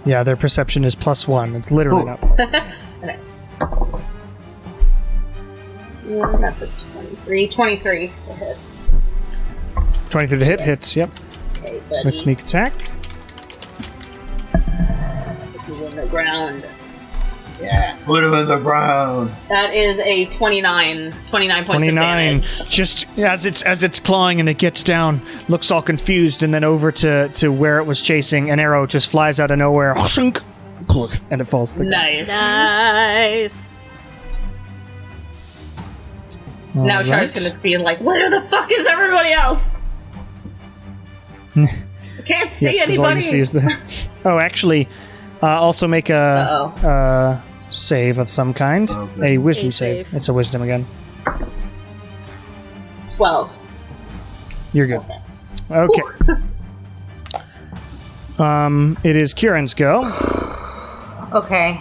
Yeah, their perception is +1. It's literally not possible. Yeah, that's a 23. 23 to hit. 23 to hit, hits, yep. Okay, buddy. With sneak attack. Put you in the ground. Yeah, put him in the ground. That is a 29 points of 29. damage. Just as it's clawing and it gets down, looks all confused, and then over to where it was chasing, an arrow just flies out of nowhere, and it falls to the ground. Nice. Nice. Now All Char's right. gonna be like, where the fuck is everybody else? I can't see Yes, because all anybody. you see is the... Oh, actually, also make a save of some kind. A wisdom A save. save. It's a wisdom again. 12. You're good. Okay. It is Kieran's go. Okay.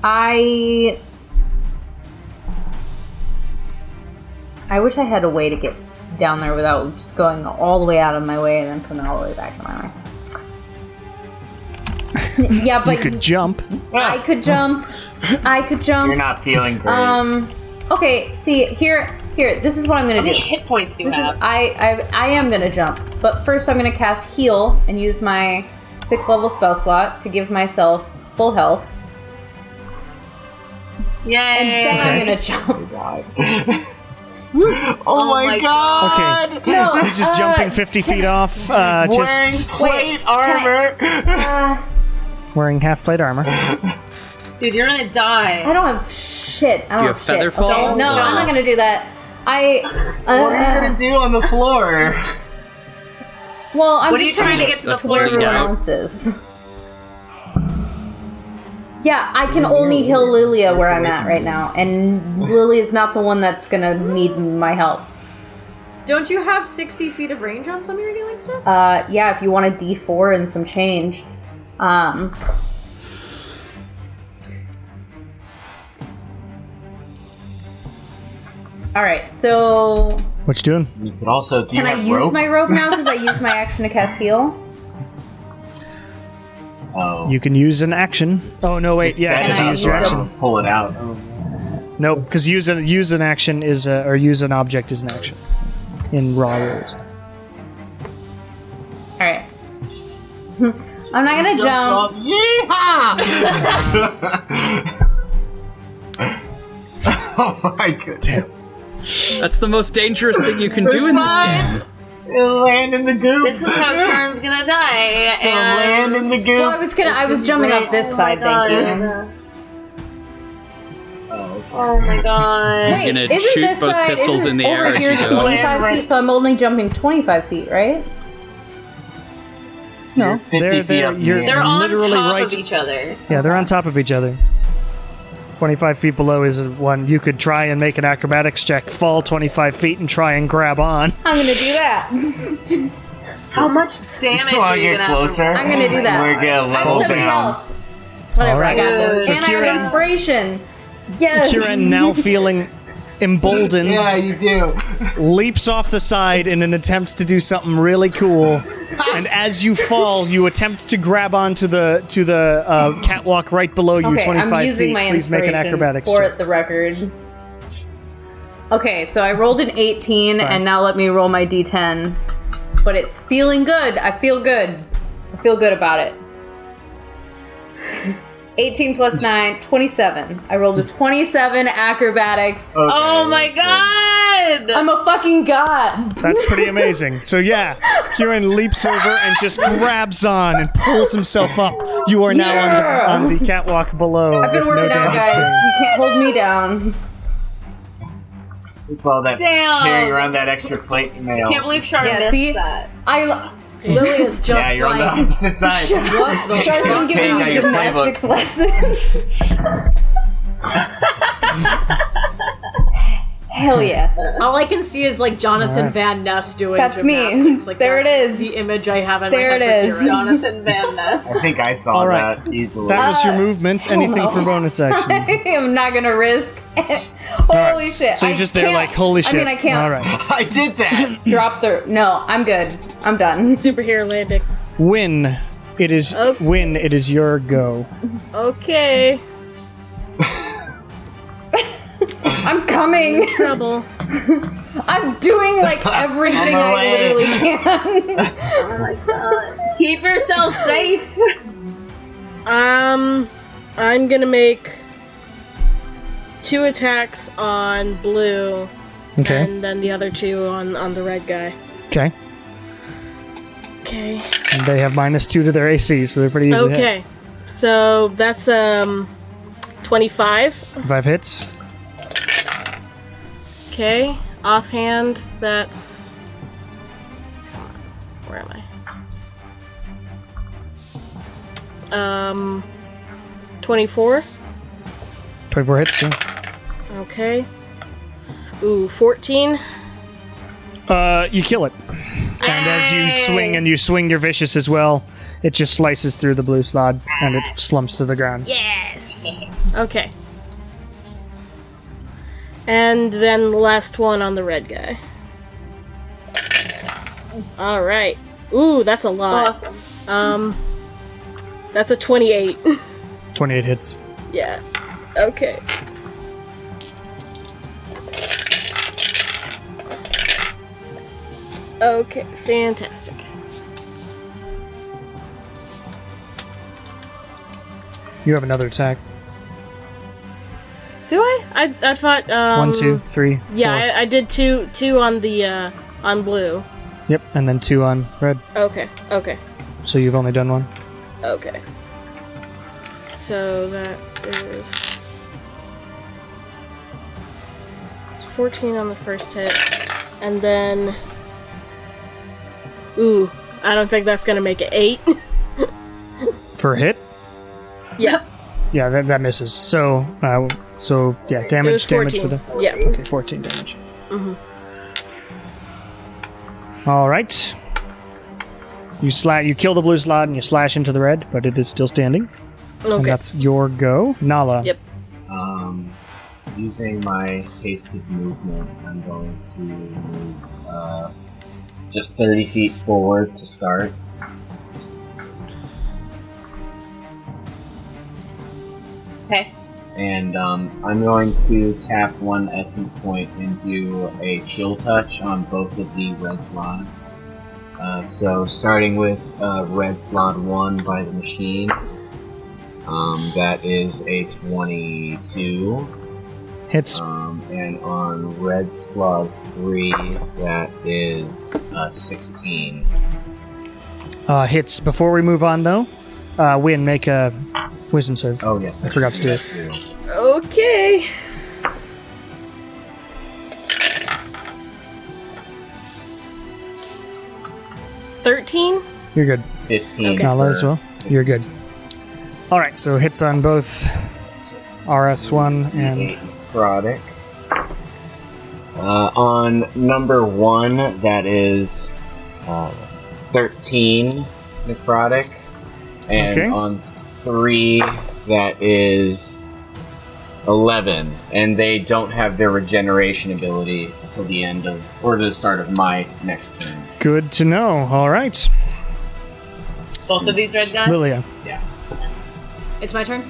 I wish I had a way to get down there without just going all the way out of my way and then coming all the way back to my way. Yeah, but You could jump. I could jump. I could jump. You're not feeling great. Okay, see, here, this is what I'm gonna How do. many hit points do you This is, have? I am gonna jump, but first I'm gonna cast heal and use my 6th level spell slot to give myself full health. Yay! And then I'm gonna jump. Oh my god! Okay. No, You're just jumping 50 feet off. Wearing Just plate Wait, armor! wearing half plate armor. Dude, you're gonna die. I don't have shit. I don't you have have feather shit. fall? Okay? No, I'm not gonna do that. What are you gonna do on the floor? Well, I'm What are you just trying to get to the That's floor? bleed everyone out. else's. Yeah, I can only heal Lilia where I'm at right now, and Lilia's not the one that's gonna need my help. Don't you have 60 feet of range on some of your healing stuff? Yeah, if you want a D4 and some change. Alright, so What you doing? You could also do can I that use rope. my rope now because I used my action to cast heal? Oh. You can use an action. Oh no, wait, Just yeah, set just it use up your or action. pull it out. Nope, because use an action is or use an object is an action in raw rules. Alright. I'm not gonna jump. Oh my god. That's the most dangerous thing you can do in this game. It'll land in the goop. This is how Karen's gonna die. It'll land in the goop. Well, I was jumping up this side, thank you. Oh my god. Wait, gonna isn't shoot this both side, pistols isn't in the air over as here you go. 25 feet, so I'm only jumping 25 feet, right? No, 50 feet up in the you're air. They're on literally top right. of each other. Yeah, they're on top of each other. 25 feet below is one you could try and make an acrobatics check, fall 25 feet, and try and grab on. I'm gonna do that. How much damage You are wanna you get gonna closer? I'm gonna do that. We're gonna I level have 70 down. health. Whatever, Alright. I got this. So And I have Kieran- inspiration. Yes. Kieran, now feeling emboldened, Yeah, you do. leaps off the side in an attempt to do something really cool. And as you fall, you attempt to grab onto the catwalk right below you, Okay, 25 I'm using feet. my Please make inspiration an acrobatics for check. the record. Okay, so I rolled an 18, It's fine. and now let me roll my d10. But it's feeling good. I feel good. I feel good about it. 18 plus 9, 27. I rolled a 27 acrobatics. Oh my god! I'm a fucking god. That's pretty amazing. So yeah, Kieran leaps over and just grabs on and pulls himself up. You are now on the catwalk below. I've been with no working out, damage guys. taken. You can't hold me down. It's all that Damn. carrying around that extra plate mail. I can't believe Char Yeah, missed see? that. Lilia's just Yeah, you're on the like, opposite side. Charlene giving Take out me your gymnastics lesson. Hell yeah. All I can see is like Jonathan Alright. Van Ness doing That's me. gymnastics. Like, There it that's is. The image I have in There my it head. is. for Kira. Jonathan Van Ness. I think I saw All right. that easily. That was your movement. Anything know. for bonus action? I am not gonna risk. Holy shit. So you're I just there can't- like, holy shit. I mean, I can't All right. I did that. drop the. No, I'm good. I'm done. Superhero landing. Win. It is Okay. Win. It is your go. Okay. I'm coming. Trouble. I'm doing like everything On my I way. literally can. Oh my god. Keep yourself safe. I'm gonna make 2 attacks on blue, Okay. and then the other 2 on the red guy. Okay. Okay. And they have -2 to their AC, so they're pretty easy to hit. Okay. So that's 25. 5 hits. Okay. Offhand, that's. Where am I? 24. 24 hits. Yeah. Okay. Ooh, 14. You kill it. And as you swing your vicious as well, it just slices through the blue slot and it slumps to the ground. Okay. And then the last one on the red guy. Alright. Ooh, that's a lot. Awesome. That's a 28. 28 hits. Yeah. Okay. Okay, fantastic. You have another attack. Do I? I thought 1, 2, 3. Yeah, 4. I did two on the on blue. Yep, and then 2 on red. Okay. So you've only done 1. Okay. So that is. It's 14 on the first hit. And then. Ooh, I don't think that's gonna make it 8. For a hit? Yep. Yeah, that misses. So yeah, It was damage 14. for the. Yeah. Okay, 14 damage. All right. You kill the blue slot and you slash into the red, but it is still standing. And Okay. that's your go. Nala. Yep. Using my hasted movement, I'm going to move just 30 feet forward to start. Okay. And I'm going to tap 1 essence point and do a chill touch on both of the red slots. So starting with red slot 1 by the machine, that is a 22. Hits. And on red slot 3, that is 16. Hits. Before we move on, though, Win, make a wisdom save. Oh yes, I forgot to do it. that too. Okay. $13? You're good. 15. Okay. Nala for- as well. You're good. All right, so hits on both RS1 and 8 necrotic. On number 1, that is 13 necrotic. And Okay. on 3, that is 11. And they don't have their regeneration ability until the end of, or the start of my next turn. good to know. All right, Both of these red guys? Lilia. It's my turn?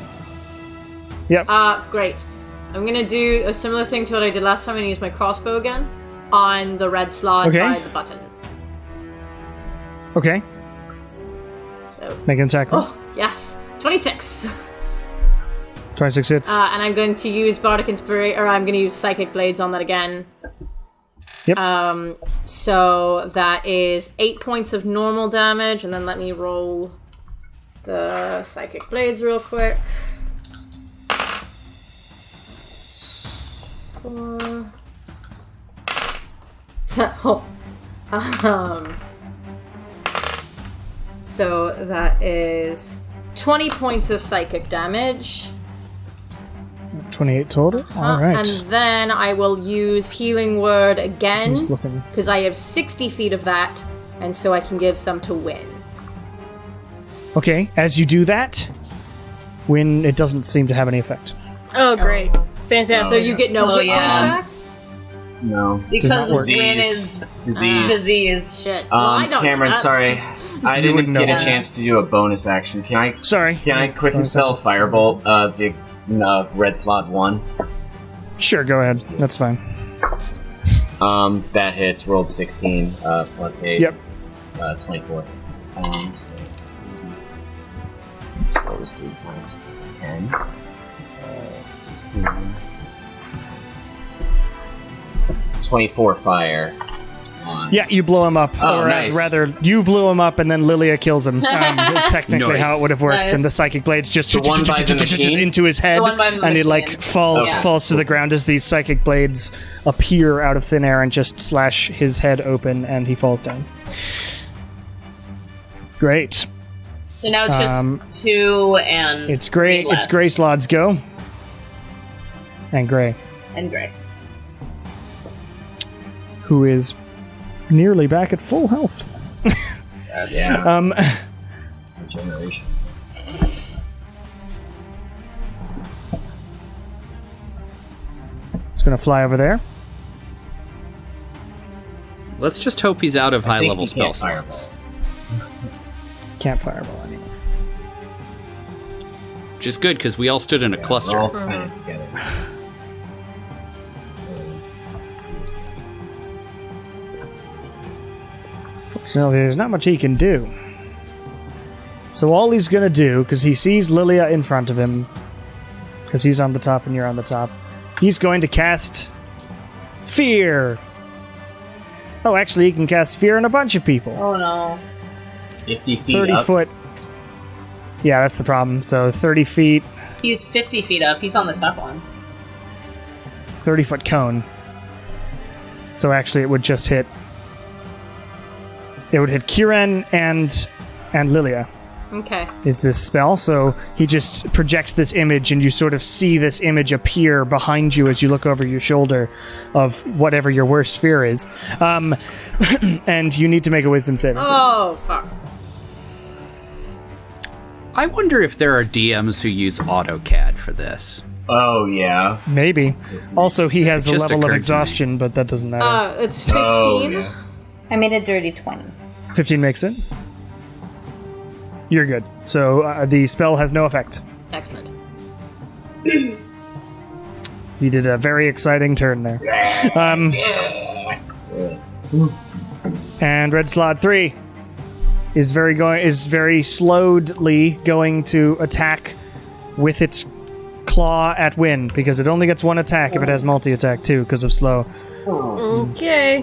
Yep. Great. I'm gonna do a similar thing to what I did last time and use my crossbow again on the red slot Okay. by the button. Okay. So, Make an attack. roll. oh, yes. 26. 26 hits. And I'm going to use Bardic Inspiration, or I'm going to use Psychic Blades on that again. Yep. So that is 8 points of normal damage, and then let me roll the Psychic Blades real quick. 4. So that is 20 points of psychic damage. 28 total. All right. And then I will use Healing Word again, Just looking. because I have 60 feet of that, and so I can give some to Win. Okay, as you do that, Win, it doesn't seem to have any effect. Oh, great. Fantastic. So you get no Oh, hit yeah. points back? No. Because work. Win is Disease. disease. Shit. Well, I don't Cameron, know that. sorry. I You wouldn't didn't know get a that. chance to do a bonus action. Can I Sorry. quickly spell Firebolt, the red slot 1? Sure, go ahead. That's fine. That hits, rolled 16, plus 8. Yep. 24. So what was 3 times? It's 10. 16. 24 fire. On. Yeah, you blow him up. Oh, or nice. rather, you blew him up and then Lilia kills him. Technically Nice. how it would have worked. Nice. And the psychic blades just The one by the machine? into his head. The one by the And it machine. falls to the ground as these psychic blades appear out of thin air and just slash his head open and he falls down. Great. So now it's just 2 and It's Gray. 3 left. It's Gray Slaad's go. And Gray, And Gray. who is nearly back at full health. Yeah. Regeneration. It's going to fly over there. Let's just hope he's out of high think level he spell can't slots. Can't fireball anymore. Which is good because we all stood in a cluster. We're all kind of together. So there's not much he can do. So all he's going to do, because he sees Lilia in front of him, because he's on the top and you're on the top, he's going to cast Fear. Oh, actually, he can cast Fear on a bunch of people. Oh no. 50 feet 30 up. foot. Yeah, that's the problem. So 30 feet, He's 50 feet up. He's on the top one. 30 foot cone. So actually, it would just hit. It would hit Kieran and Lilia. Okay. Is this spell. So he just projects this image and you sort of see this image appear behind you as you look over your shoulder of whatever your worst fear is. And you need to make a wisdom saving throw. Oh, fuck. I wonder if there are DMs who use AutoCAD for this. Oh, yeah. Maybe. Also, he has It a just level of occurred to me. exhaustion, but that doesn't matter. It's 15. Oh, yeah. I made a dirty 20. 15 makes sense. You're good. So the spell has no effect. Excellent. You did a very exciting turn there. And Red Slaad 3 is very slowly going to attack with its claw at Win, because it only gets one attack if it has multi-attack too, because of slow. Okay.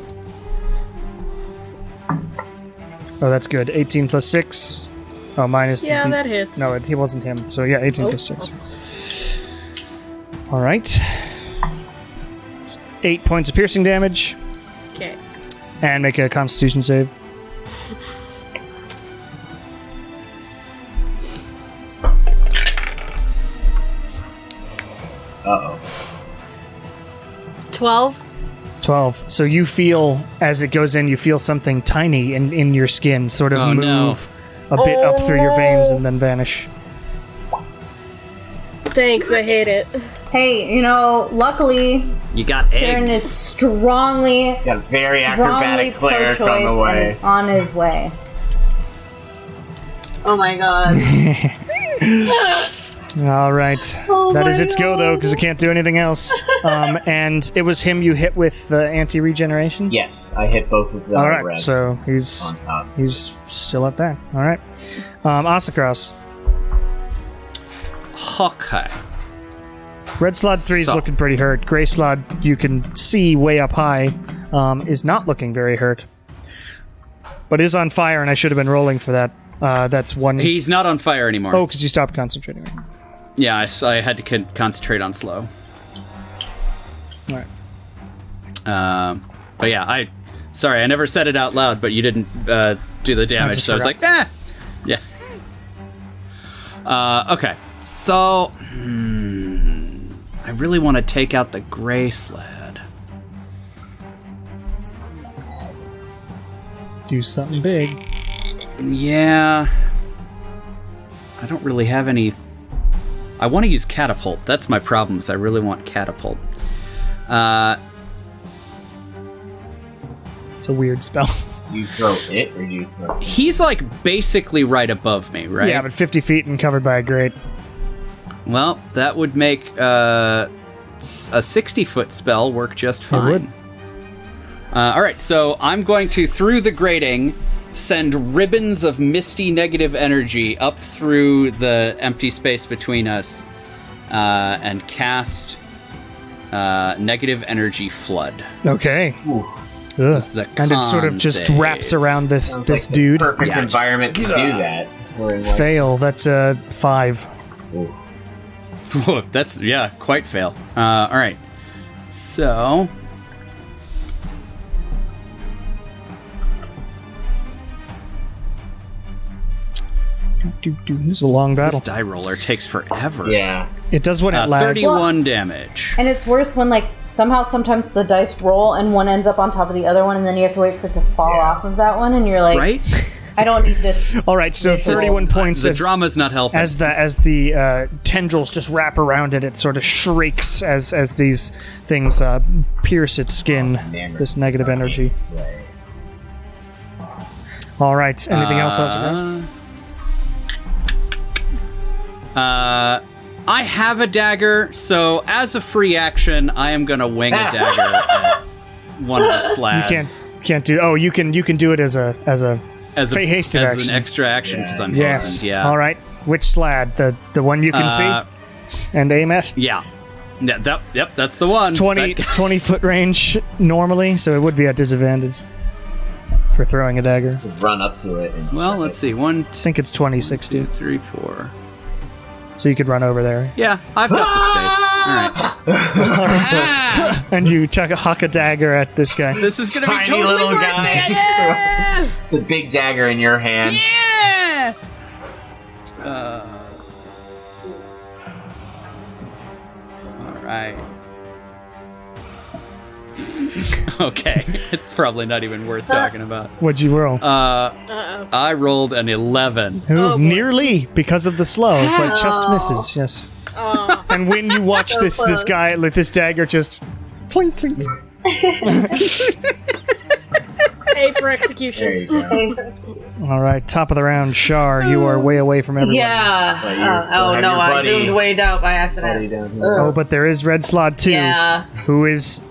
Oh, that's good. 18 plus 6. Oh, minus the Yeah, that hits. No, he wasn't him. So yeah, 18 plus 6. All right. 8 points of piercing damage. Okay. And make a Constitution save. Uh-oh. 12. 12. So you feel, as it goes in, you feel something tiny in your skin sort of Oh, no. move a bit up through your veins and then vanish. Thanks, I hate it. Hey, luckily, You got Kieran eggs. is strongly, Got a very strongly acrobatic cleric on the pro-choice and way. is on his way. Oh my god. All right. That is its go, though, because it can't do anything else. And it was him you hit with the anti-regeneration? Yes, I hit both of the All right, reds so he's on top. still up there. All right. Asacross. Okay. Red Slaad 3 is So- looking pretty hurt. Gray Slaad, you can see way up high, is not looking very hurt. But is on fire, and I should have been rolling for that. That's one... He's not on fire anymore. Oh, because you stopped concentrating. Yeah, I had to concentrate on slow. All right. But yeah, I never said it out loud, but you didn't do the damage, just so I was forgot. like, yeah. Okay, so I really want to take out the gray Slaad. Do something big. Yeah. I don't really have any... I want to use Catapult. That's my problem, is I really want Catapult. It's a weird spell. Do you throw it, or do you throw... He's, like, basically right above me, right? Yeah, but 50 feet and covered by a grate. Well, that would make a 60-foot spell work just fine. It would. All right, so I'm going to, through the grating, send ribbons of misty negative energy up through the empty space between us and cast negative energy flood. Okay. Ooh, Ugh. This is a And it sort of con just save. wraps around this sounds this like dude. The perfect Yeah, environment to do that. We're in, like, Fail. That's a 5. ooh. Whoa, that's, yeah, quite fail. All right. So... This is a long This battle. die roller takes forever. Yeah. It does what it lags. 31 damage. And it's worse when, like, somehow sometimes the dice roll and one ends up on top of the other one, and then you have to wait for it to fall off of that one, and you're like, Right? I don't need this. All right, so 31 points. The drama's not helping. As the tendrils just wrap around it, it sort of shrieks as these things pierce its skin. This negative energy. All right. Anything else, Ossifer? I have a dagger, so as a free action, I am going to wing a dagger at one of the slabs. You can't do. Oh, you can do it as a hasted as action. an extra action because I'm Yes. poisoned. Yeah. All right. Which Slaad? The one you can see and aim at. Yeah. Yep. That's the one. It's 20 foot range normally, so it would be at disadvantage for throwing a dagger. Just run up to it. And Well, let's see. 1, I think it's 20, 60. 2, 3, 4. So you could run over there. Yeah, I've got the space. All right. And you huck a dagger at this guy. This is going to be tiny totally little worth guy. it. Yeah! It's a big dagger in your hand. Yeah! All right. Okay, it's probably not even worth talking about. What'd you roll? I rolled an 11. Ooh, nearly because of the slow, but just misses. Yes. And when you watch this guy, like this dagger, just clink clink. A for execution. There you go. All right, top of the round, Shar. You are way away from everyone. But Yeah. you still Oh have no, your I buddy- zoomed way out by buddy accident. down here. Oh, but there is Red Slaad too. Yeah. Who is?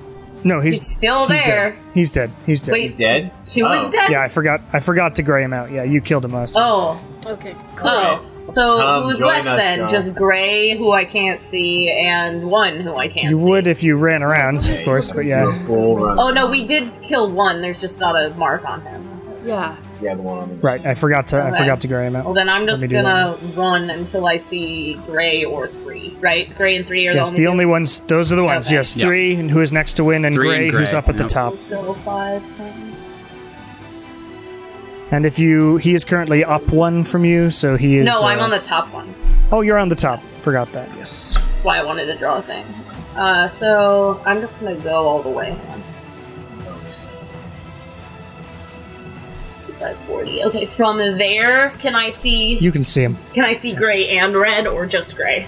No, He's still there. dead. He's dead. He's dead. He's Wait, dead? two Oh. is dead? Yeah, I forgot to gray him out. Yeah, you killed him last time. Oh. Okay, cool. Oh. So Come who's join left us, then? Sean. Just Gray, who I can't see, and one who I can't You see. would if you ran around, of course, but yeah. Full run. Oh no, we did kill one. There's just not a mark on him. Yeah. Yeah, the one on the Right, I forgot to gray him Well, out. then I'm Let just me do gonna run until I see Gray or 3. Right? Gray and 3 are Yes, the only ones. Those are the ones. Okay. Yes, Yep. 3, and who is next to win, and 3 Gray, and who's Gray, up at the yep. top. Still 5, 10. And if he is currently up 1 from you, so he is. No, I'm on the top one. Oh, you're on the top. Forgot that. Yes. That's why I wanted to draw a thing. So I'm just gonna go all the way. 40. Okay, from there, can I see You can see him. Gray and Red, or just Gray?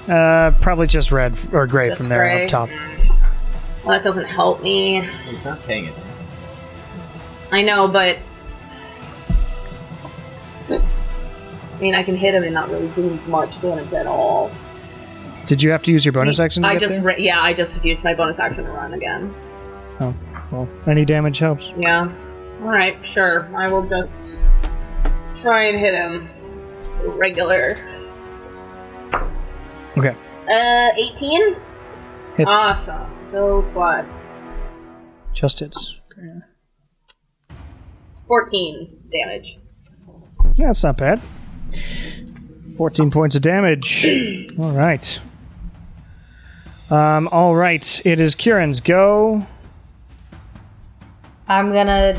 Probably just red or gray Just from there gray. up top. Well, that doesn't help me. He's not paying attention. I know, but I mean, I can hit him and not really do much damage at all. Did you have to use your bonus action to I get just there? I just used my bonus action to run again. Oh, well, any damage helps. Yeah. All right, sure. I will just try and hit him. Regular. Okay. 18. Hits. Awesome. Go squad. Just hits. 14 damage. Yeah, that's not bad. 14 points of damage. All right. All right. It is Kieran's go. I'm gonna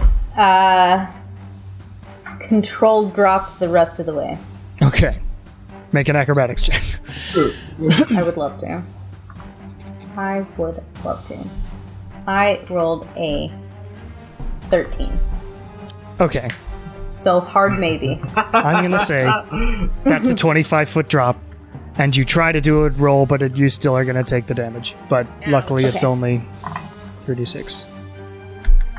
controlled drop the rest of the way. Okay. Make an acrobatics check. I would love to. I would love to. I rolled a 13. Okay. So hard maybe. I'm going to say that's a 25-foot drop. And you try to do a roll, but you still are going to take the damage. But luckily, it's only 36.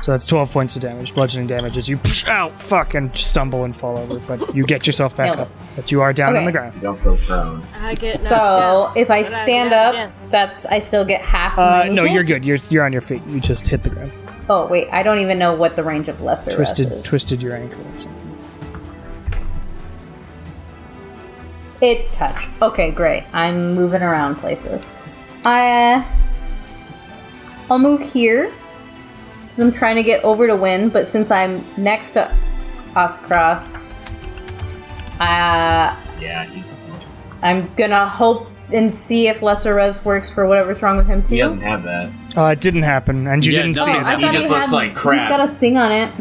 So that's 12 points of damage, bludgeoning damage, as you and stumble and fall over. But you get yourself back up. But you are down on the ground. You don't go prone. I get knocked So down, if I but stand get up, again. I still get half my No, movement? you're good. You're on your feet. You just hit the ground. Oh, wait, I don't even know what the range of lesser rest is. Twisted your ankle or something. It's touch. Okay, great. I'm moving around places. I'll move here because I'm trying to get over to win. But since I'm next to Oscross, Yeah, he's I'm gonna hope and see if lesser res works for whatever's wrong with him too. He doesn't have that. It didn't happen, and you Yeah, didn't no, see I it. thought He just looks like crap. He's got a thing on it.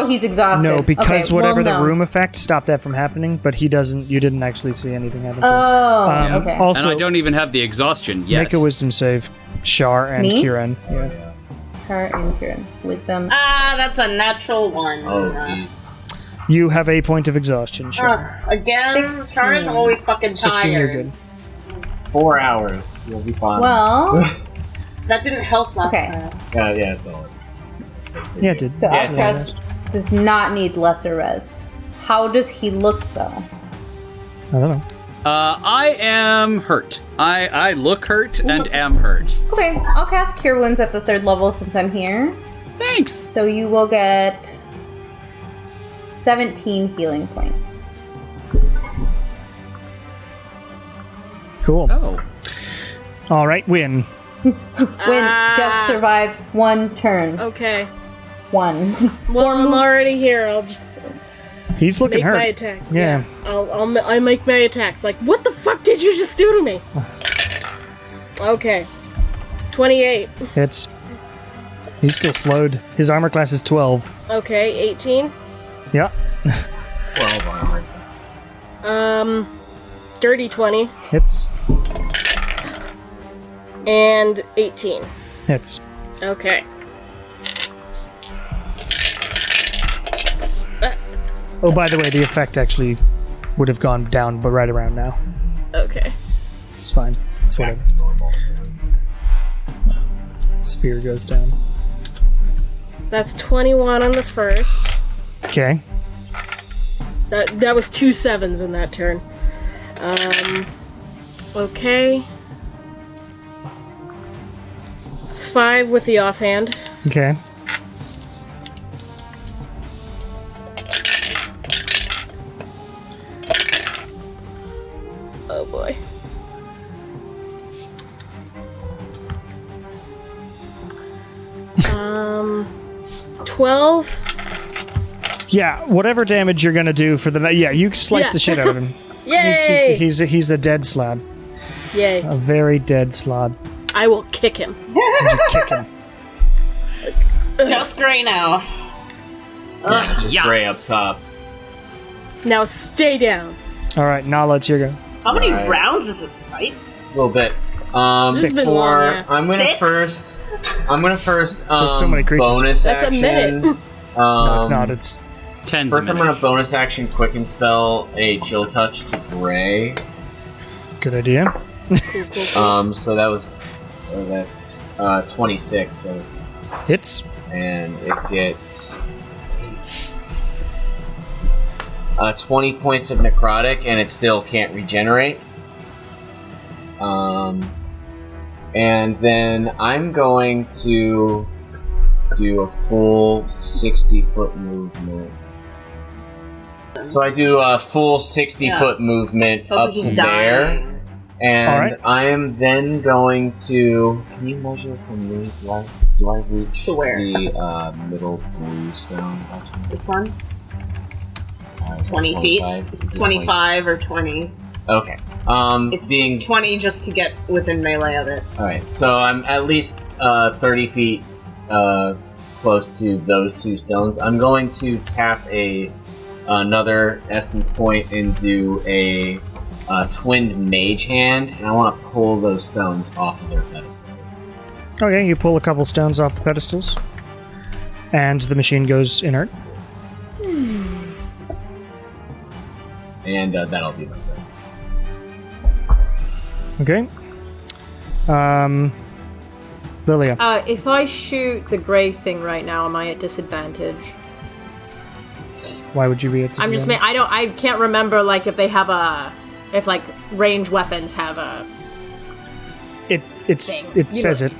He's exhausted. No, because Okay, whatever well, the no. room effect stopped that from happening, but he doesn't. You didn't actually see anything happen. Oh, Um, okay. Also, and I don't even have the exhaustion yet. make a wisdom save, Shar and Me? Kieran. Yeah. Her and Kieran. Wisdom. That's a natural one. Oh, jeez. You have a point of exhaustion, Shar. Again, 16. Char's always fucking tired. 16, you're good. 4 hours. You'll be fine. Well, That didn't help last Okay. time. Yeah, it's all. Yeah, it did. so Yeah. Oscross does not need lesser res. How does he look though? I don't know. I am hurt. I look hurt and am hurt. Okay, I'll cast Cure Wounds at the 3rd level since I'm here. Thanks. So you will get 17 healing points. Cool. Oh. All right, win. Just survive 1 turn. Okay. 1. Well, I'm already here. I'll just He's looking make hurt. my attack. Yeah. I make my attacks. Like, what the fuck did you just do to me? Okay. 28. He's still slowed. His armor class is 12. Okay, 18. Yeah. 12 armor. Dirty 20. Hits. And 18. Hits. Okay. Oh, by the way, the effect actually would have gone down, but right around now. Okay. It's fine. It's whatever. Sphere goes down. That's 21 on the first. Okay. That was 2 7s in that turn. Okay. 5 with the offhand. Okay. Oh boy. Um, 12. Yeah, whatever damage you're gonna do for the night. Yeah, you slice Yeah. the shit out of him. Yay! He's a dead Slaad. Yay. A very dead Slaad. I will kick him. You kick him. Just gray now. Just gray up top. Now stay down. All right, Nala, it's your go. How many Right. rounds is this fight? A little bit. This has been For long, yeah. I'm gonna Six? first There's so many creatures. bonus That's a action. minute. No, it's not. It's Tens First, a I'm minute. gonna bonus action quicken spell a chill touch to Gray. good idea. So that's 26. So Hits. and it gets 20 points of necrotic, and it still can't regenerate. And then I'm going to do a full 60-foot movement. So I do a full 60-foot movement So up he's to there. dying. And Alright. I am then going to. Can you measure from me? Do I reach To where? the middle blue stone? This one? Is it 20 feet? 25? It's 25 or 20. Okay. It's Being 20 just to get within melee of it. alright, so I'm at least 30 feet close to those 2 stones. I'm going to tap another essence point and do a twinned mage hand, and I want to pull those stones off of their pedestals. Okay, you pull a couple stones off the pedestals, and the machine goes inert. And that'll do my thing. Okay. Lilia. If I shoot the gray thing right now, am I at disadvantage? Why would you be at I'm disadvantage? just I can't remember like if they have if like range weapons have a It thing. says it.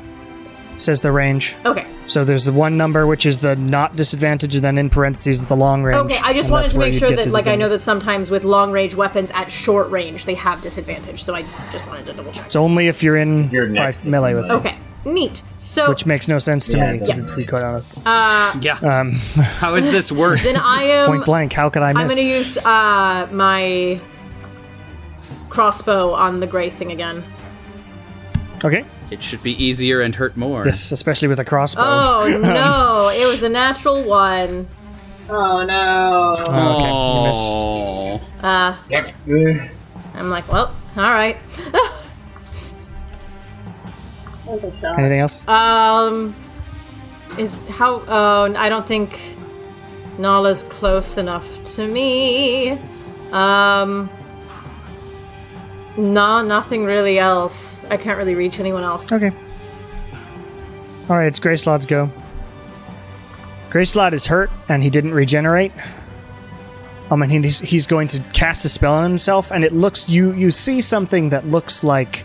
It says the range. Okay. So there's the one number which is the not disadvantage, and then in parentheses the long range. Okay, I just and wanted that's to where make you'd sure get that like I know disadvantage. that sometimes with long range weapons at short range they have disadvantage. So I just wanted to double check. It's only if you're in You're next 5 to melee with it, somebody. Okay. Neat. So which makes no sense to Yeah, me. it To doesn't. be quite honest. Yeah. How is this worse? then I am Point blank, how could I I'm miss? going to use my crossbow on the gray thing again. Okay. It should be easier and hurt more. Yes, especially with a crossbow. Oh no, it was a natural one. Oh no. Oh, okay, you missed. Damn it. I'm like, well, all right. Anything else? Is how? Oh, I don't think Nala's close enough to me. No, nothing really else. I can't really reach anyone else. Okay. Alright, it's Greyslaad's go. Greyslaad is hurt, and he didn't regenerate. And he's going to cast a spell on himself, and it looks... You see something that looks like...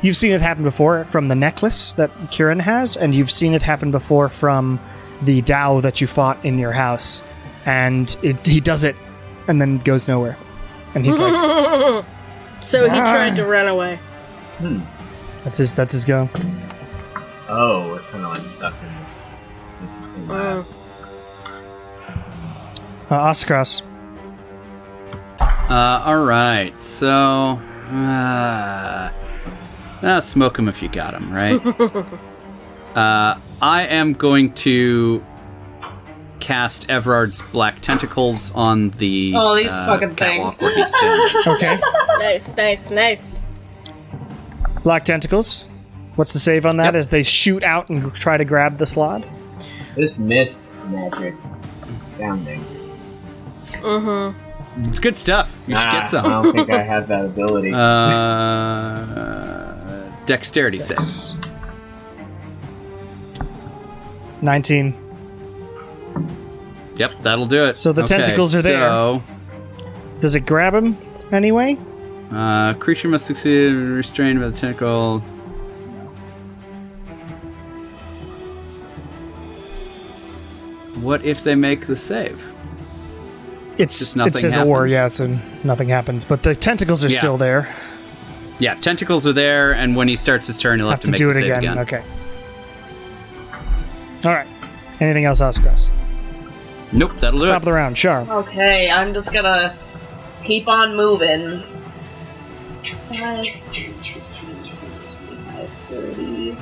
You've seen it happen before from the necklace that Kieran has, and you've seen it happen before from the Dao that you fought in your house. And he does it, and then goes nowhere. And he's like... So he tried to run away. That's his go. Oh, we're kind of like stuck in this interesting map. Oscross. Alright, so... smoke him if you got him, right? I am going to cast Everard's Black Tentacles on the Oh, these fucking catwalk things. where he's standing. Okay. Nice. Black Tentacles. What's the save on that Yep. as they shoot out and try to grab the Slaad? This mist magic is astounding. It's good stuff. You should get I some. don't think I have that ability. Dexterity save. 19. Yep, that'll do it. So the tentacles are there. So, Does it grab him anyway? creature must succeed restrained by the tentacle. What if they make the save? Just It nothing says happens. or, yeah, so nothing happens. But the tentacles are Yeah. still there. Yeah, tentacles are there, and when he starts his turn, he'll have, Have to make do the it save again. Okay. Alright. Anything else, Oscross? Nope, that'll do Top it. of the round, Char. Okay, I'm just gonna keep on moving. 5, 30,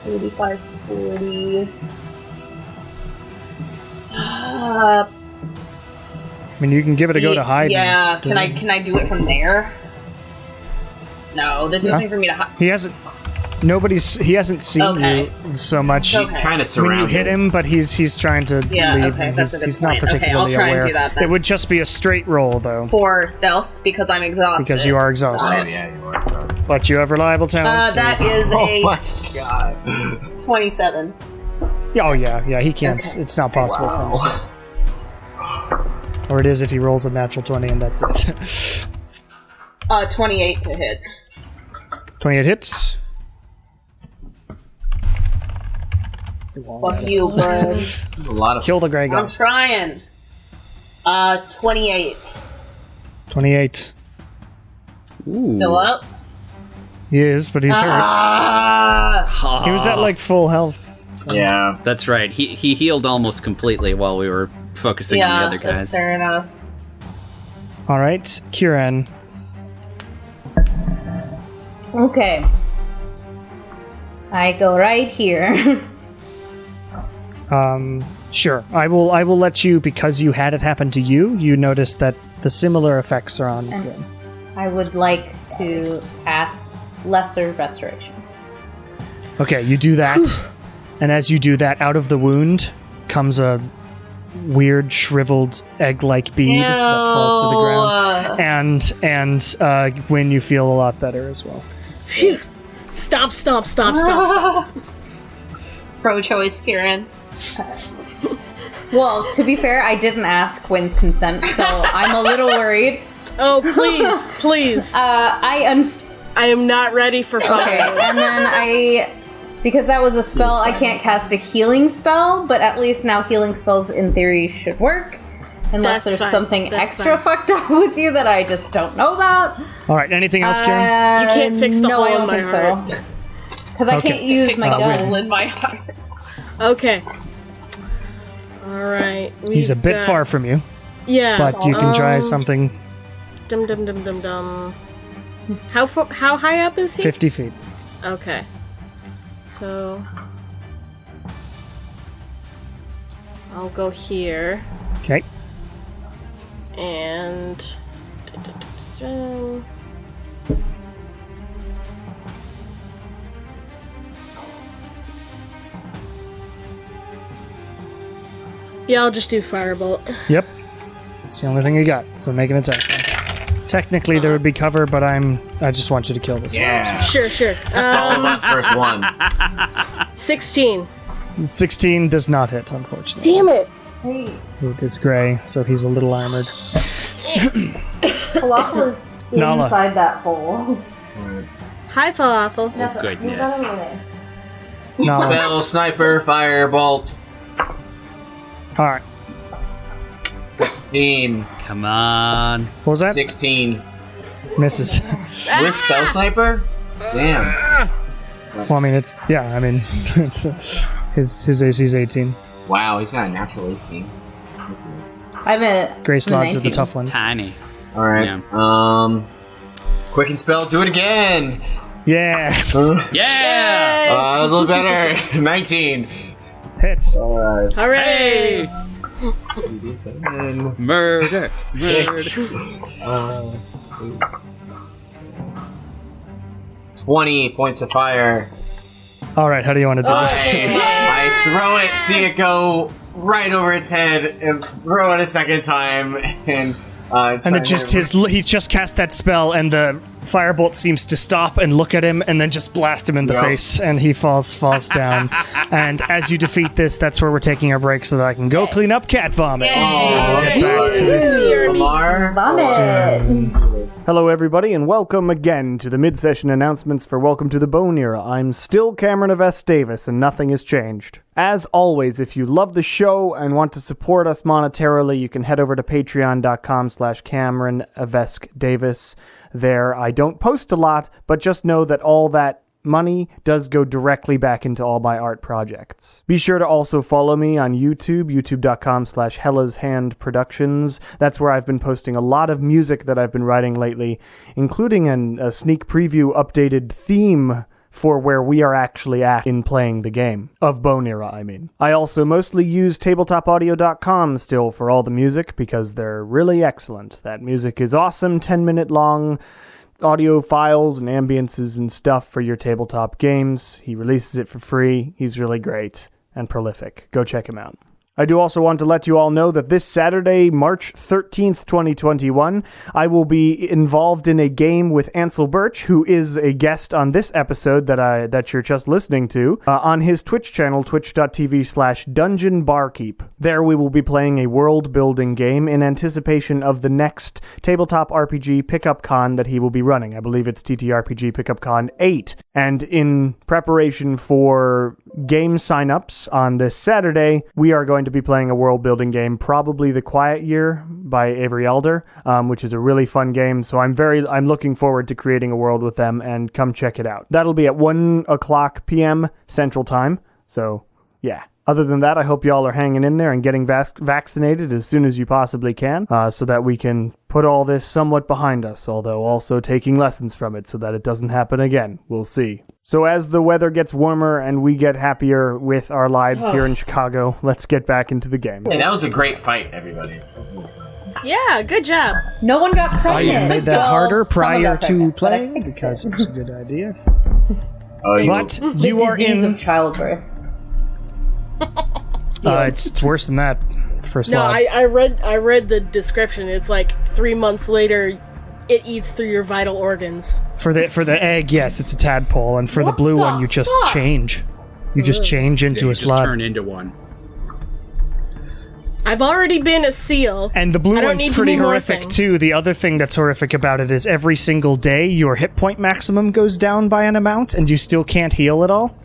35, 40. I mean, you can give it a go to hide. Yeah, and- can I do it from there? No, there's nothing for me to hide. He hasn't seen Okay. you so much. Okay. He's kind of I mean, surrounded. you hit him, but he's trying to Yeah, leave. okay, and that's a good he's not point. Okay, particularly I'll try and aware. do that then. It would just be a straight roll, though, For stealth, because I'm exhausted. because you are exhausted. Oh, yeah, you are. Sorry. But you have reliable talent. so- That is Oh a my god. 27. Oh yeah, he can't. Okay. It's not possible for him. Or it is if he rolls a natural 20 and that's it. 28 to hit. 28 hits. Fuck you, bud. A lot of Kill the Grey I'm God. trying. 28. 28. Ooh. Still up? He is, but he's hurt. Ah! He was at like full health. yeah. That's right. He healed almost completely while we were focusing on the Yeah, other that's guys. fair enough. All right, Kieran. Okay. I go right here. Sure. I will let you, because you had it happen to you. You noticed that The similar effects are on. And I would like to cast Lesser Restoration. Okay, you do that, and as you do that, out of the wound comes a weird, shriveled, egg-like bead that falls to the ground, and when you feel a lot better as well. Phew. Stop. Pro-choice, Kieran. Well, to be fair, I didn't ask Gwen's consent, so I'm a little worried. Oh, please. I am not ready for fire. Okay, and then because that was a spell, I can't cast a healing spell, but at least now healing spells in theory should work. Unless That's there's fine. something That's extra fucked up with you that I just don't know about. All right, anything else, Kieran? You can't fix the no, hole I in don't my think heart. so. Because I Okay. can't use my gun. In my heart. Okay. Alright. He's a bit far from you, Yeah. but you can try something Dum. How high up is he? 50 feet. Okay. So I'll go here Okay. and yeah, I'll just do firebolt. Yep. It's the only thing you got, so make an attack. Technically, there would be cover, but I just want you to kill this Yeah. Sure. All of us first one. 16. one. 16 does not hit, unfortunately. Damn it. It is gray, so he's a little armored. Falafel is Nala. inside that hole. Hi, Falafel. That's goodness. No. Spell, sniper, firebolt. All right. 16. Come on. What was that? 16. Misses. With spell sniper? Damn. Well, I mean, it's his AC's 18. Wow, he's got a natural 18. I'm a Gray slots are the 19. tough ones. Tiny. Alright. Quicken spell, do it again. Yeah. Yeah! That was a little better. 19. Hits. Alright. Hooray! Murder. 20 points of fire. All right, how do you want to do this? I throw it, see it go right over its head, and throw it a second time, and And it just he just cast that spell, and the firebolt seems to stop and look at him, and then just blast him in the Yes. face, and he falls down. And as you defeat this, that's where we're taking our break, so that I can go clean up cat vomit. Get back to this. Lamar. Hello, everybody, and welcome again to the mid-session announcements for Welcome to the Bone Era. I'm still Cameron Avest Davis, and nothing has changed. As always, if you love the show and want to support us monetarily, you can head over to patreon.com/Cameron Avest Davis. There, I don't post a lot, but just know that all that money does go directly back into all my art projects. Be sure to also follow me on YouTube, youtube.com/Hella's Hand Productions. That's where I've been posting a lot of music that I've been writing lately, including a sneak preview updated theme for where we are actually at in playing the game. Of Bone Era, I mean. I also mostly use tabletopaudio.com still for all the music, because they're really excellent. That music is awesome, 10-minute long audio files and ambiences and stuff for your tabletop games. He releases it for free. He's really great and prolific. Go check him out. I do also want to let you all know that this Saturday, March 13th, 2021, I will be involved in a game with Ansel Birch, who is a guest on this episode that you're just listening to, on his Twitch channel, twitch.tv/Dungeon Barkeep. There we will be playing a world-building game in anticipation of the next tabletop RPG pickup con that he will be running. I believe it's TTRPG Pickup Con 8. And in preparation for game signups on this Saturday, we are going to be playing a world-building game, probably The Quiet Year by Avery Elder, which is a really fun game. So I'm looking forward to creating a world with them, and come check it out. That'll be at 1:00 p.m. Central Time. So yeah. Other than that, I hope y'all are hanging in there and getting vaccinated as soon as you possibly can, so that we can put all this somewhat behind us, although also taking lessons from it so that it doesn't happen again. We'll see. So as the weather gets warmer and we get happier with our lives here in Chicago, let's get back into the game. Hey, that was a great fight, everybody. Yeah, good job. No one got Oh, pregnant. you made that Well, harder someone prior got to pregnant, but I playing fixed because it. it was a good idea. Oh, you But The you are disease in. of childbirth. It's worse than that for No, Slaad. I read the description. It's like 3 months later, it eats through your vital organs. For the egg, yes, it's a tadpole, and for the blue one, you just change. You just change into You a just Slaad. turn into one. I've already been a seal. And the blue I don't one's need to pretty do more horrific things. too. The other thing that's horrific about it is every single day your hit point maximum goes down by an amount, and you still can't heal at all.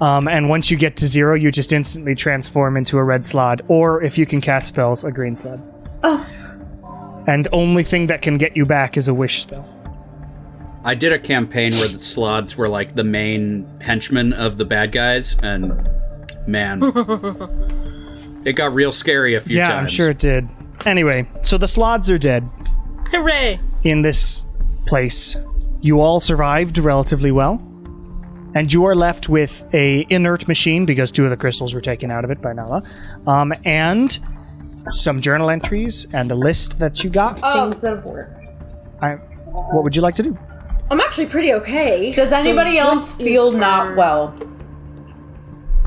And once you get to 0, you just instantly transform into a red Slaad, or if you can cast spells, a green Slaad. And only thing that can get you back is a wish spell. I did a campaign where the Slaads were like the main henchmen of the bad guys, and man, it got real scary a few times. Yeah, I'm sure it did. Anyway, so the Slaads are dead Hooray! in this place. You all survived relatively well. And you are left with a inert machine, because 2 of the crystals were taken out of it by Nala, and some journal entries and a list that you got. Things that have worked. What would you like to do? I'm actually pretty okay. Does anybody else what is feel her- not well?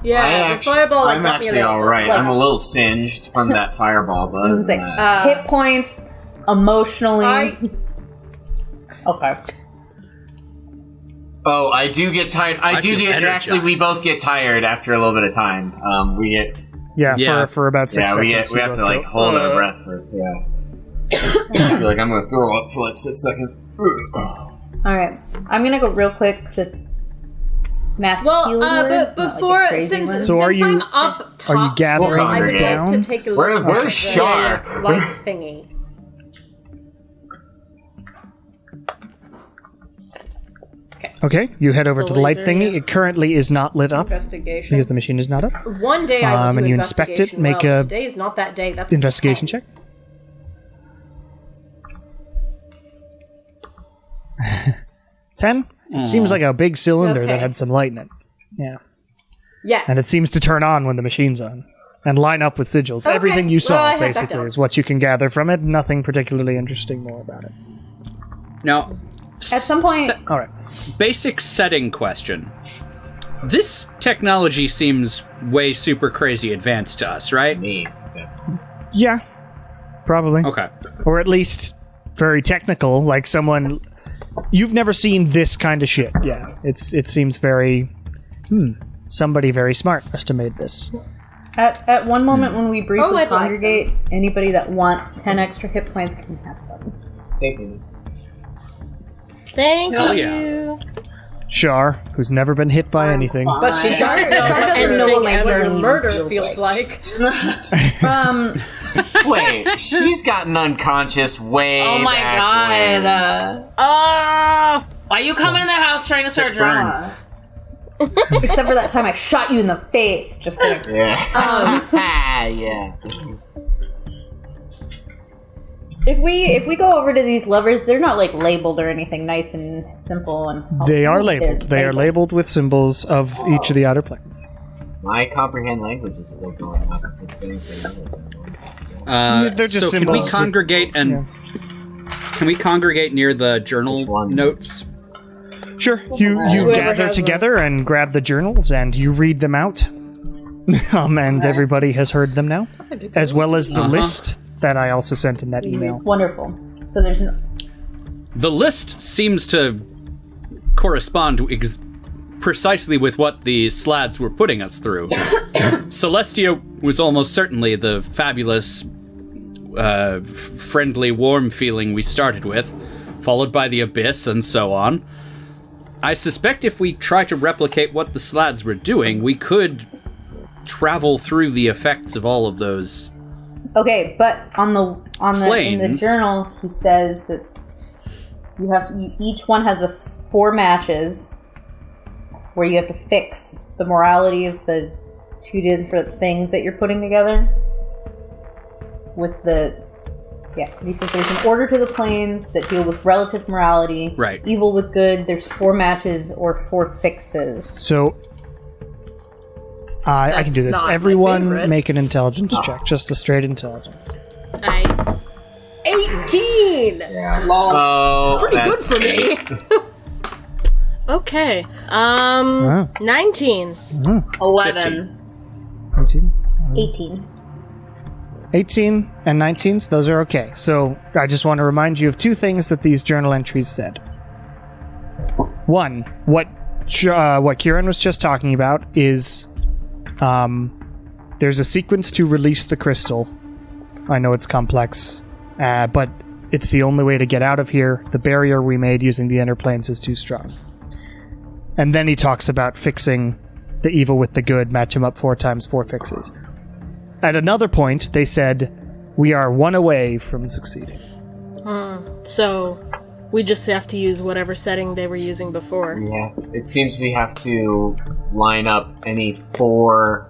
Yeah, the fireball I'm got me a actually little. alright. like- I'm a little singed from that fireball, but other It's like, than that- hit points, emotionally. Okay. Oh, I do get tired. I do feel get. Actually, we energized. both get tired after a little bit of time. We get. Yeah. For about 6 Yeah, seconds. we you have to both like go, hold our breath first. Yeah. I feel like I'm gonna throw up for like 6 seconds. Alright. I'm gonna go real quick, just mass Well, healing but words, not before like a crazy since one. So are you- I'm up top, are you gathering I would down? like to take a look at Where's the Shar? light thingy. Okay, you head over The to the light laser, thingy. yeah. It currently is not lit up Investigation. because the machine is not up. One day I will do and you inspect it, investigation. make well, a today is not that day. That's Investigation check. 10? It seems like a big cylinder that Okay. had some light in it. Yeah. Yeah. And it seems to turn on when the machine's on. And line up with sigils. Okay, Everything you well, saw, I have that basically, down. is what you can gather from it. Nothing particularly interesting more about it. Now, At some point, All right. basic setting question. This technology seems way super crazy advanced to us, right? Me. Yeah. Probably. Okay. Or at least very technical, like someone... You've never seen this kind of shit. Yeah. It seems very... Somebody very smart must have made this. at one moment when we briefly I'd like congregate, anybody that wants 10 extra hit points can have them. Take me. Thank Hell you. yeah. Shar, who's never been hit by anything. But she doesn't know Anything what ever murder feels feels like. Wait, she's gotten unconscious way. Oh my back god. when. Why you come in the house trying to start burn. drama? Except for that time I shot you in the face. Just kidding. Yeah. Yeah. If we go over to these levers, they're not like labeled or anything. Nice and simple and. They are They're labeled. They are labeled with symbols of each of the outer planes. My comprehend language is still going up. If it's anything They're just so can we symbols. congregate and can we congregate near the journal Which ones? notes? Sure. You Whoever gather has together and grab the journals and you read them out. And everybody has heard them now, as well as the list that I also sent in that email. Wonderful. So there's no. The list seems to correspond precisely with what the Slaads were putting us through. Celestia was almost certainly the fabulous, friendly, warm feeling we started with, followed by the Abyss and so on. I suspect if we try to replicate what the Slaads were doing, we could travel through the effects of all of those. Okay, but in the Planes. journal, he says that each one has 4 matches where you have to fix the morality of the 2 different things that you're putting together. He says there's an order to the planes that deal with relative morality, Right. evil with good. There's 4 matches or 4 fixes. So I can do That's this. not my Everyone favorite. make an intelligence check, just a straight intelligence. 19! Yeah. Lol. Pretty good that's for me. 8. Okay. Wow. 19. 11. 18. 18 and 19s, those are okay. So I just want to remind you of two things that these journal entries said. One, what Kieran was just talking about is there's a sequence to release the crystal. I know it's complex, but it's the only way to get out of here. The barrier we made using the inner planes is too strong. And then he talks about fixing the evil with the good, match him up 4 times 4 fixes. At another point, they said, we are 1 away from succeeding. So we just have to use whatever setting they were using before. Yeah, it seems we have to line up any 4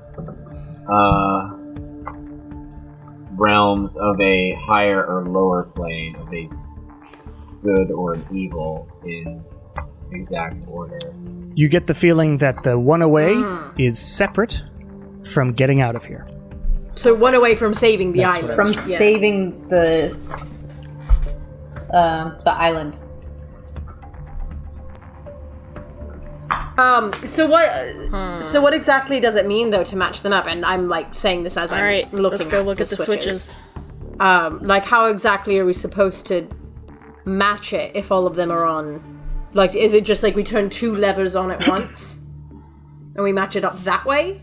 realms of a higher or lower plane of a good or an evil in exact order. You get the feeling that the 1 away is separate from getting out of here. So 1 away from saving the That's island. what I From saving the island. So what exactly does it mean though to match them up? And I'm like saying this as I'm Alright, looking let's go at look at the switches. Like how exactly are we supposed to match it if all of them are on? Like, is it just like we turn 2 levers on at once and we match it up that way?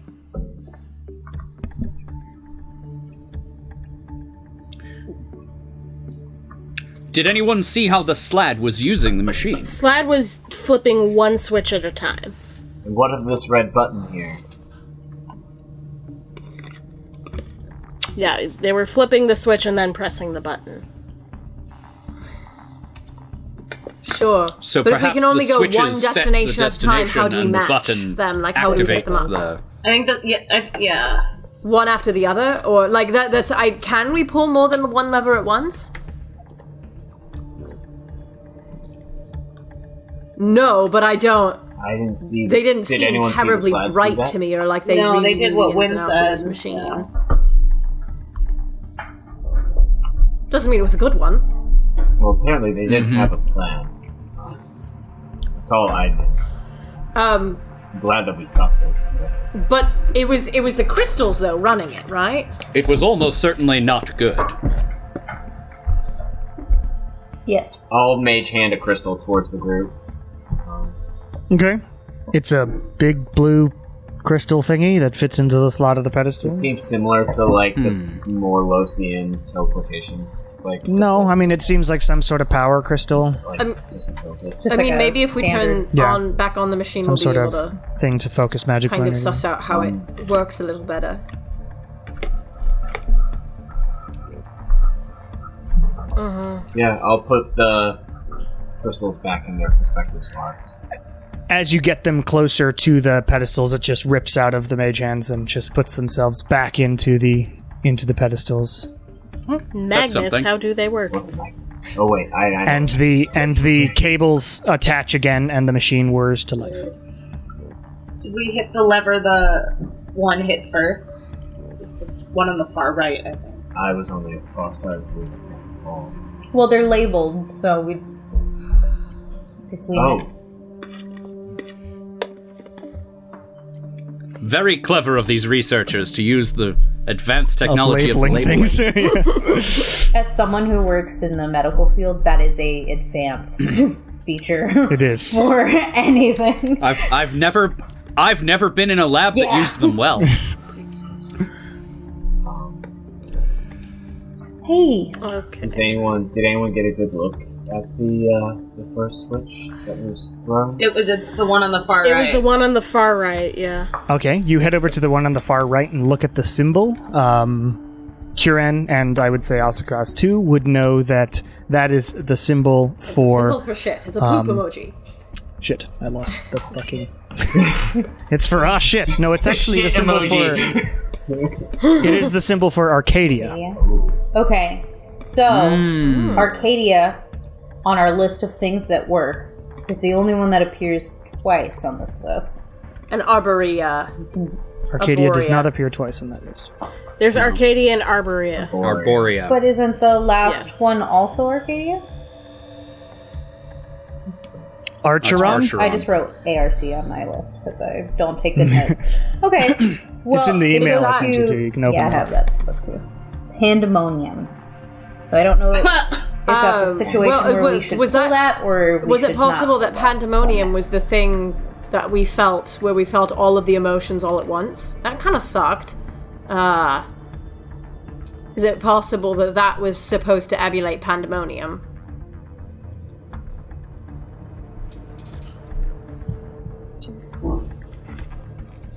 Did anyone see how the Slaad was using the machine? Slaad was flipping 1 switch at a time. And what of this red button here? Yeah, they were flipping the switch and then pressing the button. Sure. So but if we perhaps can only the go switches one set the destination at a time, how do we and the match button them? Like, how do we set them activates up? I think that, yeah. One after the other? Or, like, can we pull more than 1 lever at once? No, but I don't. I didn't see this. They didn't Did seem anyone see the terribly slides do bright that? to me, or like they No, really they did knew what the Wynn ins and outs of this said, machine. yeah. Doesn't mean it was a good one. Well, apparently they didn't have a plan. That's all I did. I'm glad that we stopped those. But it was the crystals though running it, right? It was almost certainly not good. Yes. I'll mage hand a crystal towards the group. Okay. It's a big blue crystal thingy that fits into the slot of the pedestal. It seems similar to like the more Losian teleportation. Like No, I mean, it seems like some sort of power crystal. just a focus. Just I like mean, a maybe if we standard- turn back on the machine, Some we'll be sort able of to thing to focus magic kind of learning. suss out how it works a little better. Yeah, I'll put the crystals back in their respective slots. As you get them closer to the pedestals, it just rips out of the mage hands and just puts themselves back into the pedestals. Magnets, something. how do they work? Oh wait, I know. And the cables attach again, and the machine whirs to life. Did we hit the lever the one hit first? Just the one on the far right, I think. I was on the far side of the wall. Well, they're labeled, so we. If we Oh, Very clever of these researchers to use the advanced technology of labeling. things. as someone who works in the medical field, that is a advanced feature It is. for anything. I've never been in a lab that Yeah. used them well. Hey, Okay. did anyone get a good look at the first switch that was thrown? It's the one on the far It right. was the one on the far right, yeah. Okay, you head over to the one on the far right and look at the symbol. Kieran and I would say Asakras too would know that is the symbol for... Symbol for shit. It's a poop emoji. Shit, I lost the fucking... It's for shit. No, it's actually the Shit symbol emoji. for... It is the symbol for Arcadia. okay, so Arcadia on our list of things that work is the only one that appears twice on this list. An Arborea. Arcadia does Arborea. not appear twice on that list. There's Arcadia and Arborea. Arborea. But isn't the last one also Arcadia? Archeron? Archeron. I just wrote ARC on my list because I don't take good notes. Okay. Well, It's in the it email I goes sent you to. You can open Yeah, I it. have that book too. Pandemonium. So I don't know if that's a situation where we should was pull that- that, or we Was it should possible not that pull pandemonium was the thing that we felt, where we felt all of the emotions all at once? That kind of sucked. Is it possible that that was supposed to emulate pandemonium?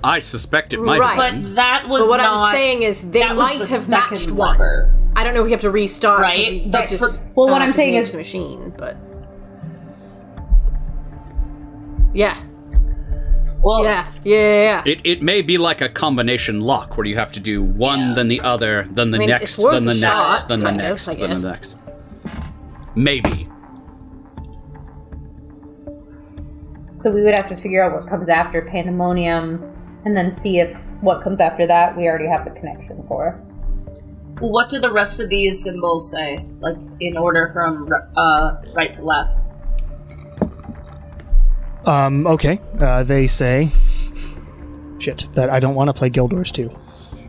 I suspect it might Right. have been. But that was But what not. I'm saying is they that was might the have matched second one. lever. I don't know if we have to restart. 'cause Right, we but just, Well, what I'm just saying moved is- the machine, but yeah, Well, yeah. It may be like a combination lock where you have to do one, then the other, then the I mean, next, it's worth then the a next, shot, then the kind of, next, I then guess. the next. Maybe. So we would have to figure out what comes after pandemonium, and then see if what comes after that we already have the connection for. what do the rest of these symbols say? Like, in order from right to left? Okay. They say... Shit, that I don't want to play Guild Wars 2.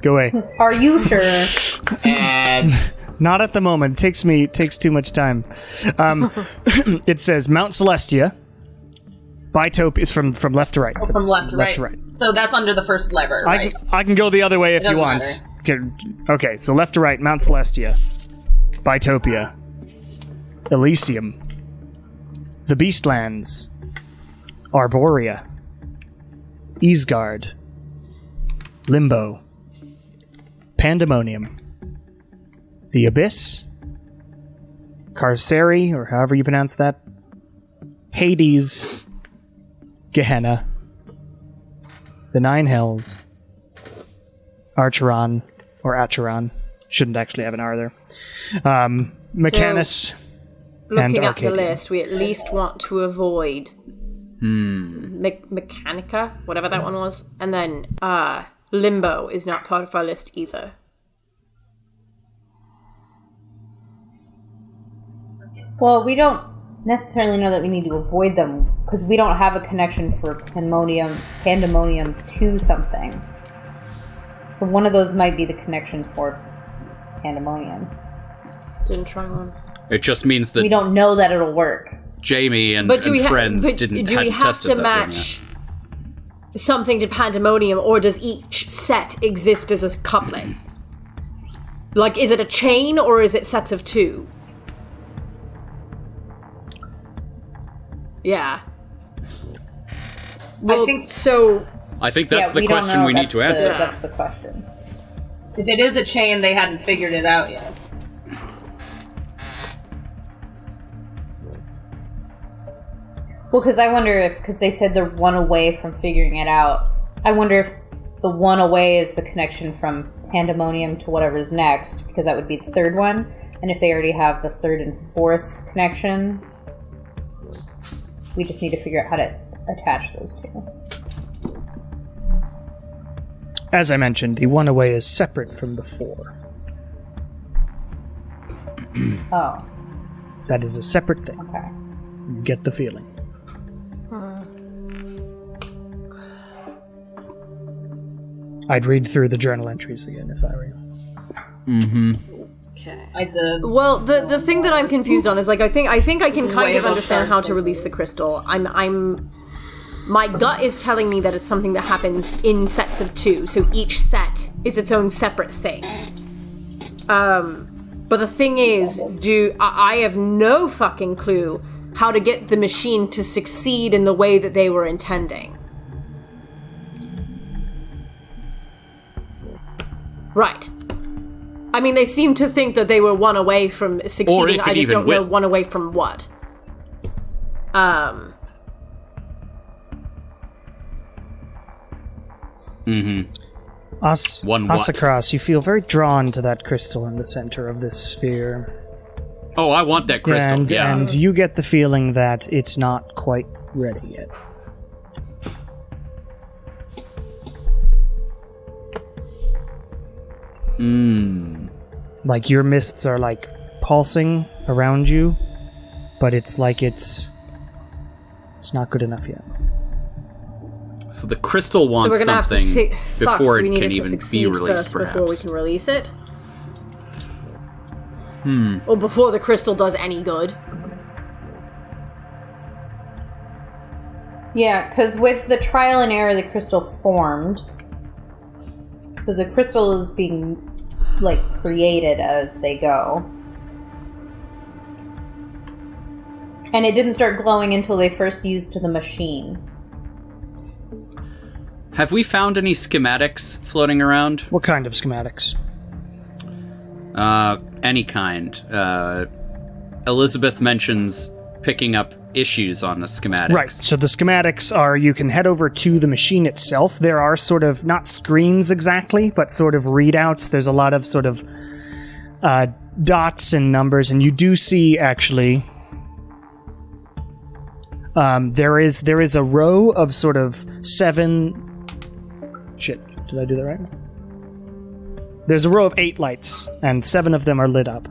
Go away. Are you sure? And Not at the moment. It takes too much time. It says Mount Celestia. Bitopia. It's from left to right. From It's left to right. So that's under the first lever, right? I can go the other way if you doesn't want. Okay, so left to right, Mount Celestia, Bitopia, Elysium, the Beastlands, Arborea, Easgard, Limbo, Pandemonium, the Abyss, Carceri, or however you pronounce that, Hades, Gehenna, the Nine Hells, Archeron, or Acheron. Shouldn't actually have an R there. Mechanus, and Looking at the Arcadia. list, we at least want to avoid Mechanica, whatever that one was, and then Limbo is not part of our list either. Well, we don't necessarily know that we need to avoid them because we don't have a connection for pandemonium to something. So one of those might be the connection for pandemonium. Didn't try one. It just means that We don't know that it'll work. Jamie and, But do we friends but hadn't do we have tested to that match something to pandemonium, or does each set exist as a coupling? Like, is it a chain or is it sets of two? Yeah. Well, I think so. I think that's the we don't question know. we need to answer. That's the question. if it is a chain, they hadn't figured it out yet. Well, because I wonder if, because they said they're one away from figuring it out, I wonder if the one away is the connection from pandemonium to whatever's next, because that would be the third one. And if they already have the third and fourth connection, we just need to figure out how to attach those two. As I mentioned, the one away is separate from the four. Oh, That is a separate thing. okay. You get the feeling. I'd read through the journal entries again if I were you. Okay. I did. Well, the thing that I'm confused on is, like, I think I can way kind of above understand how to starting. release the crystal. My gut is telling me that it's something that happens in sets of two, so each set is its own separate thing. But the thing is, I have no fucking clue how to get the machine to succeed in the way that they were intending. Right. I mean, they seem to think that they were one away from succeeding. Or if it I just even don't know will. one away from what. One what? Asakras, you feel very drawn to that crystal in the center of this sphere. Oh, I want that crystal. And, yeah. and you get the feeling that it's not quite ready yet. Like your mists are like pulsing around you, but it's like it's not good enough yet. So the crystal So wants we're gonna something have to before we it need can to even be succeed released, first before we perhaps. can release it. Or before the crystal does any good. Yeah, because with the trial and error, the crystal formed. So the crystal is being, like, created as they go. And it didn't start glowing until they first used the machine. Have we found any schematics floating around? What kind of schematics? Any kind. Elizabeth mentions picking up issues on the schematics. Right. So the schematics are, you can head over to the machine itself. There are sort of, not screens exactly, but sort of readouts. There's a lot of sort of dots and numbers, and you do see actually there is a row of sort of 7. Shit, did I do that right? There's a row of 8 lights, and 7 of them are lit up.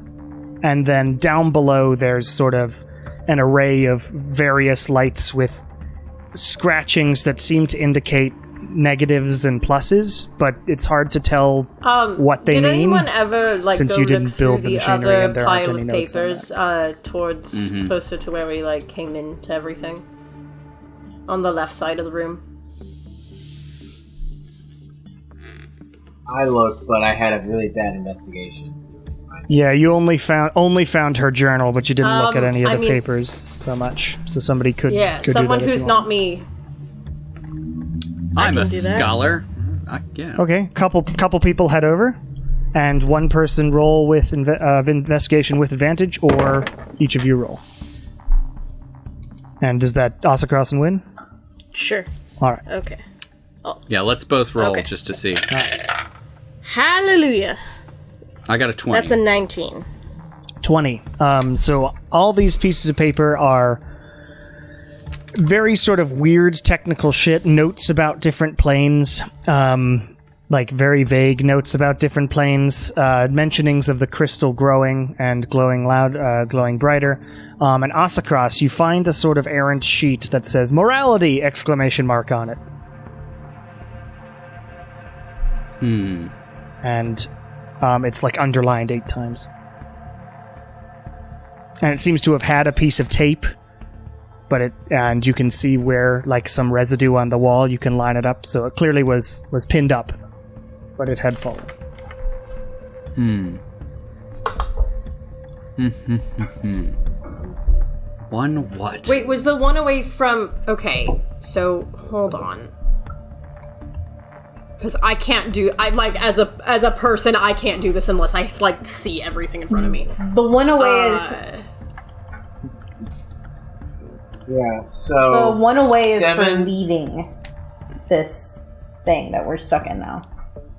And then down below, there's sort of an array of various lights with scratchings that seem to indicate negatives and pluses, but it's hard to tell what they did mean. Did anyone ever since go you didn't look through build the the machinery other and there aren't pile any of notes on papers towards closer to where we like came into everything? On the left side of the room. I looked, but I had a really bad investigation. Yeah, you only found her journal, but you didn't look at any of I the mean- papers so much. So somebody could Yeah, could do someone that if who's you not want. me. I'm a do that. scholar. Yeah. Okay, couple people head over, and one person roll with investigation with advantage, or each of you roll. And does that Asacross win? Sure. All right. Okay. Yeah, let's both roll Okay. just to see. Hallelujah. I got a 20. That's a 19. 20. So all these pieces of paper are very sort of weird technical shit, notes about different planes, like very vague notes about different planes, mentionings of the crystal growing and glowing loud, glowing brighter. And Asacross, you find a sort of errant sheet that says morality! Exclamation mark on it. And it's like underlined 8 times. And it seems to have had a piece of tape, and you can see where, like, some residue on the wall, you can line it up, so it clearly was pinned up, but it had fallen. One what? Wait, was the one away from... Okay, so hold on. Because I can't do... as a person, I can't do this unless I, like, see everything in front of me. The one away is Yeah, so... the one away is for 7. leaving this thing that we're stuck in now.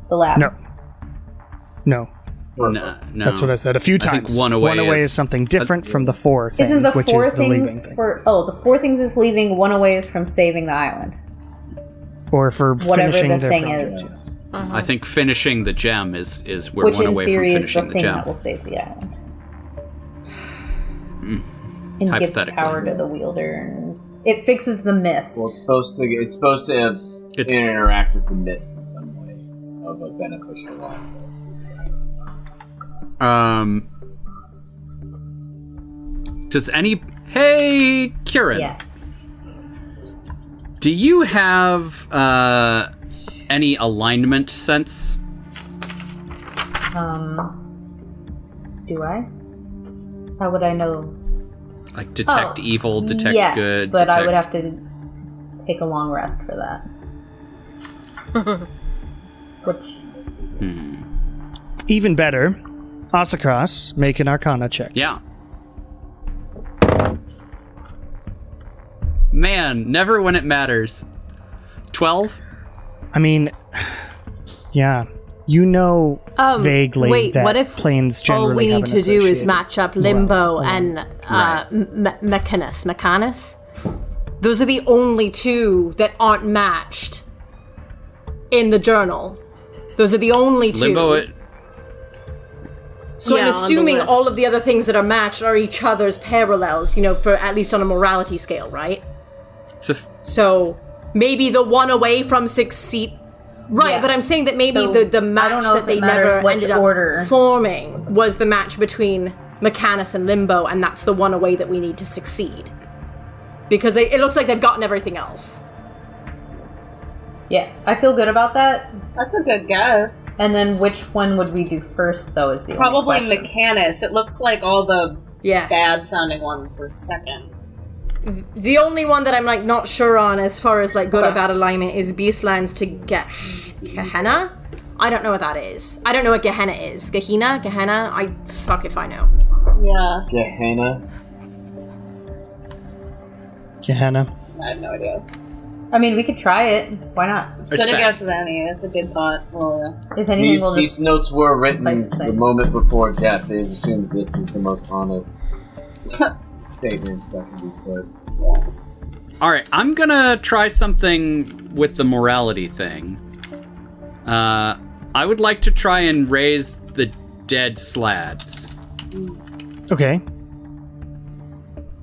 The lab. No. No. That's what I said a few I think times. one away is something different from the 4 thing, Isn't the which 4 is the leaving things thing. for... Oh, the 4 things is leaving, one away is from saving the island. Or for Whatever finishing the their thing project. is. I think finishing the gem is we're Which one in away from theory is the finishing the thing gem. that will save the island. And give the Hypothetically. power to the wielder. And it fixes the mist. Well, it's supposed to It's- interact with the mist in some way of a beneficial life. Does any... Hey, Kieran. Yes. Do you have any alignment sense? Do I? How would I know? Like detect Oh, evil, detect yes, good, but detect... I would have to take a long rest for that. Which... Even better, Asacross, make an Arcana check. Yeah. Man, never when it matters. 12? I mean, yeah. You know vaguely wait, that what if planes generally all we have need an to do is associated match up Limbo morale. and Right. Mechanus? Those are the only 2 that aren't matched in the journal. Those are the only 2. So Yeah, I'm on the assuming list. all of the other things that are matched are each other's parallels, for at least on a morality scale, right? So maybe the one away from succeed. Right, Yeah. but I'm saying that maybe So, the I match don't know that if they it matters never which ended up order. forming was the match between Mechanus and Limbo, and that's the one away that we need to succeed. Because it looks like they've gotten everything else. Yeah, I feel good about that. That's a good guess. And then which one would we do first, though, is the Probably only question. Mechanus. It looks like all the Yeah. bad sounding ones were second. The only one that I'm not sure on as far as good or Okay. bad alignment is Beastlands to Gehenna. I don't know what that is. I don't know what Gehenna is. Gehenna? Fuck if I know. Yeah, Gehenna. Gehenna. I have no idea. I mean, we could try it. Why not? As good a guess as any. It's a good thought. Well, If anything, These, we'll these just... notes were written Like to say. the moment before death. They assumed this is the most honest statements that can be put. All right, I'm gonna try something with the morality thing. I would like to try and raise the dead Slaads Okay.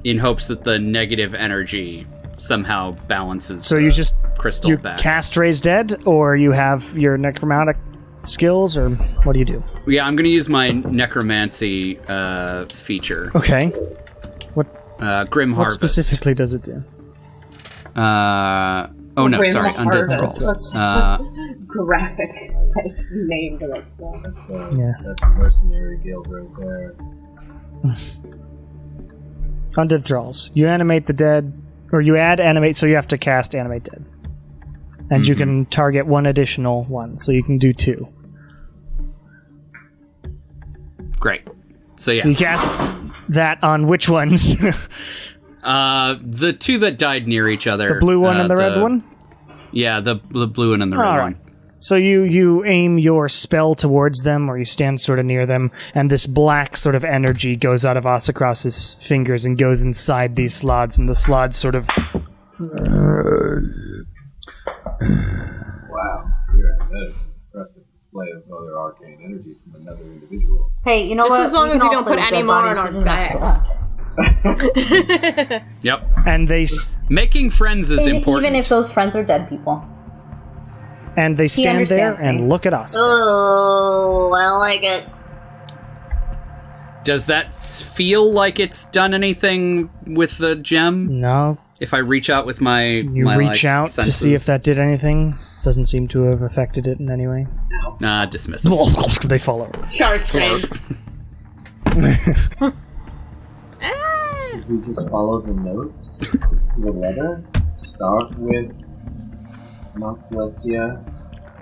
in hopes that the negative energy somehow balances. So the you just crystal you back. cast Raise Dead, or you have your necromantic skills, or what do you do? Yeah, I'm gonna use my necromancy feature. Okay. What Grim what Harvest. specifically does it do? Oh no, Grim sorry, Undead Harvest. Thralls. That's graphic name to that spell. That's a mercenary guild right there. Undead Thralls. You animate the dead, or you add animate, so you have to cast Animate Dead. And you can target one additional one, so you can do two. Great. So yeah, So you cast that on which ones? the two that died near each other. The blue one and the red one? Yeah, the blue one and the red All one. right. So you aim your spell towards them, or you stand sort of near them, and this black sort of energy goes out of Asacross's fingers and goes inside these Slaads, and the Slaads sort of... Wow, you're at an impressive display of other arcane energy from another individual. Hey, you know Just what? as long as can we all don't put play any dead more in bodies, our doesn't have to bags. Yep. And they Making friends is lie. important. Even if those friends are dead people. stand there understands me. and look at Asacross. Oh, I don't like it. Does that feel like it's done anything with the gem? No. If I reach out with my You my, reach out to see if senses? that did anything. Doesn't seem to have affected it in any way. Nah, dismiss it. They fall over. Char screams. Should we just follow the notes to the letter? Start with Mount Celestia.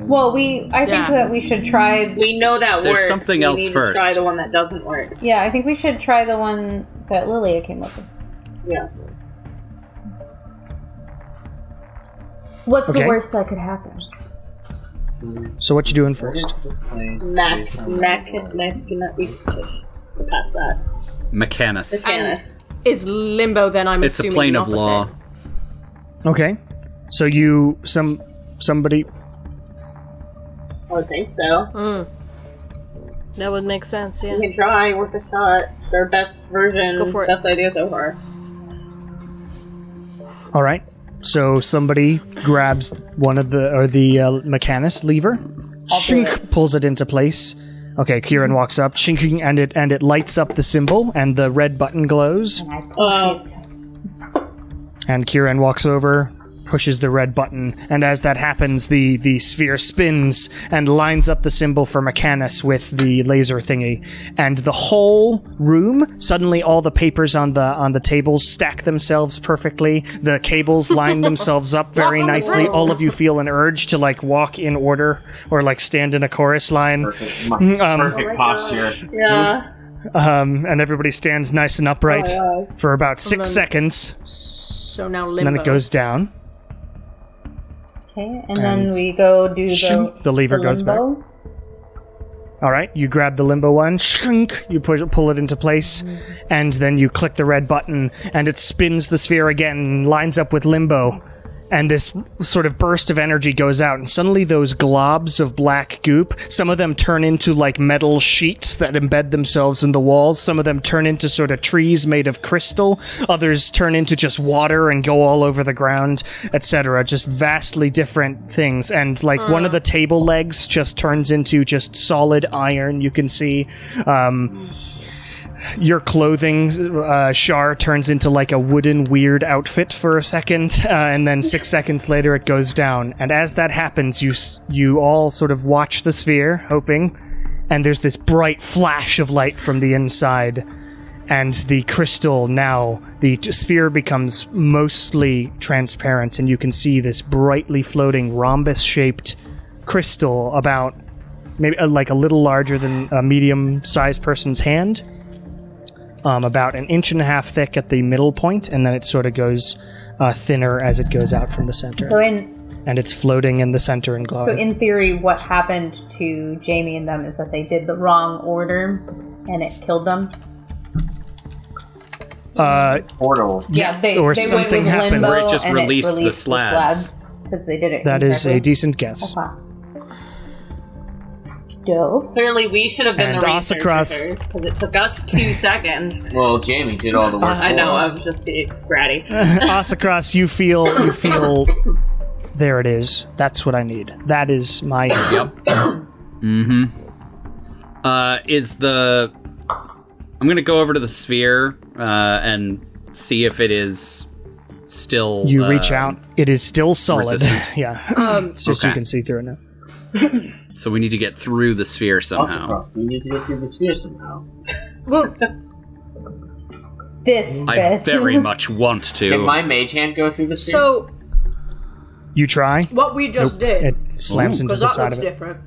Well, I think that we should try... We know that There's works. something we else need first. To try the one that doesn't work. Yeah, I think we should try the one that Lilia came up with. Yeah. What's Okay. the worst that could happen? So what you doing first? Neck. Past that. Mechanus. Mechanus. Is Limbo then, I'm It's a assuming plane the of law. opposite? Okay. So somebody... I would think so. That would make sense, yeah. We can try, worth a shot. It's our best version, Go for it. best idea so far. All right. So somebody grabs one of the Mechanus lever, shink, pulls it into place. Okay, Kieran walks up, shinking, and it lights up the symbol, and the red button glows. And I push Oh. it. And Kieran walks over, pushes the red button, and as that happens, the sphere spins and lines up the symbol for Mechanus with the laser thingy, and the whole room, suddenly all the papers on the tables stack themselves perfectly. The cables line themselves up very nicely. All of you feel an urge to walk in order or stand in a chorus line. Perfect posture. Yeah. And everybody stands nice and upright for about 6 seconds, So now and Limbo. then it goes down. Okay, and then we go do Shink, the lever goes back. limbo. All right, you grab the limbo one, shink, you pull it into place, and then you click the red button, and it spins the sphere again, and lines up with limbo, and this sort of burst of energy goes out, and suddenly those globs of black goop, some of them turn into like metal sheets that embed themselves in the walls, some of them turn into sort of trees made of crystal, others turn into just water and go all over the ground, etc. Just vastly different things. And like one of the table legs just turns into just solid iron. You can see your clothing, Shar, turns into like a wooden weird outfit for a second, and then 6 seconds later it goes down. And as that happens, you all sort of watch the sphere, hoping, and there's this bright flash of light from the inside, and the crystal now, the sphere becomes mostly transparent, and you can see this brightly floating rhombus-shaped crystal about maybe like a little larger than a medium-sized person's hand. About 1.5 inches thick at the middle point, and then it sort of goes thinner as it goes out from the center. And it's floating in the center and glowing. So in theory, what happened to Jamie and them is that they did the wrong order, and it killed them. Portal. Yeah, they or went something with happened. limbo, Or it just and released the slaads. because they did it. That is a incorrectly. decent guess. Okay. Dope. Clearly, we should have been And the Asacross- researchers because it took us 2 seconds. Well, Jamie did all the work. I know, for I us. was just being bratty. Asacross, you feel. There it is. That's what I need. That is my. Yep. Is the... I'm going to go over to the sphere and see if it is still... You reach out. It is still solid. resistant. Yeah. It's just you Okay. can see through it now. So we need to get through the sphere somehow. Asacross, you need to get through the sphere somehow. This I bitch. very much want Can to. my mage hand go through the sphere? So, You try. what we just did, It slams into because the that side looks of it. different.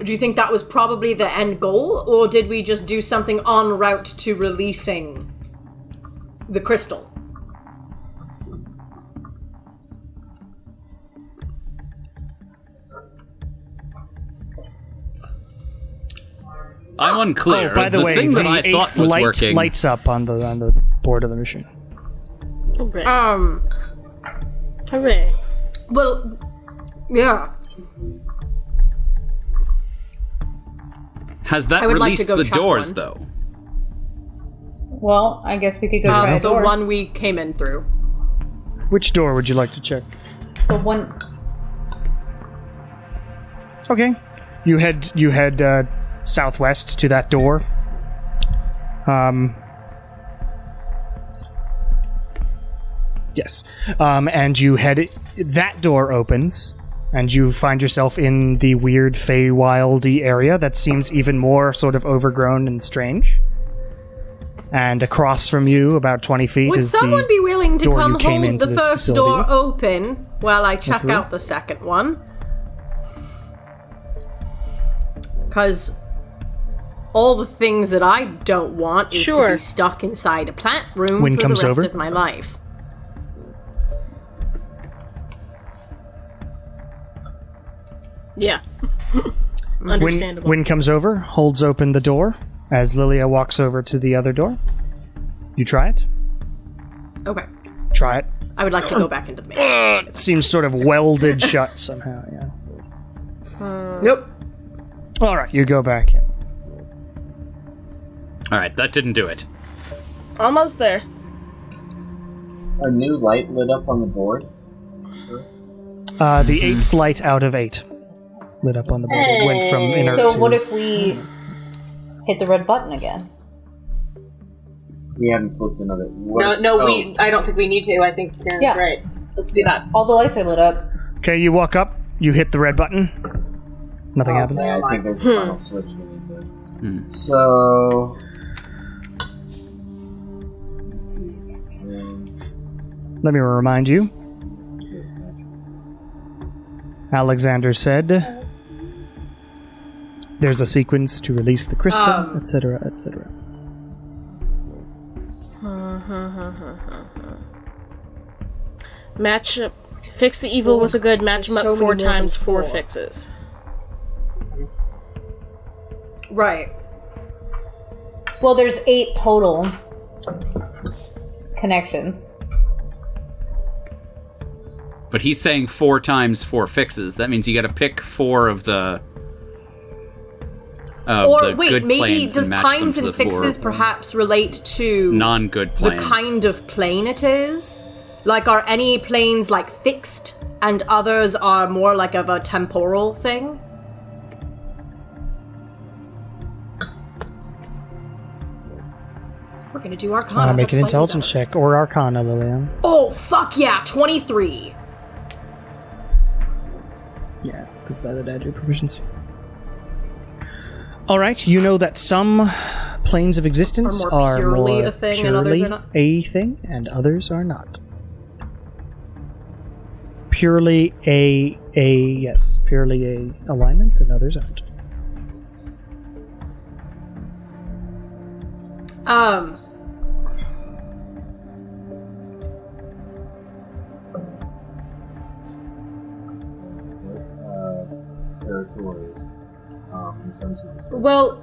Do you think that was probably the end goal, or did we just do something en route to releasing the crystal? I'm unclear. Oh, by the way, thing that I the thought eighth was light working... lights up on the board of the machine. Hooray. Hooray. Well, yeah. Has that I would like to released go the check doors, one. though? Well, I guess we could go try a The door. one we came in through. Which door would you like to check? The one. Okay. You head southwest to that door. Yes. And you head... That door opens, and you find yourself in the weird Feywildy area that seems even more sort of overgrown and strange. And across from you, about 20 feet, Would is someone the be willing to door come you came hold into the this first facility door with? open while I check through? out the second one? Because all the things that I don't want is to Sure. be stuck inside a plant room Wind for comes the rest over. of my life. Yeah. Understandable. Wind comes over, holds open the door, as Lilia walks over to the other door. You try it? Okay. Try it. I would like to go back into the main. It seems sort of welded shut somehow, yeah. Nope. Alright, you go back in. Alright, that didn't do it. Almost there. A new light lit up on the board. The 8th light out of 8 lit up on the board. It went from inert So to... what if we hit the red button again? We haven't flipped another. I don't think we need to. I think Karen's Yeah. right. Let's do that. All the lights are lit up. Okay, you walk up, you hit the red button. Nothing happens. Yeah, I think there's a final switch we need to. So. Let's see. Let me remind you. Alexander said there's a sequence to release the crystal, etc., etc. Match up. Fix the evil with the good. Match them up so many 4 more than times, 4 4. fixes. Right. Well, there's 8 total connections. But he's saying 4 times 4 fixes. That means you got to pick 4 of the. Or wait, good maybe planes does and match times them to and the fixes 4 perhaps relate to non-good the planes? kind of plane it is? Like, are any planes like fixed and others are more like of a temporal thing? We're gonna do Arcana. Make that's an slightly intelligence better. check or Arcana, Lillian. Oh, fuck yeah, 23. Yeah, because that would add your proficiency. All right, you know that some planes of existence Are more are purely more a thing and others are not? a thing, and others are not. Purely a alignment, and others aren't. Territories, in terms of the Well,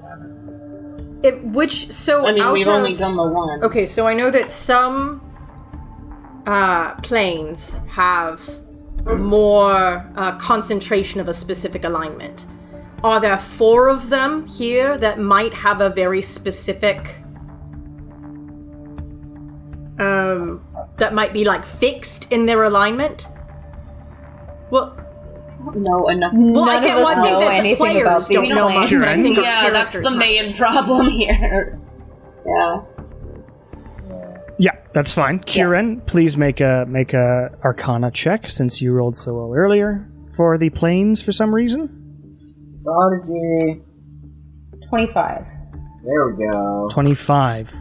so I mean, out we've of, only done the one. Okay, so I know that some planes have more concentration of a specific alignment. Are there 4 of them here that might have a very specific that might be like fixed in their alignment? Well, No, enough. well, I None of think, us I think know that's anything players about these don't know much. planes. But I think Yeah, that's the main problem here. Yeah. Yeah, that's fine. Kieran, please make a Arcana check since you rolled so well earlier for the planes for some reason. Prodigy. 25. There we go. 25.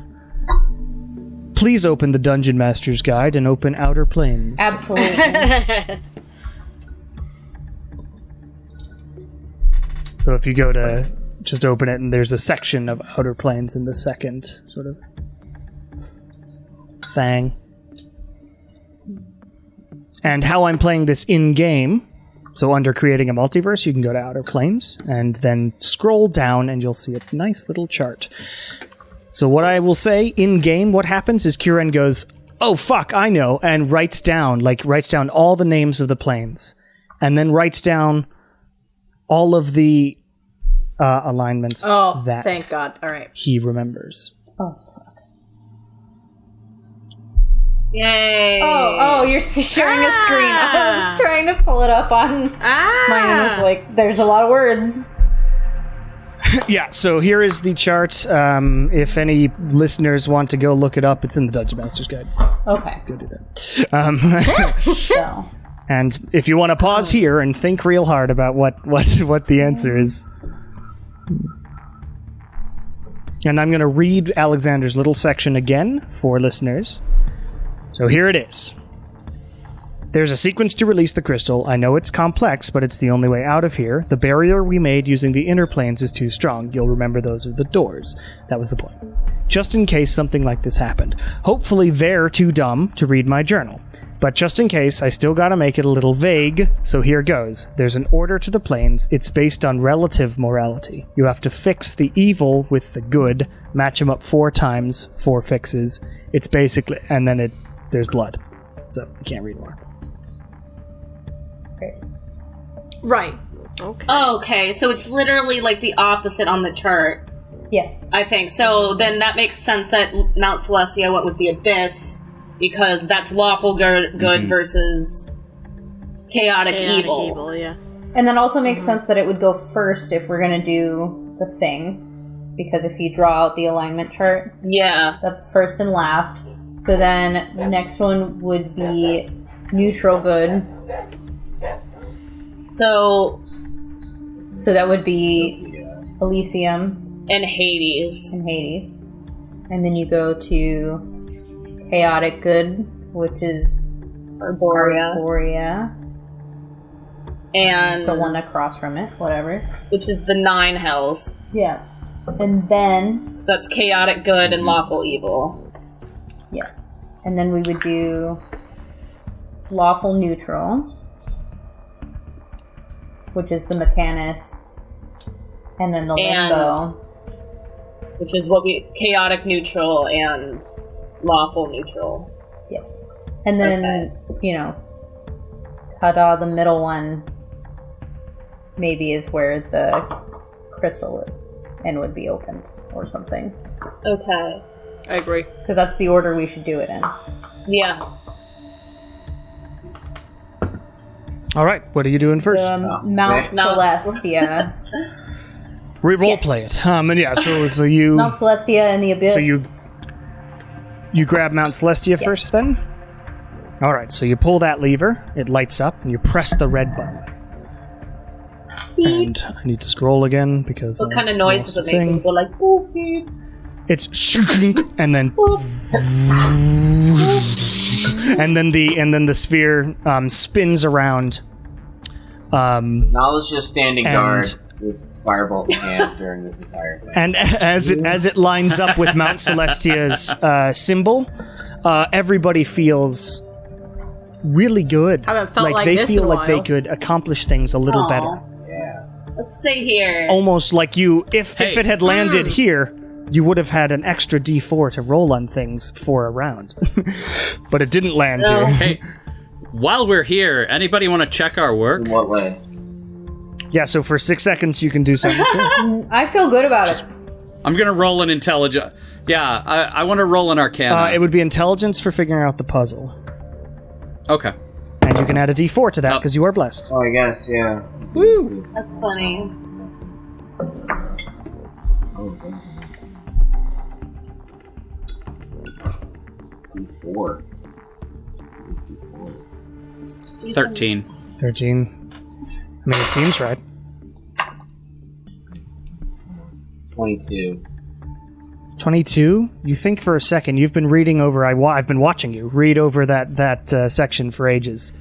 Please open the Dungeon Master's Guide and open Outer Planes. Absolutely. So if you go to just open it, and there's a section of Outer Planes in the second sort of thing. And how I'm playing this in-game, so under creating a multiverse, you can go to Outer Planes and then scroll down and you'll see a nice little chart. So what I will say in-game, what happens is Kieran goes, oh fuck, I know, and writes down all the names of the planes. And then writes down all of the alignments that thank God. All right. he remembers. Yay! Oh, you're sharing a screen. I was trying to pull it up on mine, and I was like, there's a lot of words. Yeah, so here is the chart. If any listeners want to go look it up, it's in the Dungeon Master's Guide. Okay. Go do that. So, And if you want to pause here and think real hard about what the answer is. And I'm going to read Alexander's little section again for listeners. So here it is. There's a sequence to release the crystal. I know it's complex, but it's the only way out of here. The barrier we made using the inner planes is too strong. You'll remember those are the doors. That was the point. Just in case something like this happened. Hopefully they're too dumb to read my journal. But just in case, I still gotta make it a little vague, so here goes. There's an order to the planes. It's based on relative morality. You have to fix the evil with the good, match them up 4 times, 4 fixes. It's basically, and then there's blood. So, you can't read more. Right. Okay, so it's literally like the opposite on the chart, yes. I think. So then that makes sense that Mount Celestia went with the Abyss, because that's lawful good versus chaotic evil. Yeah. And that also makes sense that it would go first if we're going to do the thing. Because if you draw out the alignment chart, Yeah. that's first and last. So then the next one would be neutral good. So, that would be Elysium and Hades. and Hades. And then you go to chaotic good, which is Arborea. And The one across from it, whatever. which is the 9 hells. Yeah. And then, That's chaotic good and lawful evil. yes. And then we would do lawful neutral, which is the Mechanus. And then the limbo. Which is what we chaotic neutral and lawful neutral. Yes. And then, ta-da, the middle one maybe is where the crystal is and would be opened or something. Okay. I agree. So that's the order we should do it in. Yeah. All right, what are you doing first? Mount yes. Celestia. Re-roll play it. And yeah, so you Mount Celestia and the Abyss. So you grab Mount Celestia first, then. All right, so you pull that lever, it lights up, and you press the red button. And I need to scroll again because What kind of noise does it make? People like, boop, beep. It's and then and then the sphere spins around. Nala's just standing And- guard with firebolt in hand during this entire thing. And as it lines up with Mount Celestia's symbol, everybody feels really good. Haven't felt like they this feel in a like they while. could accomplish things a little Aw. better. Yeah. Let's stay here. Almost like if Hey. it had landed here, you would have had an extra D4 to roll on things for a round. But it didn't land No. here. Hey, while we're here, anybody want to check our work? In what way? Yeah, so for 6 seconds you can do something. Sure. I feel good about it. I'm gonna roll an intelligence. Yeah, I want to roll an Arcana. It would be intelligence for figuring out the puzzle. Okay. And you can add a D4 to that Oh. because you are blessed. Oh, I guess, yeah. Woo! That's funny. Oh, D4. 13. 13. I mean, it seems right. 22. 22? You think for a second. You've been reading over... I've been watching you read over that section for ages.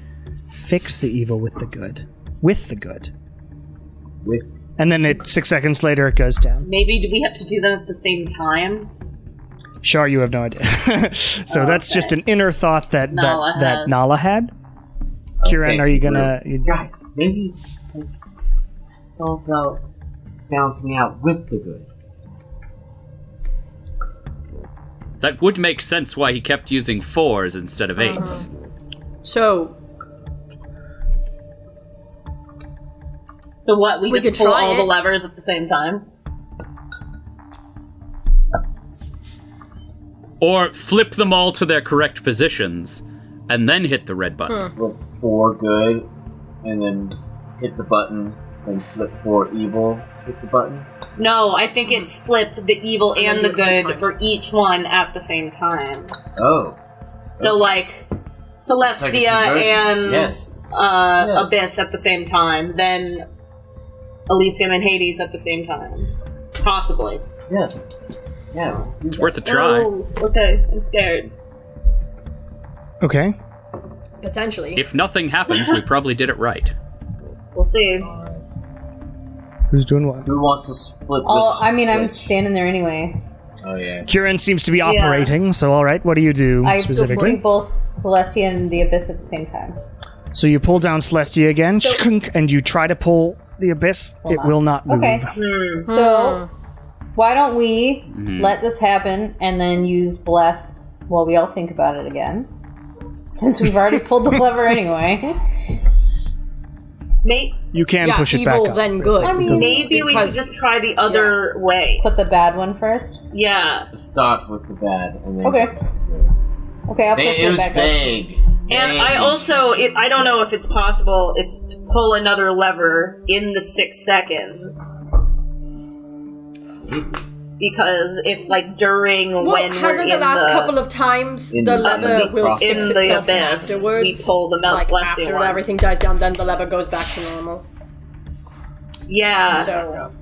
Fix the evil with the good. With the good. With. And then 6 seconds later, it goes down. Maybe do we have to do them at the same time? Char, you have no idea. So that's just an inner thought that Nala that had. Nala had. Kieran, are you gonna... Guys, maybe it's all about balancing out with the good. That would make sense why he kept using 4s instead of 8s. So, So what? We We just could pull try all it. the levers at the same time? Or flip them all to their correct positions, and then hit the red button. Flip 4 good, and then hit the button, then flip 4 evil, hit the button. No, I think it's flip the evil and the do it right good time. for each one at the same time. Oh. So like Celestia and Yes. Abyss at the same time, then Elysium and Hades at the same time. Possibly. Yes. Yes. It's worth a try. Oh, okay. I'm scared. Okay. potentially. If nothing happens, we probably did it right. We'll see. Who's doing what? Who wants to split? Oh, I mean, I'm standing there anyway. Oh yeah. Kieran seems to be operating, so all right, what do you do I specifically? do both Celestia and the Abyss at the same time. So you pull down Celestia again, So- shkunk, and you try to pull the Abyss. It will not move. Okay. So, why don't we let this happen and then use Bless while we all think about it again? Since we've already pulled the lever anyway. You can Yeah, push it evil back up. then good. I mean, Maybe we should just try the other way. Put the bad one first. Yeah. Start with the bad, and then Okay. Okay, I'll push It it was back up. vague. And Vague. I also, I don't know if it's possible to pull another lever in the 6 seconds. Because if, like, during Well, when we're hasn't in the last couple of times in the the- lever will in fix the itself abyss, afterwards? we pull the Mount like Celestia after one. everything dies down, then the lever goes back to normal. Yeah. So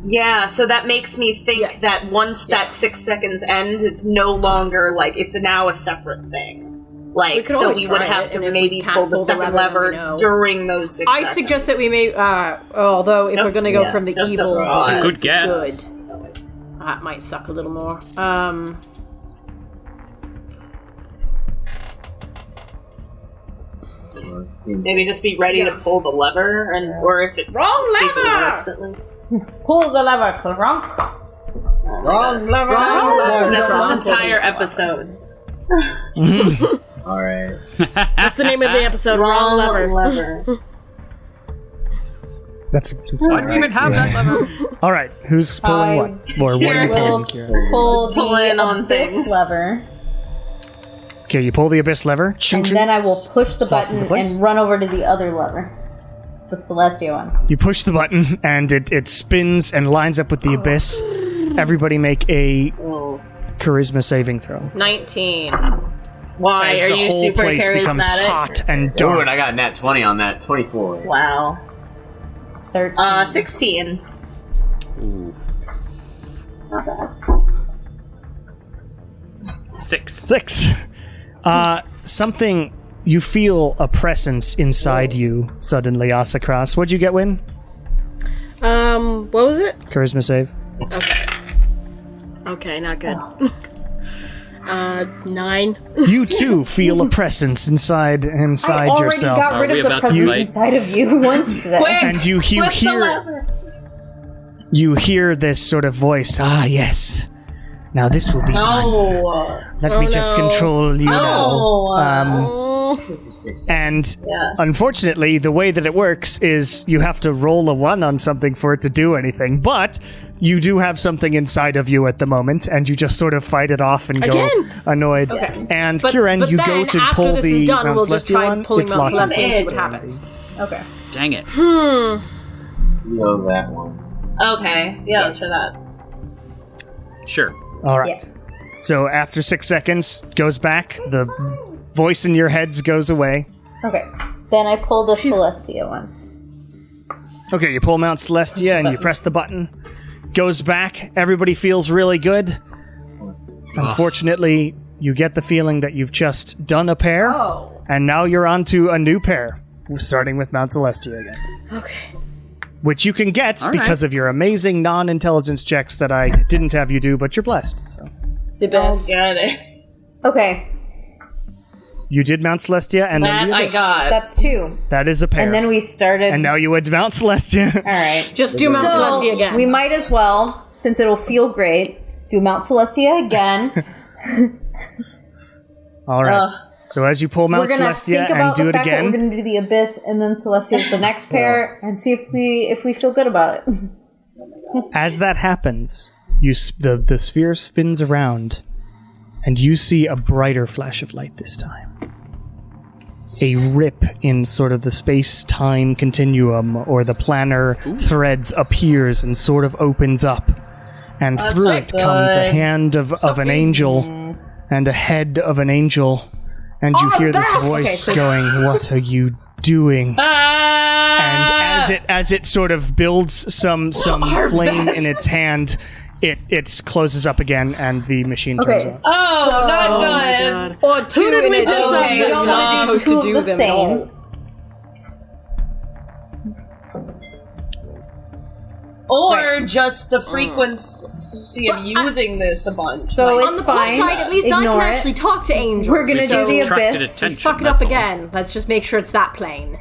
Yeah, so that makes me think that once that 6 seconds ends, it's no longer, like, it's now a separate thing. We Like, could so always we would try have it, to and if we maybe can't pull the pull the second lever, then we lever know. during those 6 I seconds. suggest that we may, although if we're Just- going to go yeah, from the just a evil thought. to It's a good guess. good, that might suck a little more. Maybe just be ready to pull the lever, and or if it Wrong see if it lever! works at least. Pull the lever, Clunk. Wrong lever. That's this entire episode. All right. That's the name of the episode. Wrong lever. That's Why do you even have that lever? all right. Who's pulling what? Or what are you will pulling, Kira? pull Pull the in on abyss things. lever, Okay, you pull the abyss lever. and then I will push the Slots into button place. and run over to the other lever, the Celestia one. You push the button, and it spins and lines up with the abyss. Everybody make a charisma saving throw. 19. Why As are the you whole super place becomes charismatic? hot and Ooh, dark. and I got a nat 20 on that. 24. Wow. 13. 16. Ooh. Not bad. 6. 6. Something, you feel a presence inside you suddenly, Asakras. What'd you get, Win? What was it? Charisma save. Okay, not good. 9. You too feel a presence inside I already yourself. got rid Are we of the about to presence fight? inside of you once today. And you hear this sort of voice. Ah, yes. Now this will be fun. Oh. Let me just no. control you Oh. now. And unfortunately, the way that it works is you have to roll a 1 on something for it to do anything. But you do have something inside of you at the moment, and you just sort of fight it off and go Again? annoyed. Okay. And But, Kieran, but you then, go to after pull this the is done, Mount we'll just Celestia try one. pulling It's Mount locked Celestia and see what Edges. happens. Okay. Dang it. You know that one. Okay. Yeah, let's try that. Sure. All right. Yes. So after 6 seconds, goes back. The voice in your heads goes away. Okay. Then I pull the Celestia one. Okay, you pull Mount Celestia and you press the button. Goes back. Everybody feels really good. Unfortunately, you get the feeling that you've just done a pair, and now you're on to a new pair, starting with Mount Celestia again. Okay. Which you can get All because right. of your amazing non-intelligence checks that I didn't have you do, but you're blessed. So The abyss. Got it. Okay. you did Mount Celestia, and then That the I Abyss. got. That's 2. That is a pair. And then we started. And now you went to Mount Celestia. All right. Just do Mount Celestia again. We might as well, since it'll feel great, do Mount Celestia again. All right. So as you pull Mount We're gonna Celestia think and about do the it fact that we're again, gonna do the Abyss and then Celestia is the next pair, and see if we feel good about it. as that happens, the sphere spins around, and you see a brighter flash of light this time. A rip in sort of the space-time continuum or the planar threads appears and sort of opens up. And through not it comes a good. hand of an angel and a head of an angel. And you hear this voice going, "What are you doing?" And as it sort of builds some flame in its hand, it closes up again and the machine turns Okay. off. Oh, not good. Or two Who did in we it. piss Okay, off you're this not time? supposed Two to of do the them same. all. Or just the frequency of using this a bunch. So Like, On it's the plus fine. side, at least I Ignore can it. actually talk to angels. We're gonna do the Attracted Abyss. attention. Fuck it up that's all. again. Let's just make sure it's that plane.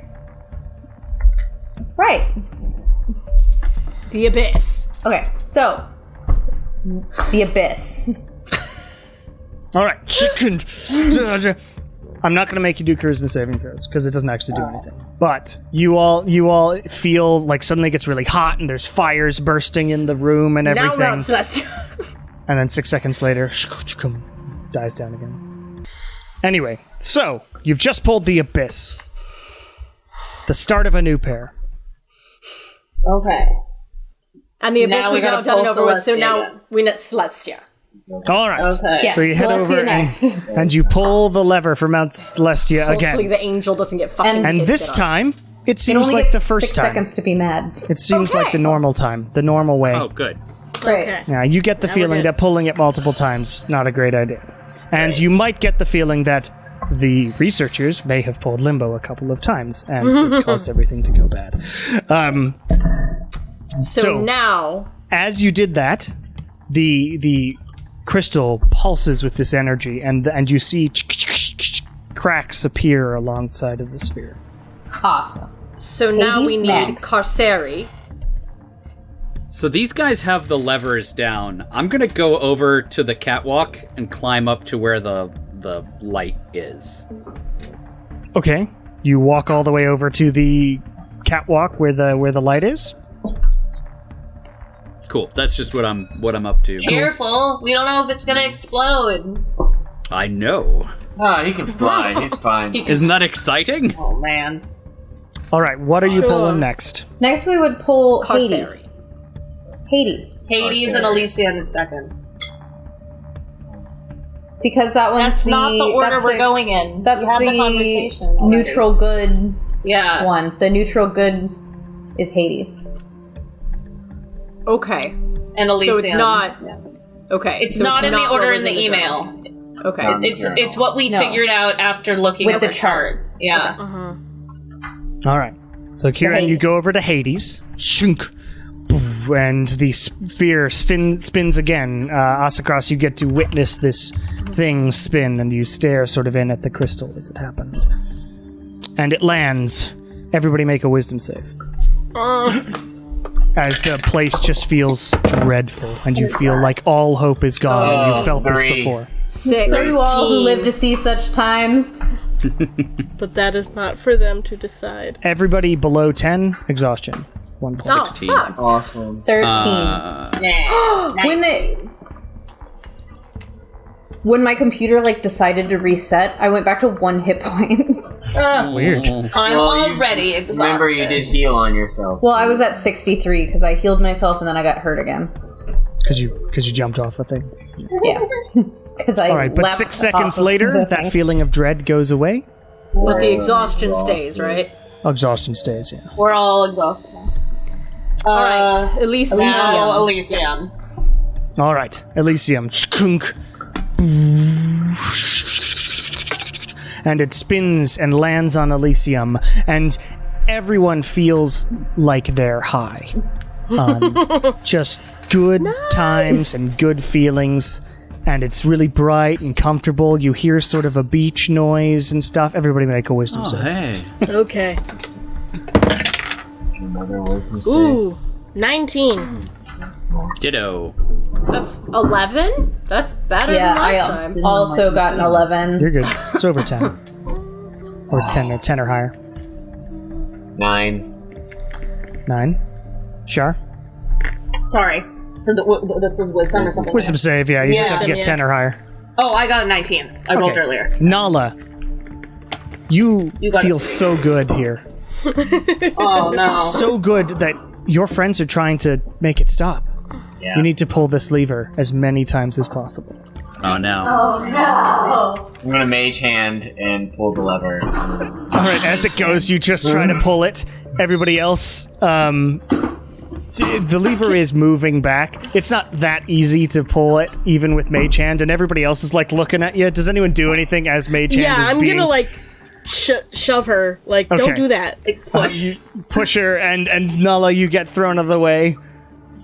Right. The abyss. Okay. So the Abyss. All right, chicken. I'm not going to make you do charisma saving throws because it doesn't actually do anything. But you all feel like suddenly it gets really hot and there's fires bursting in the room and Now everything. Mount Celestia. And then 6 seconds later, dies down again. Anyway, so you've just pulled the Abyss. The start of a new pair. okay. And the abyss Now we is now gotta done and pull over with, so Celestia now again. we need Celestia. All right. Okay. Yes. So you head Celestia over next. and you pull the lever for Mount Celestia Hopefully again. the angel doesn't get fucking And pissed this at us. time, it It seems only like gets the first 6 time. seconds to be mad. It seems Okay. like the normal time, the normal way. Oh, good. Great. Okay. Yeah, you get the feeling good. that pulling it multiple times, not a great idea. And you might get the feeling that the researchers may have pulled Limbo a couple of times, and it caused everything to go bad. So now, As you did that, the crystal pulses with this energy, and you see cracks appear alongside of the sphere. Awesome. so now 80 we need snacks. Carceri. So these guys have the levers down. I'm gonna go over to the catwalk and climb up to where the the light is. Okay. You walk all the way over to the catwalk where the light is. Cool. That's just what I'm up to. Careful, we don't know if it's gonna explode. I know. Ah, he can fly. He's fine. Isn't that exciting? Oh man. All right. What are you Sure. pulling next? Next, we would pull Corsary. Hades. Hades and Elysium is second. Because that one's That's not the order that's we're the- going in. That's we had the conversation. already. neutral good Yeah. one. The neutral good is Hades. Okay. And Elysium. So it's not. Okay. It's so not in the what order was in the email. journal. Okay. It's what we No. figured out after looking With at the chart. Yeah. All right. So, Kieran, you Hades. go over to Hades. Shunk. Poof, and the sphere spins again. Asakras, you get to witness this thing spin, and you stare sort of in at the crystal as it happens. And it lands. Everybody make a wisdom save. As the place just feels dreadful, and you feel like all hope is gone, and you felt this 3. before. 6. So do all who live to see such times. But that is not for them to decide. Everybody below 10, exhaustion. 1 to 6. 16. Fuck. Awesome. 13. When my computer decided to reset, I went back to 1 hit point. Weird. I'm Well, you- already exhausted. Remember, you did heal on yourself. Well, I was at 63 because I healed myself and then I got hurt again. Because you jumped off a thing. Yeah. Because I All right, but leapt 6 off seconds of later, the that thing. feeling of dread goes away. But the exhaustion stays, right? Exhaustion stays, yeah. We're all exhausted. All right. Elysium. Now Elysium. All right, Elysium. Skunk. And it spins and lands on Elysium, and everyone feels like they're high. Just good times and good feelings. And it's really bright and comfortable. You hear sort of a beach noise and stuff. Everybody make a wisdom save. Hey. Okay. Another wisdom save. Ooh, 19. Ditto. That's 11? That's better Yeah, than I last time. also got an 11. You're good. It's over 10. Or 10 or higher. 9. 9. Shar? Sorry. For this was wisdom or something? Wisdom save, yeah. You just have to get Yeah. 10 or higher. Oh, I got a 19. I rolled Okay. earlier. Nala, you got feel it. so good here. Oh, no. So good that your friends are trying to make it stop. Yeah. You need to pull this lever as many times as possible. Oh no. I'm gonna mage hand and pull the lever. All right, as it goes, you just try to pull it. Everybody else, the lever is moving back. It's not that easy to pull it, even with mage hand, and everybody else is looking at you. Does anyone do anything as mage hand Yeah, is I'm being... gonna shove her. Okay. Don't do that. Push. push her, and Nala, you get thrown out of the way.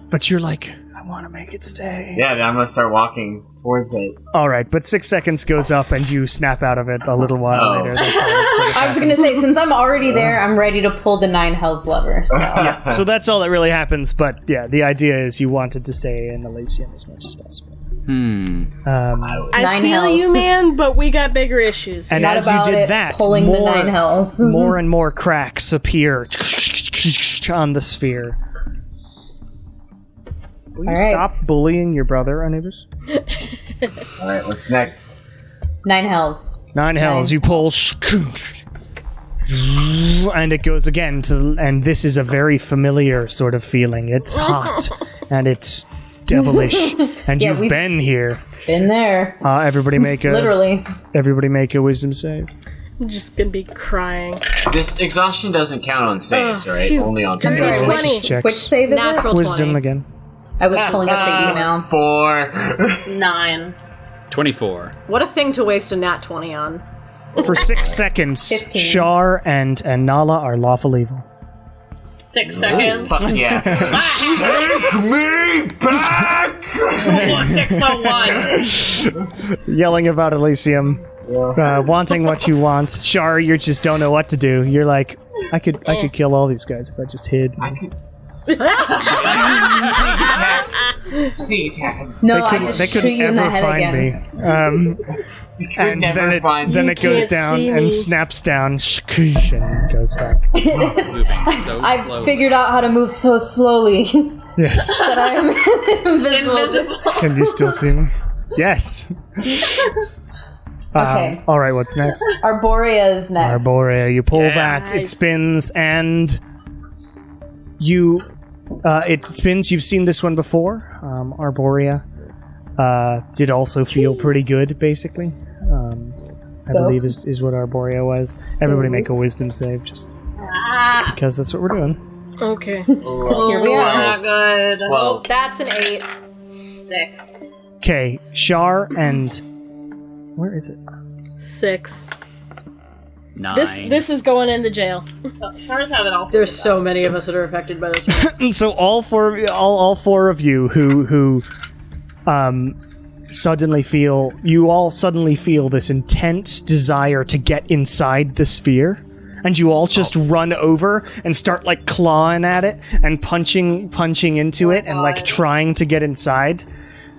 But you're like, I want to make it stay. Yeah, then I'm gonna start walking towards it. All right, but 6 seconds goes up, and you snap out of it a little while Oh. later. That's all that sort of I was going to say, since I'm already there, I'm ready to pull the 9 hells lever. So. So that's all that really happens, but yeah, the idea is you wanted to stay in Elysium as much as possible. I 9 feel hells. you, man, but we got bigger issues. And Not as you about did it, that, pulling the more, 9 hells. more and more cracks appear on the sphere. Will you All right. stop bullying your brother, Anubis? Alright, what's next? 9 hells. 9 hells, you pull, and it goes again and this is a very familiar sort of feeling. It's hot, and it's devilish, and Yeah, you've we've- been here. Been there. Everybody make a Literally. Everybody make a wisdom save. I'm just gonna be crying. This exhaustion doesn't count on saves, right? phew. Only on Sorry, saves. 20. Checks. Which save is Natural it? Wisdom 20. again. I was pulling up the email. 4. 9. 24. What a thing to waste a nat 20 on. For 6 seconds, 15. Shar and Nala are lawful evil. 6 seconds. Fuck yeah. Take me back! 601. Yelling about Elysium, wanting what you want. Shar, you just don't know what to do. You're like, I could kill all these guys if I just hid. Sneak attack. No, I just They shoot couldn't you in the ever head find again. me. And then it You goes can't down see and me. snaps down, and goes back. Moving so I slowly. figured out how to move so slowly Yes. that I am invisible. Can you still see me? Yes. Okay. All right. What's next? Arborea is next. Arborea. You pull that. It Nice. spins, and you. It spins. You've seen this one before. Arborea did also feel pretty good, basically. I believe is what Arborea was. Everybody make a wisdom save, just because that's what we're doing. Okay. Because here we are. Not good. Well, That's an 8. 6. Okay, Shar and where is it? 6. 9. This is going in the jail. Stars have it all. There's so many of us that are affected by this one. So all four of you who suddenly feel this intense desire to get inside the sphere, and you all just run over and start like clawing at it and punching into it and like trying to get inside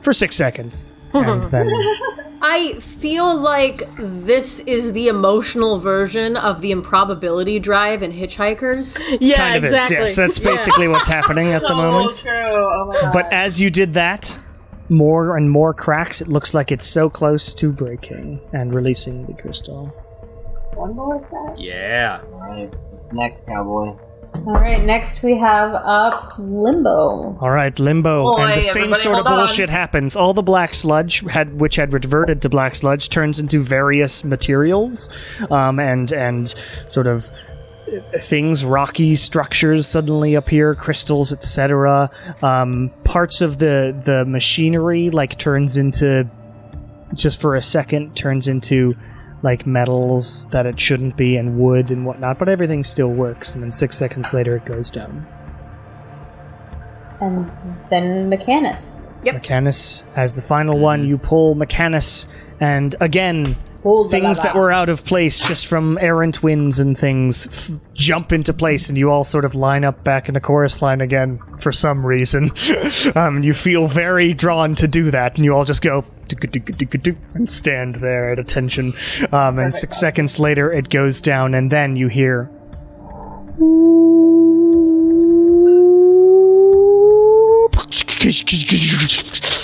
for 6 seconds. And then I feel like this is the emotional version of the improbability drive in Hitchhikers. Yeah, kind of exactly. is, yes. That's basically what's happening at the moment. True. Oh my god. But as you did that, more and more cracks. It looks like it's so close to breaking and releasing the crystal. One more set. Yeah. alright. What's next, cowboy? All right, next we have up Limbo. All right, Limbo, and the same everybody sort of hold on. bullshit happens. All the black sludge, which had reverted to black sludge, turns into various materials, and sort of things, rocky structures suddenly appear, crystals, etc. Parts of the machinery turns into, just for a second, turns into like metals that it shouldn't be, and wood and whatnot, but everything still works, and then 6 seconds later it goes down. And then Mechanus. Mechanus as the final one. You pull Mechanus, and again, Hold the things lava. that were out of place just from errant winds and things jump into place, and you all sort of line up back in a chorus line again for some reason. You feel very drawn to do that, and you all just go and stand there at attention. And 6 seconds later, it goes down, and then you hear.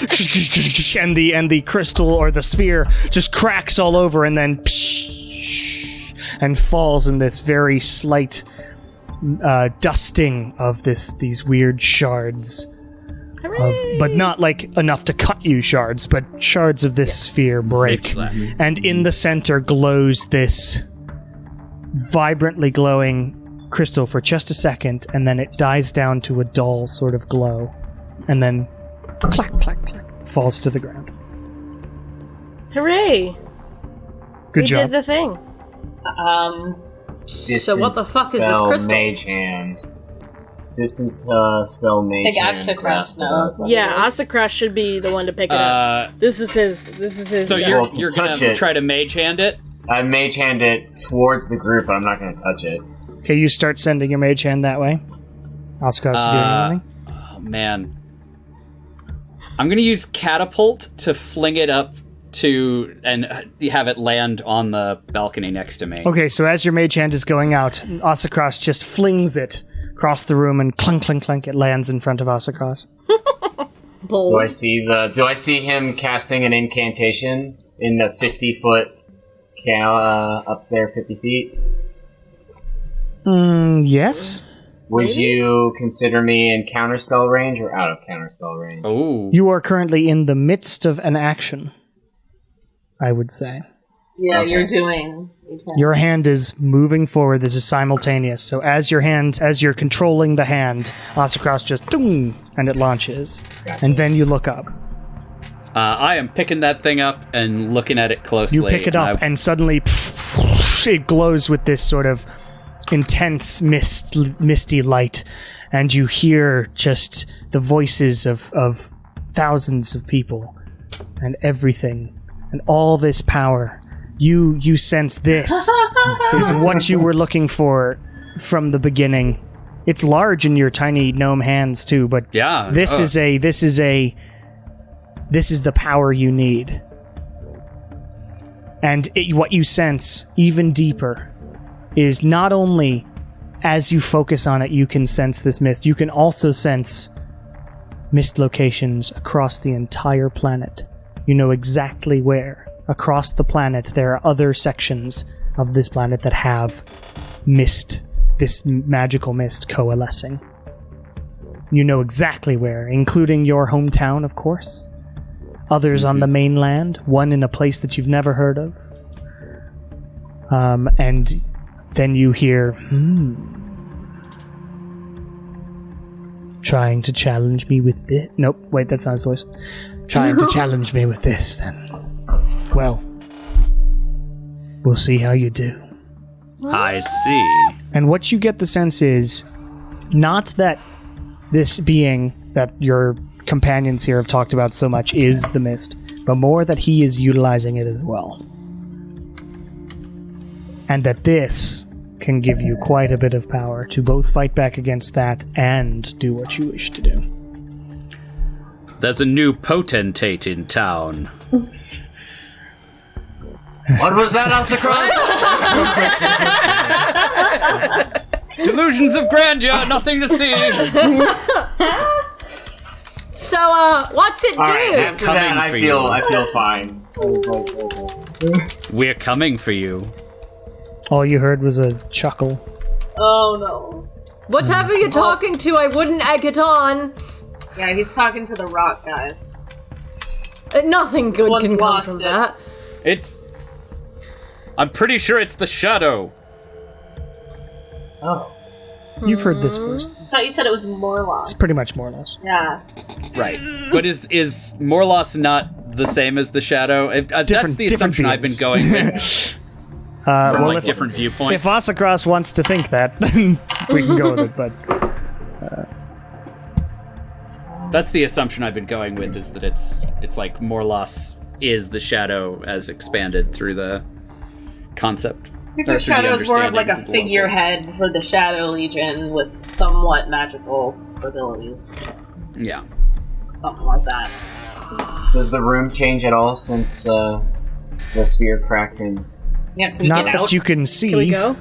And the crystal or the sphere just cracks all over, and then and falls in this very slight dusting of these weird shards. But not like enough to cut you shards, but shards of this sphere break. Safety glass. And in the center glows this vibrantly glowing crystal for just a second, and then it dies down to a dull sort of glow, and then clack, clack, clack, falls to the ground. Hooray! Good We job. did the thing. So what the fuck is this Spell crystal? Mage hand. Distance spell mage Like hand. Axocraft grasp it up. knows. Yeah, Asakras should be the one to pick it up. This is his. So guy. you're Well, to you're gonna touch it. try to mage hand it? I mage hand it towards the group, but I'm not going to touch it. Okay, you start sending your mage hand that way. Oscar has to do anything. Oh man. I'm gonna use catapult to fling it up to and have it land on the balcony next to me. Okay, so as your mage hand is going out, Asakras just flings it across the room, and clunk, clunk, clunk, it lands in front of Asakras. Do I see him casting an incantation in the 50-foot up there, 50 feet? Yes. Would you consider me in counterspell range or out of counterspell range? Oh. You are currently in the midst of an action, I would say. Yeah, Okay. you're doing. Your hand is moving forward. This is simultaneous. So as you're controlling the hand, Asakras just doom, and it launches. And then you look up. I am picking that thing up and looking at it closely. You pick it up, and suddenly it glows with this sort of intense misty light, and you hear just the voices of thousands of people and everything and all this power. You sense this is what you were looking for from the beginning, It's large in your tiny gnome hands too, but Yeah. this is the power you need. And what you sense even deeper is not only as you focus on it, you can sense this mist. You can also sense mist locations across the entire planet. You know exactly where. Across the planet, there are other sections of this planet that have mist, this magical mist coalescing. You know exactly where, including your hometown, of course. Others on the mainland, one in a place that you've never heard of. And then you hear, trying to challenge me with this? Nope, wait, that's not his voice. Trying to challenge me with this, then. Well, we'll see how you do. I see. And what you get the sense is, not that this being that your companions here have talked about so much is the mist, but more that he is utilizing it as well. And that this can give you quite a bit of power to both fight back against that and do what you wish to do. There's a new potentate in town. What was that, Asacross? Delusions of grandeur, nothing to see. So, what's it do? After that, I for feel fine. We're coming for you. All you heard was a chuckle. Oh no. Whatever you're talking to, I wouldn't egg it on. Yeah, he's talking to the rock guys. Nothing good Someone can come lost from it. that. I'm pretty sure it's the shadow. Oh. You've heard this first. I thought you said it was Morlock. It's pretty much more or less. Yeah. Right. But is Morlos not the same as the shadow? That's the assumption I've been going with. From well, if, different viewpoints. if Asacross wants to think that, then we can go with it, but... That's the assumption I've been going with, is that it's like Morlos is the shadow as expanded through the concept. I think the shadow is more of like a figurehead for the Shadow Legion with somewhat magical abilities. Yeah. Something like that. Does the room change at all since the sphere cracked in? Yeah, can we Not get that out? you can see. Can we go?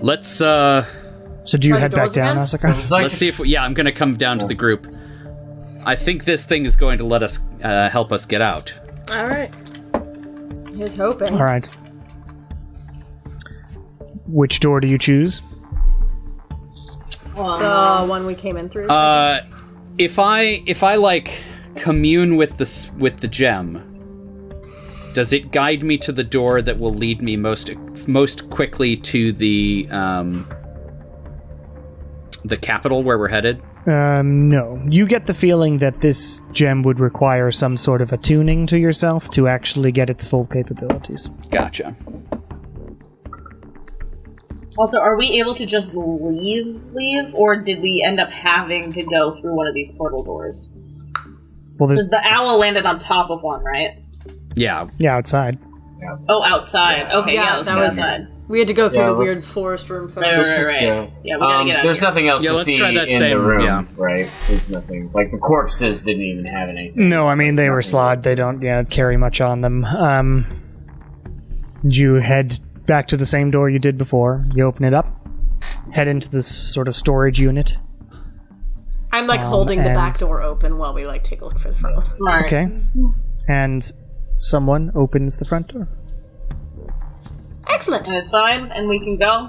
Let's So do you Try the head back doors down, again? Asacross? let's see if I'm going to come down to the group. I think this thing is going to let us help us get out. Alright. Here's hoping. All right. Which door do you choose? The one we came in through. If I like commune with the gem, does it guide me to the door that will lead me most quickly to the capital where we're headed? No. You get the feeling that this gem would require some sort of attuning to yourself to actually get its full capabilities. Gotcha. Also, are we able to just leave, or did we end up having to go through one of these portal doors? Well, there's... Because the owl landed on top of one, right? Yeah. Yeah, outside. Oh, outside. Okay, yeah, let's that go was. outside. We had to go through Yeah, the weird let's- forest room first. Right, Let's just right. go. Yeah, we gotta get out There's of here. nothing else Yeah, to let's see try that in same- the room, yeah. right? There's nothing. Like, the corpses didn't even have anything. No, I mean, they were Slaad. They don't carry much on them. You head back to the same door you did before. You open it up. Head into this sort of storage unit. I'm like holding the and- back door open while we like take a look for the front one. Smart. Okay. And someone opens the front door. Excellent. And it's fine, and we can go.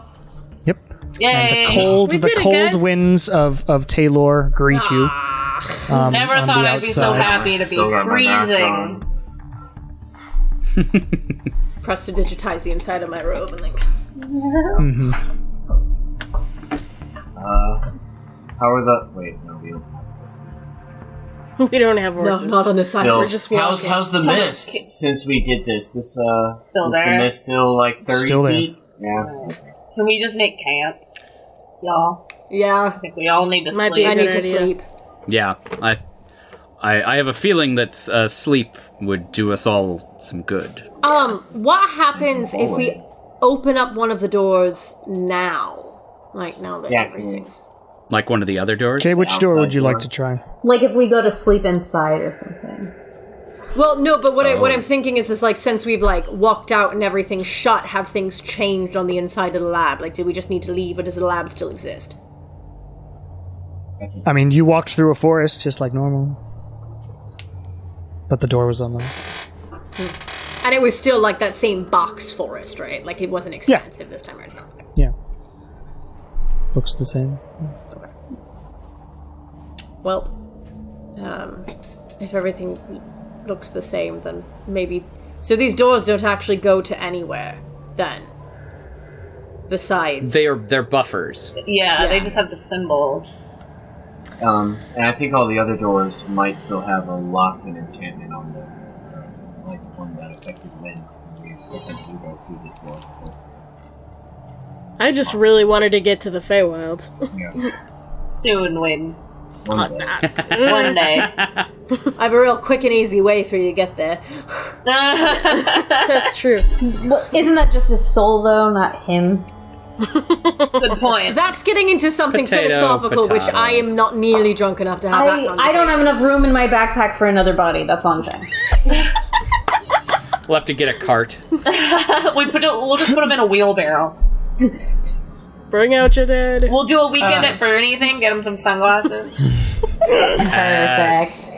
Yep. Yay! And We the did it, cold guys. winds of Taylor greet you. Never on thought the I'd be so outside. happy to be Still got my mask freezing. Press to digitize the inside of my robe and like. How are the... Wait, no, we don't. We don't have No, horses. not on this side. Still, We're just walking. how's the mist since we did this? Still is there? the mist still like 30 Still there. feet? Yeah. Can we just make camp, y'all? Yeah. I think we all need to Might sleep. be a I good need to idea. sleep. Yeah. I have a feeling that sleep would do us all some good. What happens if we open up one of the doors now. Like, now that Yeah, everything's... Like one of the other doors? Okay, which door would you door. like to try? Like if we go to sleep inside or something. Well, no, but what I'm thinking is like, since we've, like, walked out and everything's shut, have things changed on the inside of the lab? Like, did we just need to leave, or does the lab still exist? I mean, you walked through a forest just like normal. But the door was unlocked. And it was still, like, that same box forest, right? Like, it wasn't expansive this time, right? Yeah. Looks the same. Well, if everything looks the same, then maybe... So these doors don't actually go to anywhere, then? Besides... They're buffers. Yeah, they just have the symbol. And I think all the other doors might still have a lock-in enchantment on them. Like the one that affected wind. We potentially go through this door first. I just really wanted to get to the Feywilds. Yeah. Soon, Wayne. One day. One day. I have a real quick and easy way for you to get there. That's true. Well, isn't that just his soul, though, not him? Good point. That's getting into something Potato, philosophical, which potato. I am not nearly drunk enough to have that conversation. I don't have enough room in my backpack for another body. That's all I'm saying. We'll have to get a cart. We'll just put them in a wheelbarrow. Bring out your dead. We'll do a weekend at Bernie thing, get him some sunglasses. Perfect.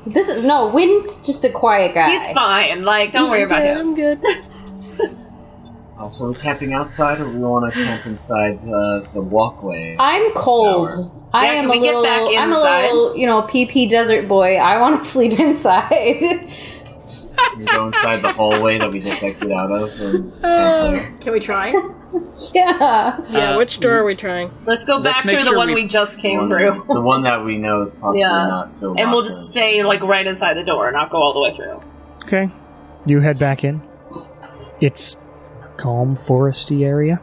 This is Wynn's just a quiet guy. He's fine, like, don't worry about him. I'm good. Also, we're camping outside, or we want to camp inside the walkway? I'm cold. Tower. I Yeah, am can we get back I'm a inside? little, PP desert boy. I want to sleep inside. We go inside the hallway that we just exit out of. And camp there. Can we try? Yeah. Yeah, which door are we trying? Let's go back make through the sure one we- we just came One through. is the one that we know is possibly not still And we'll locked just in. stay, like, right inside the door, not go all the way through. Okay. You head back in. It's calm, foresty area.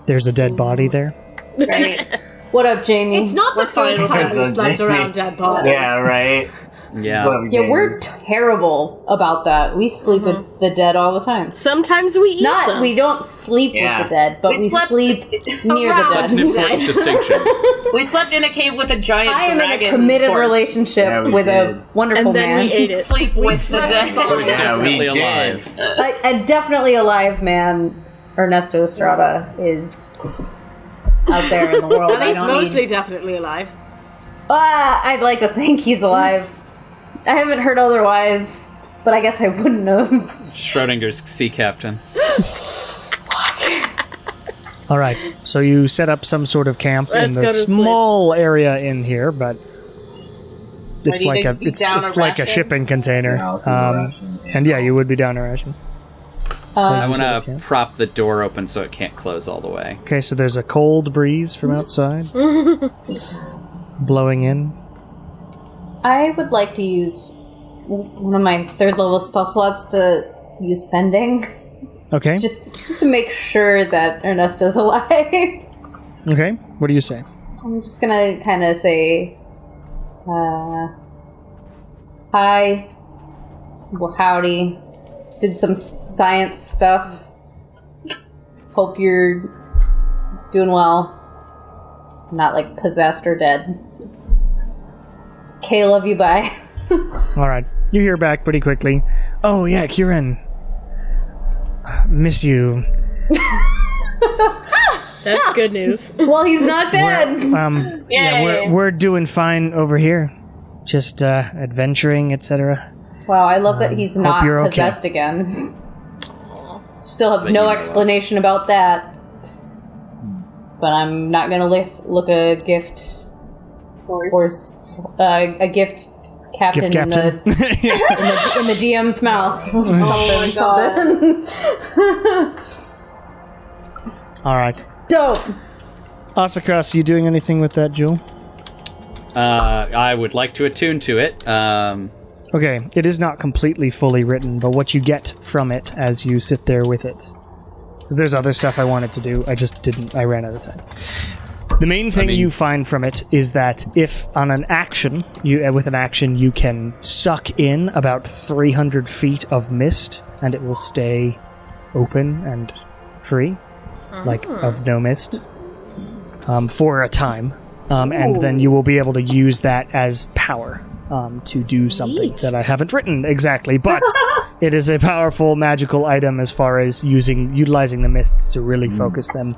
There's a dead body there. Right? What up, Jamie? It's not the We're fine first with time this. we slept around dead bodies. Yeah, right. Yeah. So Yeah, we're terrible about that. We sleep with the dead all the time. Sometimes we eat them. We don't sleep Yeah. with the dead, but We we slept- sleep near the Around dead. That's an important distinction. We slept in a cave with a giant I am in a dragon committed corpse. relationship Yeah, we with did. a wonderful and then man. we ate it. Sleep with the slept dead. in the- Who's Yeah, definitely we did. alive. A definitely alive man, Ernesto Estrada, is out there in the world. At least I don't mostly need- definitely alive. I'd like to think he's alive. I haven't heard otherwise, but I guess I wouldn't have. Schrodinger's sea captain. All right. So you set up some sort of camp in Let's the go to sleep. small area in here, but it's Ready like to a be it's down it's a like a ration? shipping container. Yeah, I'll do the ration And yeah, you would be down a ration. I you want said, to okay. prop the door open so it can't close all the way. Okay, so there's a cold breeze from outside blowing in. I would like to use one of my third level spell slots to use sending, Okay. just to make sure that Ernesto's alive. Okay. What do you say? I'm just gonna kind of say, hi, well, howdy, did some science stuff, hope you're doing well, not like possessed or dead. Okay, love you, bye. All right. You hear back pretty quickly. Oh yeah, Kieran. Miss you. That's good news. Well, he's not dead. Yeah, we're doing fine over here. Just adventuring, etc. Wow, I love that he's not you're okay. possessed again. Still have But no you know explanation about that. But I'm not gonna look a gift horse, a gift captain, Gift captain. in the DM's mouth. Something. All right. Dope. Asakras, you doing anything with that jewel? I would like to attune to it. Okay, it is not completely fully written, but what you get from it as you sit there with it. Because there's other stuff I wanted to do, I just didn't, I ran out of time. The main thing you find from it is that if on an action, with an action you can suck in about 300 feet of mist, and it will stay open and free, like of no mist, for a time. And then you will be able to use that as power to do something that I haven't written exactly, but it is a powerful magical item as far as utilizing the mists to really focus them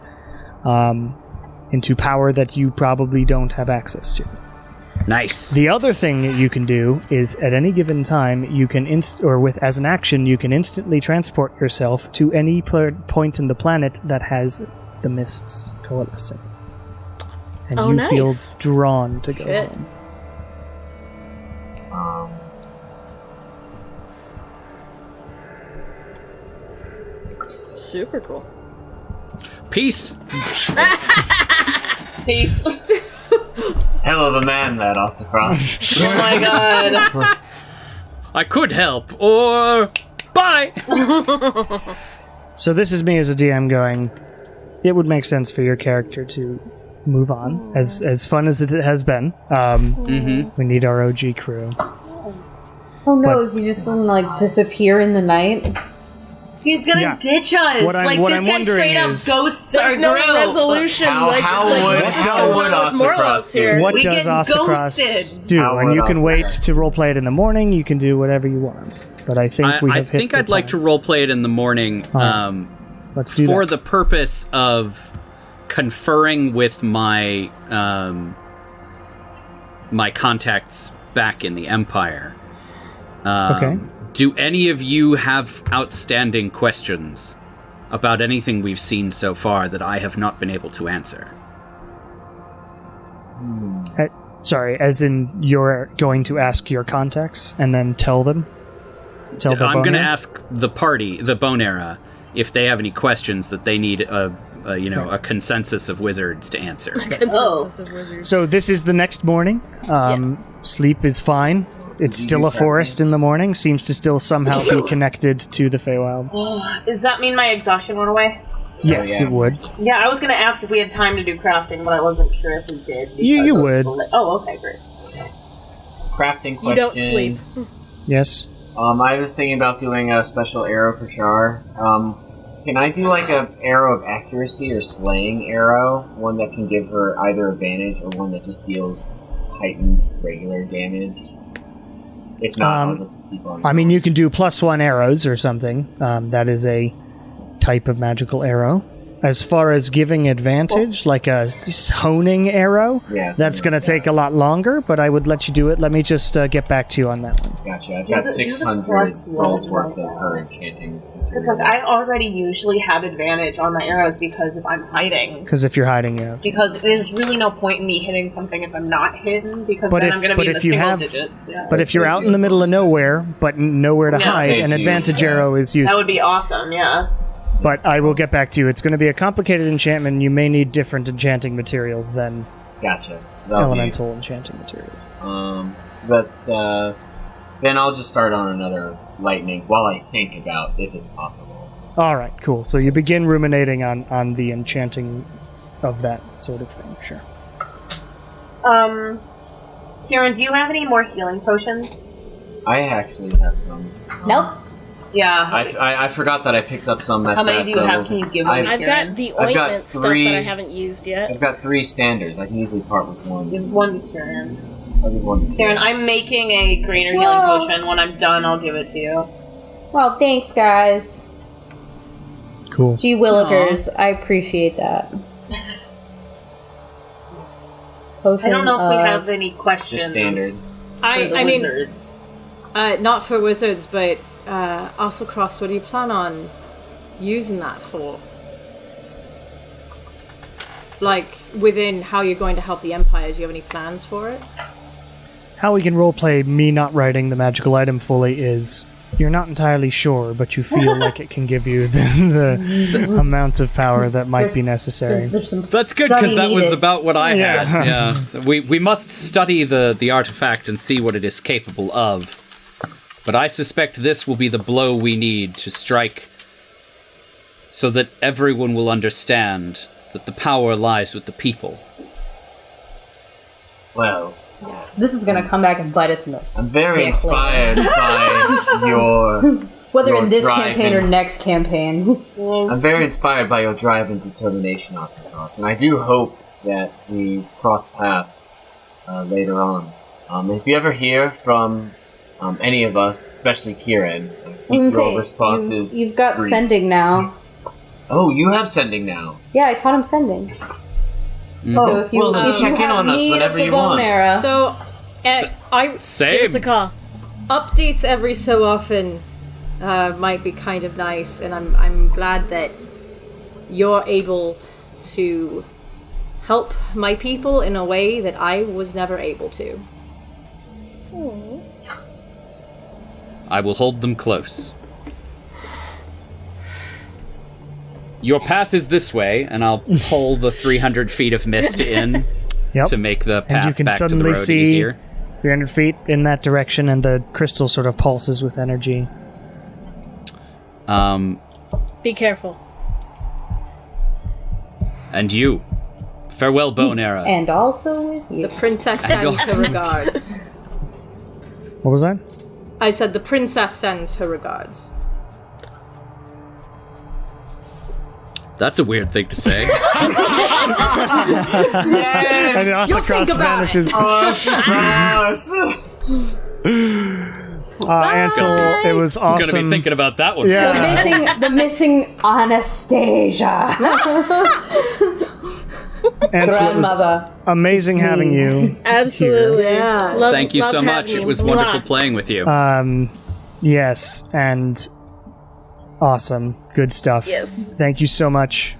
into power that you probably don't have access to. Nice. The other thing that you can do is at any given time you can as an action you can instantly transport yourself to any point in the planet that has the mists coalescing. And you feel drawn to go home. Super cool. Peace. Peace. Hell of a man, that Autocross. Oh my god. I could help, or bye. So this is me as a DM going, it would make sense for your character to move on, as fun as it has been. We need our OG crew. Oh no, is he just gonna like disappear in the night? He's gonna ditch us. What I'm this guy wondering straight up is- ghosts There's our no group. resolution How would Morlos here. What We does get Osicross ghosted. do? How And you would can wait Osicross- to roleplay it in the morning, you can do whatever you want. But I think we I have hit think the I'd like to time. roleplay it in the morning. Let's do for that. the purpose of conferring with my my contacts back in the Empire. Okay. Do any of you have outstanding questions about anything we've seen so far that I have not been able to answer? Sorry, as in you're going to ask your contacts and then tell them? I'm going to Boner? ask the party, the Bone Era, if they have any questions that they need a consensus of wizards to answer. Consensus of wizards. So this is the next morning. Sleep is fine. It's still a forest in the morning. Seems to still somehow be connected to the Feywild. Does that mean my exhaustion went away? Yes, yeah. it would. Yeah, I was gonna ask if we had time to do crafting, but I wasn't sure if we did. You because of would. the Oh, okay, great. Crafting question. You don't sleep. Yes. I was thinking about doing a special arrow for Shar. Can I do like a arrow of accuracy or slaying arrow? One that can give her either advantage or one that just deals heightened regular damage? If not, I'll just keep on. I mean, you can do +1 arrows or something. That is a type of magical arrow. As far as giving advantage, like a honing arrow, that's going to take a lot longer, but I would let you do it. Let me just get back to you on that one. Gotcha. I've got 600 gold worth of her enchanting Because material. I already usually have advantage on my arrows because if I'm hiding. Because if you're hiding, yeah. Because there's really no point in me hitting something if I'm not hidden, because But then if- I'm going to but be in if the you single have- digits. Yeah. But if you're out in the middle of nowhere, but nowhere to Yeah. hide, an Saves you, advantage yeah. arrow is That useful. would be awesome, yeah. But I will get back to you. It's going to be a complicated enchantment. You may need different enchanting materials than Gotcha. That'll elemental enchanting materials. But then I'll just start on another lightning while I think about if it's possible. All right, cool. So you begin ruminating on the enchanting of that sort of thing. Sure. Kieran, do you have any more healing potions? I actually have some. Nope. Yeah. I forgot that I picked up some. How many do you have? Can you give me? I've got the I've got ointment stuff three- that I haven't used yet. I've got 3 standards. I can usually part with one. Give one to Kieran. I'll give one to Kieran, I'm making a greater healing Whoa. potion. When I'm done, I'll give it to you. Well, thanks, guys. Cool. Gee willikers, I appreciate that. Potion I don't know if we of- have any questions. Just standard. for the I mean, wizards. not for wizards, but Osicross, what do you plan on using that for? Like, within how you're going to help the Empire, do you have any plans for it? How we can roleplay me not writing the magical item fully is you're not entirely sure, but you feel like it can give you the amount of power that might be necessary. There's some That's good study because that was needed. about what I Yeah. had. Yeah, So we must study the artifact and see what it is capable of. But I suspect this will be the blow we need to strike, so that everyone will understand that the power lies with the people. Well, This is gonna come back and bite us in the I'm very Dick inspired by your Whether your in this drive campaign or and- next campaign. I'm very inspired by your drive and determination, Ossiacross, and I do hope that we cross paths later on. If you ever hear from any of us, especially Kieran, keep your responses. You've got brief. sending now. Oh, you have sending now. Yeah, I taught him sending. Oh, So if you, well, then if check you in have on us need whenever of the you bone want. arrow- So, I Same. Give us a call. updates every so often might be kind of nice, and I'm glad that you're able to help my people in a way that I was never able to. I will hold them close. Your path is this way, and I'll pull the 300 feet of mist in Yep. to make the And path you can back to the suddenly road see easier. 300 feet in that direction, and the crystal sort of pulses with energy. Be careful. And you. Farewell, Bonera. And also with you. The princess sends her regards. What was that? I said the princess sends her regards. That's a weird thing to say. And Ossiacross vanishes. Ansel, it was I'm gonna be awesome. thinking about that one. Yeah. The missing Anastasia. Ansel, it was Grandmother. amazing having you. Absolutely. Yeah. Thank you so loved much. having It you. was wonderful playing with you. Yes, and awesome. Good stuff. Yes. Thank you so much.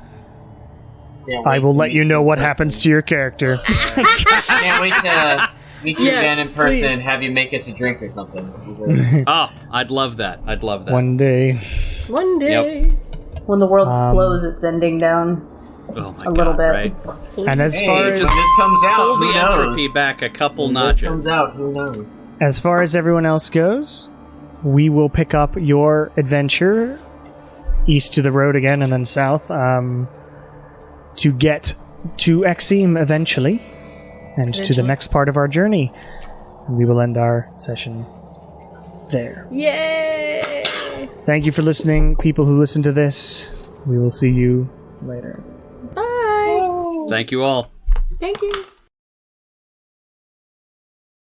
Can't I wait will to let meet you know what in person. happens to your character. Can't wait to meet you Yes, again in person please. and have you make us a drink or something. Oh, I'd love that. I'd love that. One day. One day. When the world slows its ending down Oh my a little God, bit. right? And as Hey, far when as this comes out, Pull who the knows? entropy back a couple When this notches. comes out, who knows? as far as everyone else goes, we will pick up your adventure east to the road again and then south to get to Exim eventually and to the next part of our journey. And we will end our session there. Yay! Thank you for listening, people who listen to this. We will see you later. Bye. Thank you all. Thank you.